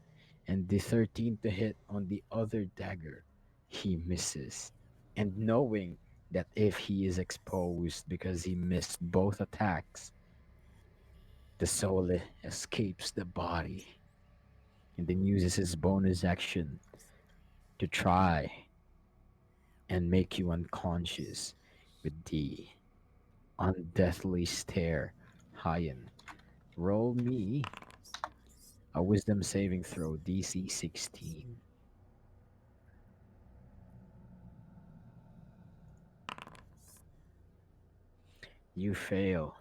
And the 13 to hit on the other dagger, he misses. And knowing that if he is exposed because he missed both attacks, the soul escapes the body and then uses his bonus action to try and make you unconscious with the undeathly stare. Hyan, roll me a wisdom saving throw, DC 16. You fail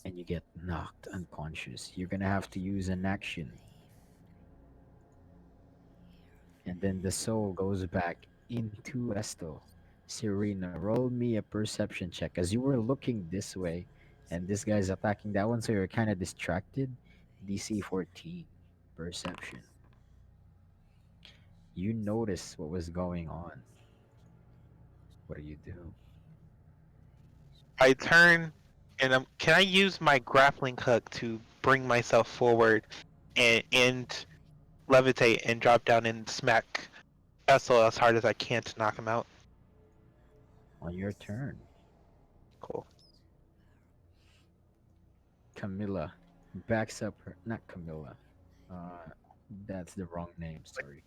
and you get knocked unconscious. You're gonna have to use an action. And then the soul goes back into Estel. Serena, roll me a perception check. As you were looking this way, and this guy's attacking that one, so you're kind of distracted. DC 14. Perception. You notice what was going on. What do you do? I turn and can I use my grappling hook to bring myself forward and levitate and drop down and smack Vessel as hard as I can to knock him out? On your turn, Cool. Camilla backs up her. Not Camilla. Uh, that's the wrong name. Sorry.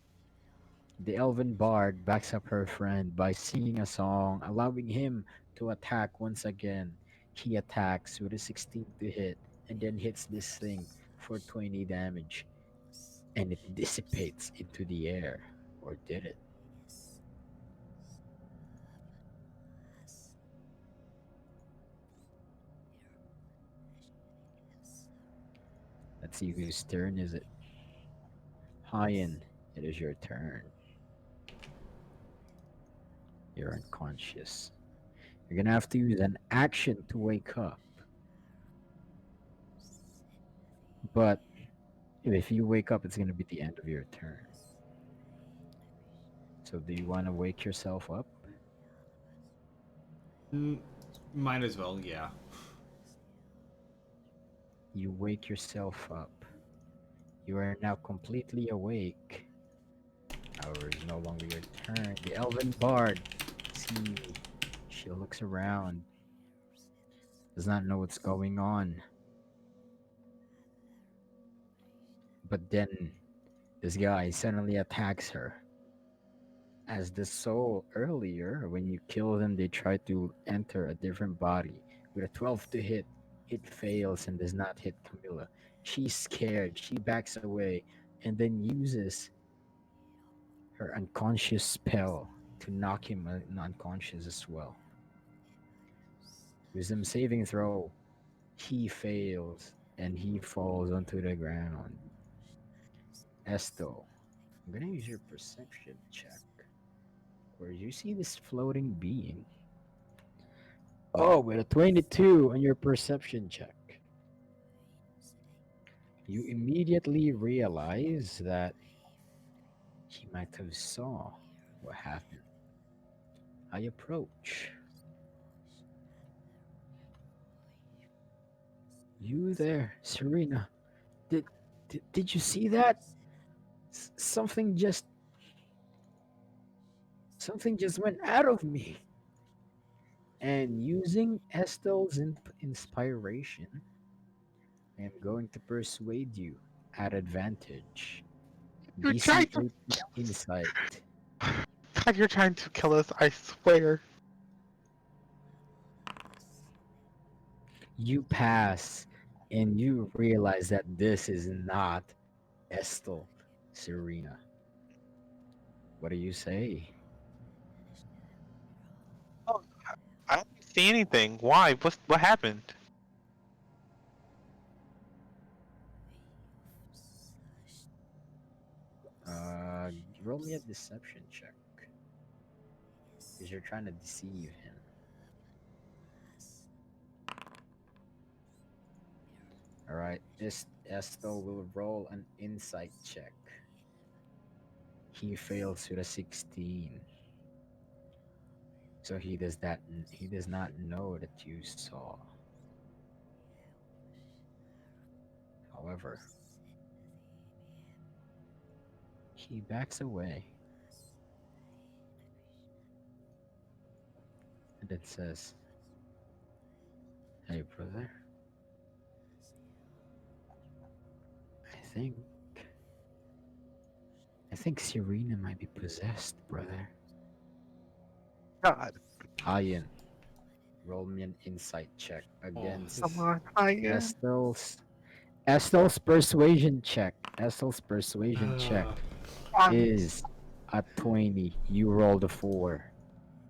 The elven bard backs up her friend by singing a song, allowing him to attack once again. He attacks with a 16 to hit and then hits this thing for 20 damage and it dissipates into the air. Or did it? Let's see whose turn is it. Hyan, it is your turn. You're unconscious. You're gonna have to use an action to wake up. But if you wake up, it's gonna be the end of your turn. So do you want to wake yourself up? Might as well, yeah. You wake yourself up. You are now completely awake. However, it's no longer your turn. The elven bard, see, she looks around, does not know what's going on. But then this guy suddenly attacks her. As the soul earlier, when you kill them, they try to enter a different body. With a 12 to hit, it fails and does not hit Camilla. She's scared, she backs away, and then uses her unconscious spell to knock him unconscious as well. Wisdom saving throw, he fails and he falls onto the ground. Esto, I'm gonna use your perception check. Where you see this floating being. Oh, with a 22 on your perception check, you immediately realize that he might have saw what happened. I approach. You there, Serena? Did you see that? Something just went out of me. And using Estel's inspiration, I am going to persuade you at advantage. You're DC trying to 8 insight. God, you're trying to kill us, I swear. You pass and you realize that this is not Estel, Serena. What do you say? Oh, I don't see anything. Why? What happened? Roll me a deception check. Because you're trying to deceive him. Alright, this Estel will roll an insight check. He fails with a 16. So he does not know that you saw. However, he backs away and it says, "Hey brother, I think Serena might be possessed, brother." God, Hayen, roll me an insight check against come on, Hayen. Estel's persuasion check. Estel's persuasion check is a 20. You rolled a 4.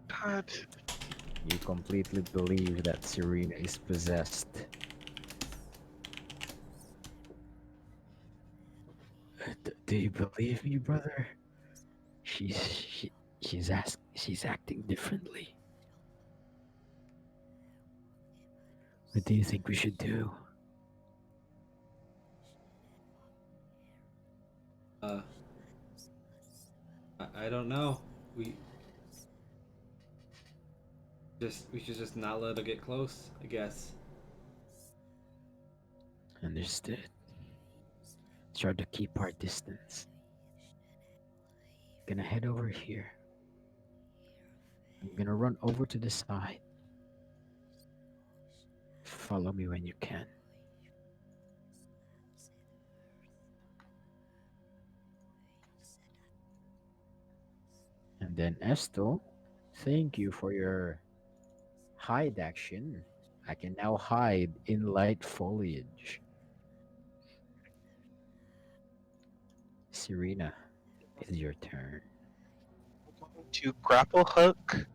God. You completely believe that Serena is possessed. Do you believe me, brother? She's acting differently. What do you think we should do? I don't know. We should just not let her get close, I guess. Understood. Try to keep our distance. Gonna head over here. I'm gonna run over to the side. Follow me when you can. And then Esto, thank you for your hide action. I can now hide in light foliage. Serena, it's your turn. I'm going to grapple hook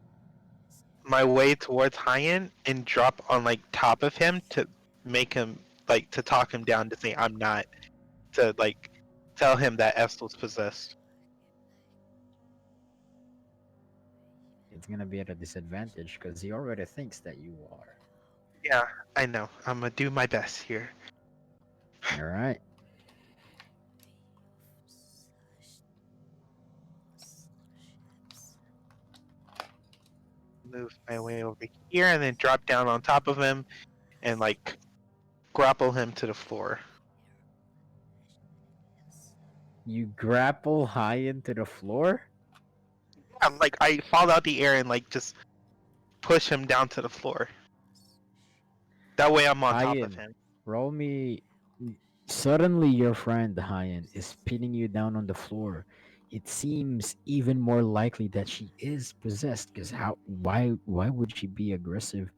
my way towards Hayen and drop on like top of him to make him like to talk him down to say I'm not, to like tell him that Estel's possessed. It's gonna be at a disadvantage because he already thinks that you are. Yeah, I know. I'm gonna do my best here. Alright. move my way over here and then drop down on top of him and like grapple him to the floor. You grapple high into the floor? I'm like I fall out the air and like just push him down to the floor. That way I'm on top of Hyen, him. roll me. Suddenly, your friend Hyen is pinning you down on the floor. It seems even more likely that she is possessed. Because how? Why would she be aggressive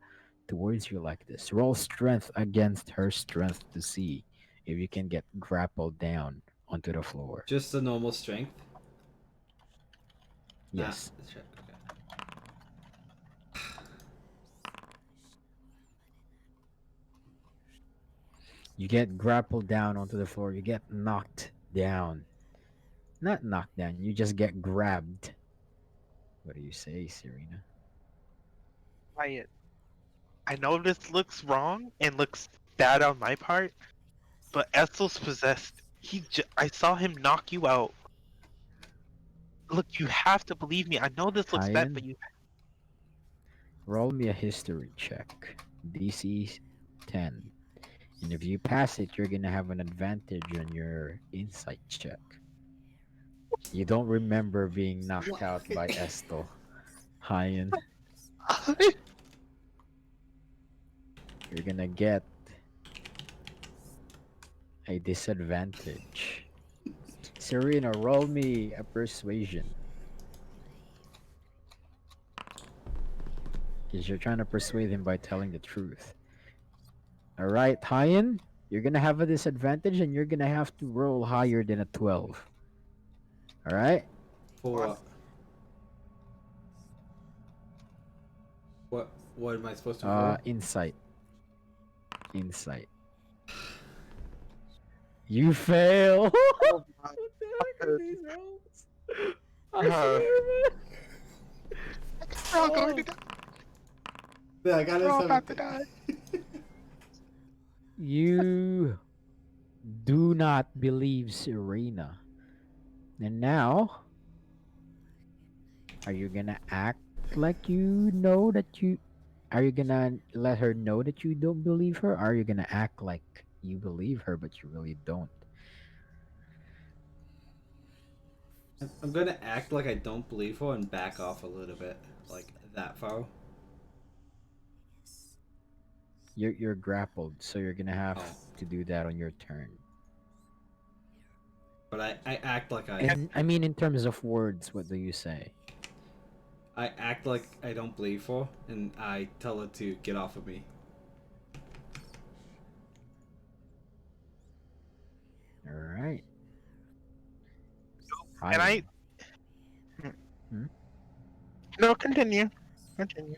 towards you like this? Roll strength against her strength to see if you can get grappled down onto the floor. Just the normal strength. Yes. Okay. You get grappled down onto the floor. You get knocked down. Not knocked down. You just get grabbed. What do you say, Serena? Quiet. I know this looks wrong and looks bad on my part, but Estel's possessed. I saw him knock you out. Look, you have to believe me. I know this looks bad, but Hyen, you. roll me a history check. DC 10. And if you pass it, you're gonna have an advantage on your insight check. You don't remember being knocked out by Estel. Hyen, you're gonna get a disadvantage. Serena, roll me a persuasion. Because you're trying to persuade him by telling the truth. Alright, Hyen, you're gonna have a disadvantage and you're gonna have to roll higher than a 12. Alright? For what? What am I supposed to roll? Insight. Insight. You fail! Oh my What the heck are these rolls? I God. swear, man. We're all going to die. Yeah, I got We're all a about to 17. die. You do not believe Serena. And now, are you gonna act like you know that you... Are you gonna let her know that you don't believe her? Or are you gonna act like you believe her but you really don't? I'm gonna act like I don't believe her and back off a little bit, like that far. You're grappled, so you're gonna have Oh. to do that on your turn. But I act like I mean, in terms of words, what do you say? I act like I don't believe her, and I tell her to get off of me. Alright. And I. Hmm? No, continue. Continue.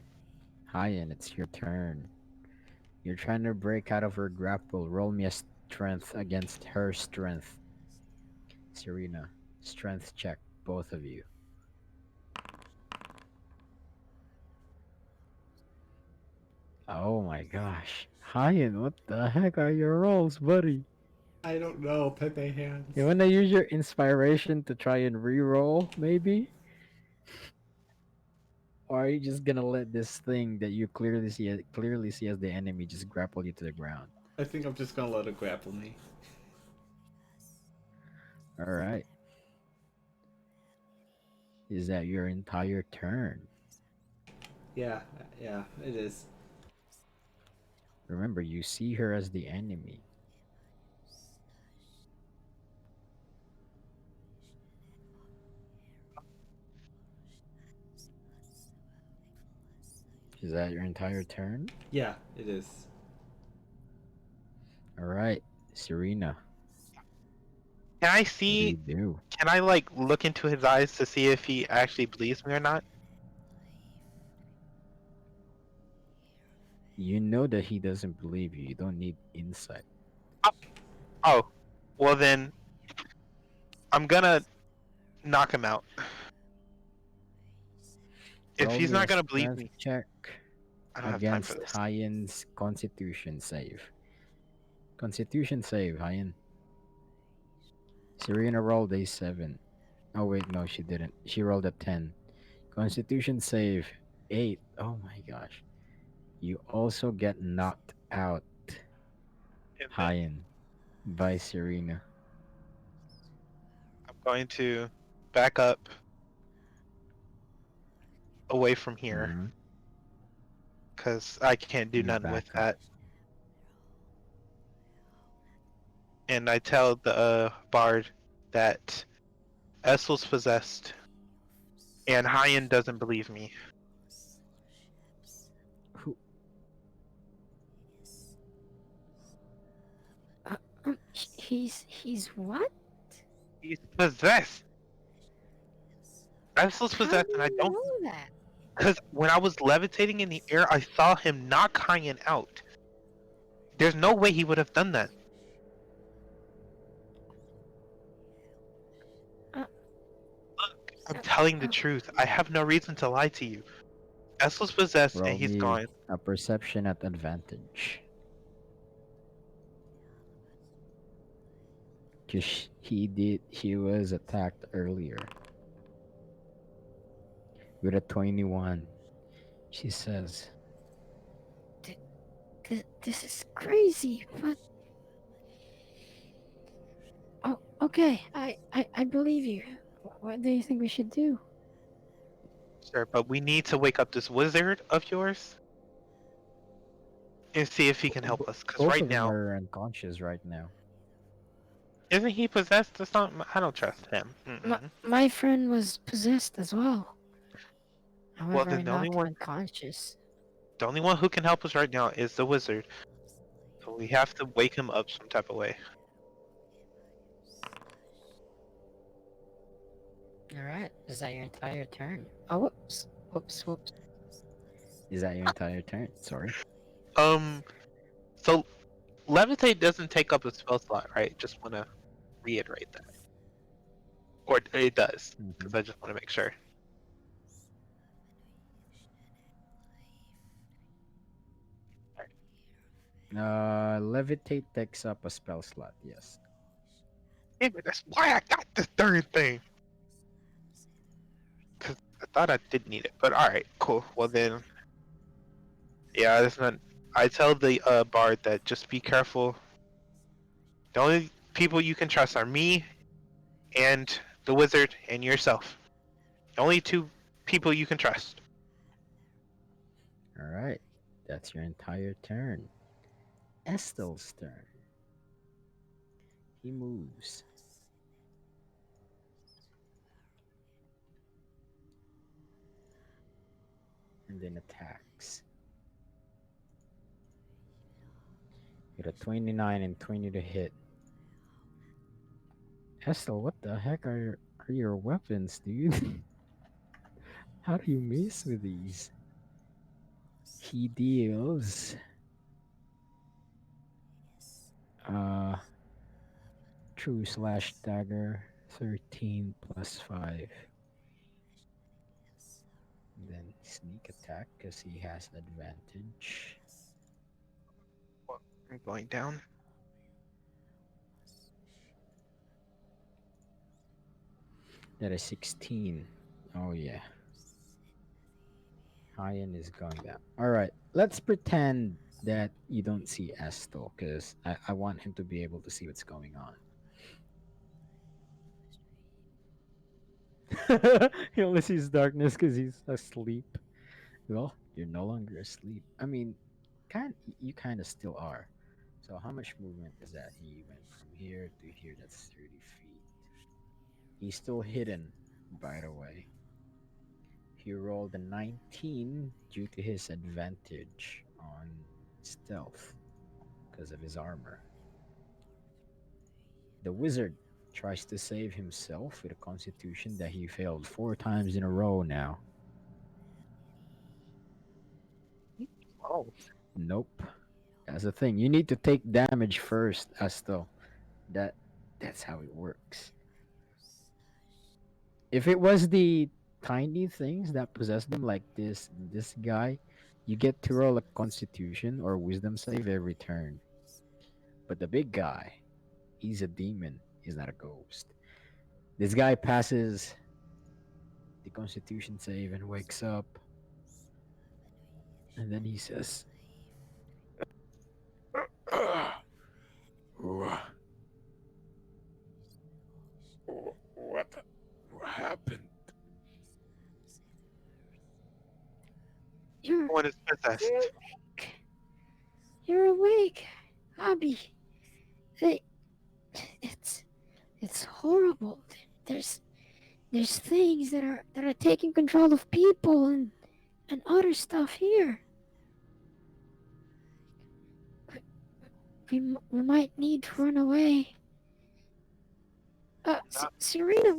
Hyen, it's your turn. You're trying to break out of her grapple. Roll me a strength against her strength. Serena, strength check, both of you. Oh my gosh. Hyen, what the heck are your rolls, buddy? I don't know. Pepe hands. You wanna use your inspiration to try and re-roll, maybe? Or are you just gonna let this thing that you clearly see as the enemy just grapple you to the ground? I think I'm just gonna let her grapple me. Alright. Is that your entire turn? Yeah, it is. Remember, you see her as the enemy. Is that your entire turn? Yeah, it is. Alright, Serena. Can I What do see? you do? Can I like look into his eyes to see if he actually believes me or not? You know that he doesn't believe you. You don't need insight. Oh, well then, I'm gonna knock him out. If Roll he's me not a gonna believe strength me, check I don't have time for against this. Hyen's Constitution save. Constitution save, Hyen. Serena rolled a 7. Oh wait, no, she didn't. She rolled a 10. Constitution save. 8. Oh my gosh. You also get knocked out, And then Hyan, by Serena. I'm going to back up away from here Hmm. because I can't do You nothing with back up. that. And I tell the bard that Essel's possessed, and Hyan doesn't believe me. Who? He's what? He's possessed. Essel's How possessed, do and I you don't. know that? Because when I was levitating in the air, I saw him knock Hyan out. There's no way he would have done that. Uh, Look, I'm uh, telling the uh, truth. I have no reason to lie to you. Essel's possessed, and Roll he's me gone. a perception at advantage. Cause he was attacked earlier with a 21. She says, this is crazy, but oh, okay. I believe you. What do you think we should do? Sure, but we need to wake up this wizard of yours and see if he can help us. Because both right of them now, are unconscious right now. isn't he possessed? That's not. I don't trust him. My friend was possessed as well. Well, However, I then knocked him unconscious. the only one who can help us right now is the wizard. So we have to wake him up some type of way. All right. Is that your entire turn? Oh, whoops, whoops. Is that your entire turn? Sorry. So levitate doesn't take up a spell slot, right? Just want to reiterate that, or it does, because I just want to make sure. Levitate takes up a spell slot. Yes. Damn it, that's why I got the third thing. Because I thought I did need it, but all right, cool. Well then, yeah, that's not. I tell the bard that just be careful. The only people you can trust are me and the wizard and yourself. The only two people you can trust. All right. That's your entire turn. Estel's turn. He moves. And then attacks. With a 29 and 20 to hit. Estel, what the heck are your weapons, dude? How do you miss with these? He deals true slash dagger 13 plus 5. Then sneak attack because he has advantage. I'm going down. That is 16. Oh yeah. Hyan is going down. Alright, let's pretend that you don't see Estel because I want him to be able to see what's going on. He only sees darkness because he's asleep. Well, you're no longer asleep. I mean, you kind of still are. So how much movement is that? He went from here to here. That's 30 feet. He's still hidden, by the way. He rolled a 19 due to his advantage on stealth because of his armor. The wizard tries to save himself with a constitution that he failed 4 times in a row now. Oh, Nope. That's the thing. You need to take damage first, Asto. That's how it works. If it was the tiny things that possess them like this guy, you get to roll a constitution or wisdom save every turn. But the big guy, he's a demon. He's not a ghost. This guy passes the constitution save and wakes up. And then he says, Wha- What happened? You're One is you're possessed. awake. You're awake, Abby. They, it's horrible. There's things that are taking control of people and other stuff here. We might need to run away. Serena,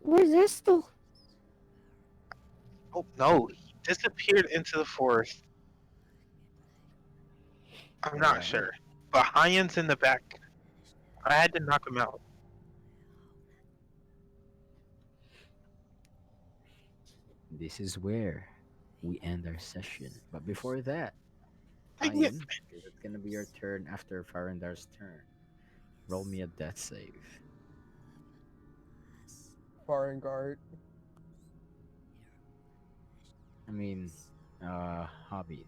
where's Estel? Oh no, he disappeared into the forest. I'm not sure. But Hayen's in the back. I had to knock him out. this is where we end our session. But before that, Dang it. Ian, it's gonna be your turn after Farandar's turn. Roll me a death save. Foreign guard. I mean, hobbies.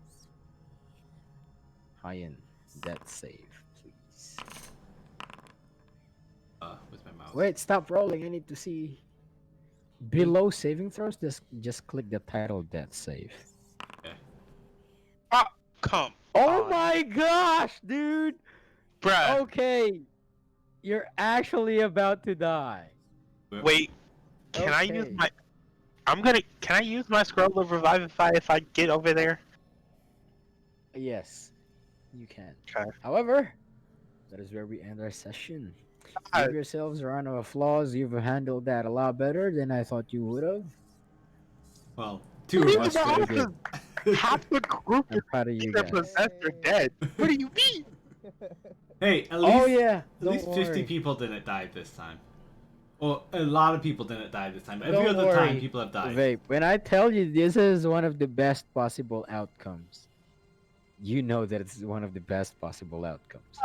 Ian, death save, please. With my mouse. Wait, stop rolling. I need to see. Below saving throws, just click the title death save. Ah, come Oh on. my gosh, dude! Bruh, Okay, you're actually about to die. wait. Can I use Okay. my... Can I use my scroll of revivify if I get over there? Yes, you can. Okay. However, that is where we end our session. Ah. Give yourselves a round of applause. You've handled that a lot better than I thought you would have. Well, two of us Very did. good. Half the group I'm is proud of you either guys. possessed or dead. What do you mean? Hey, at least Oh yeah, at don't least worry. 50 people didn't die this time. Well, a lot of people didn't die this time. Every Don't other time, worry, people have died. Vape. When I tell you this is one of the best possible outcomes, you know that it's one of the best possible outcomes.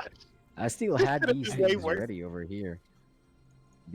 I still had Could've these been way things worse. ready over here.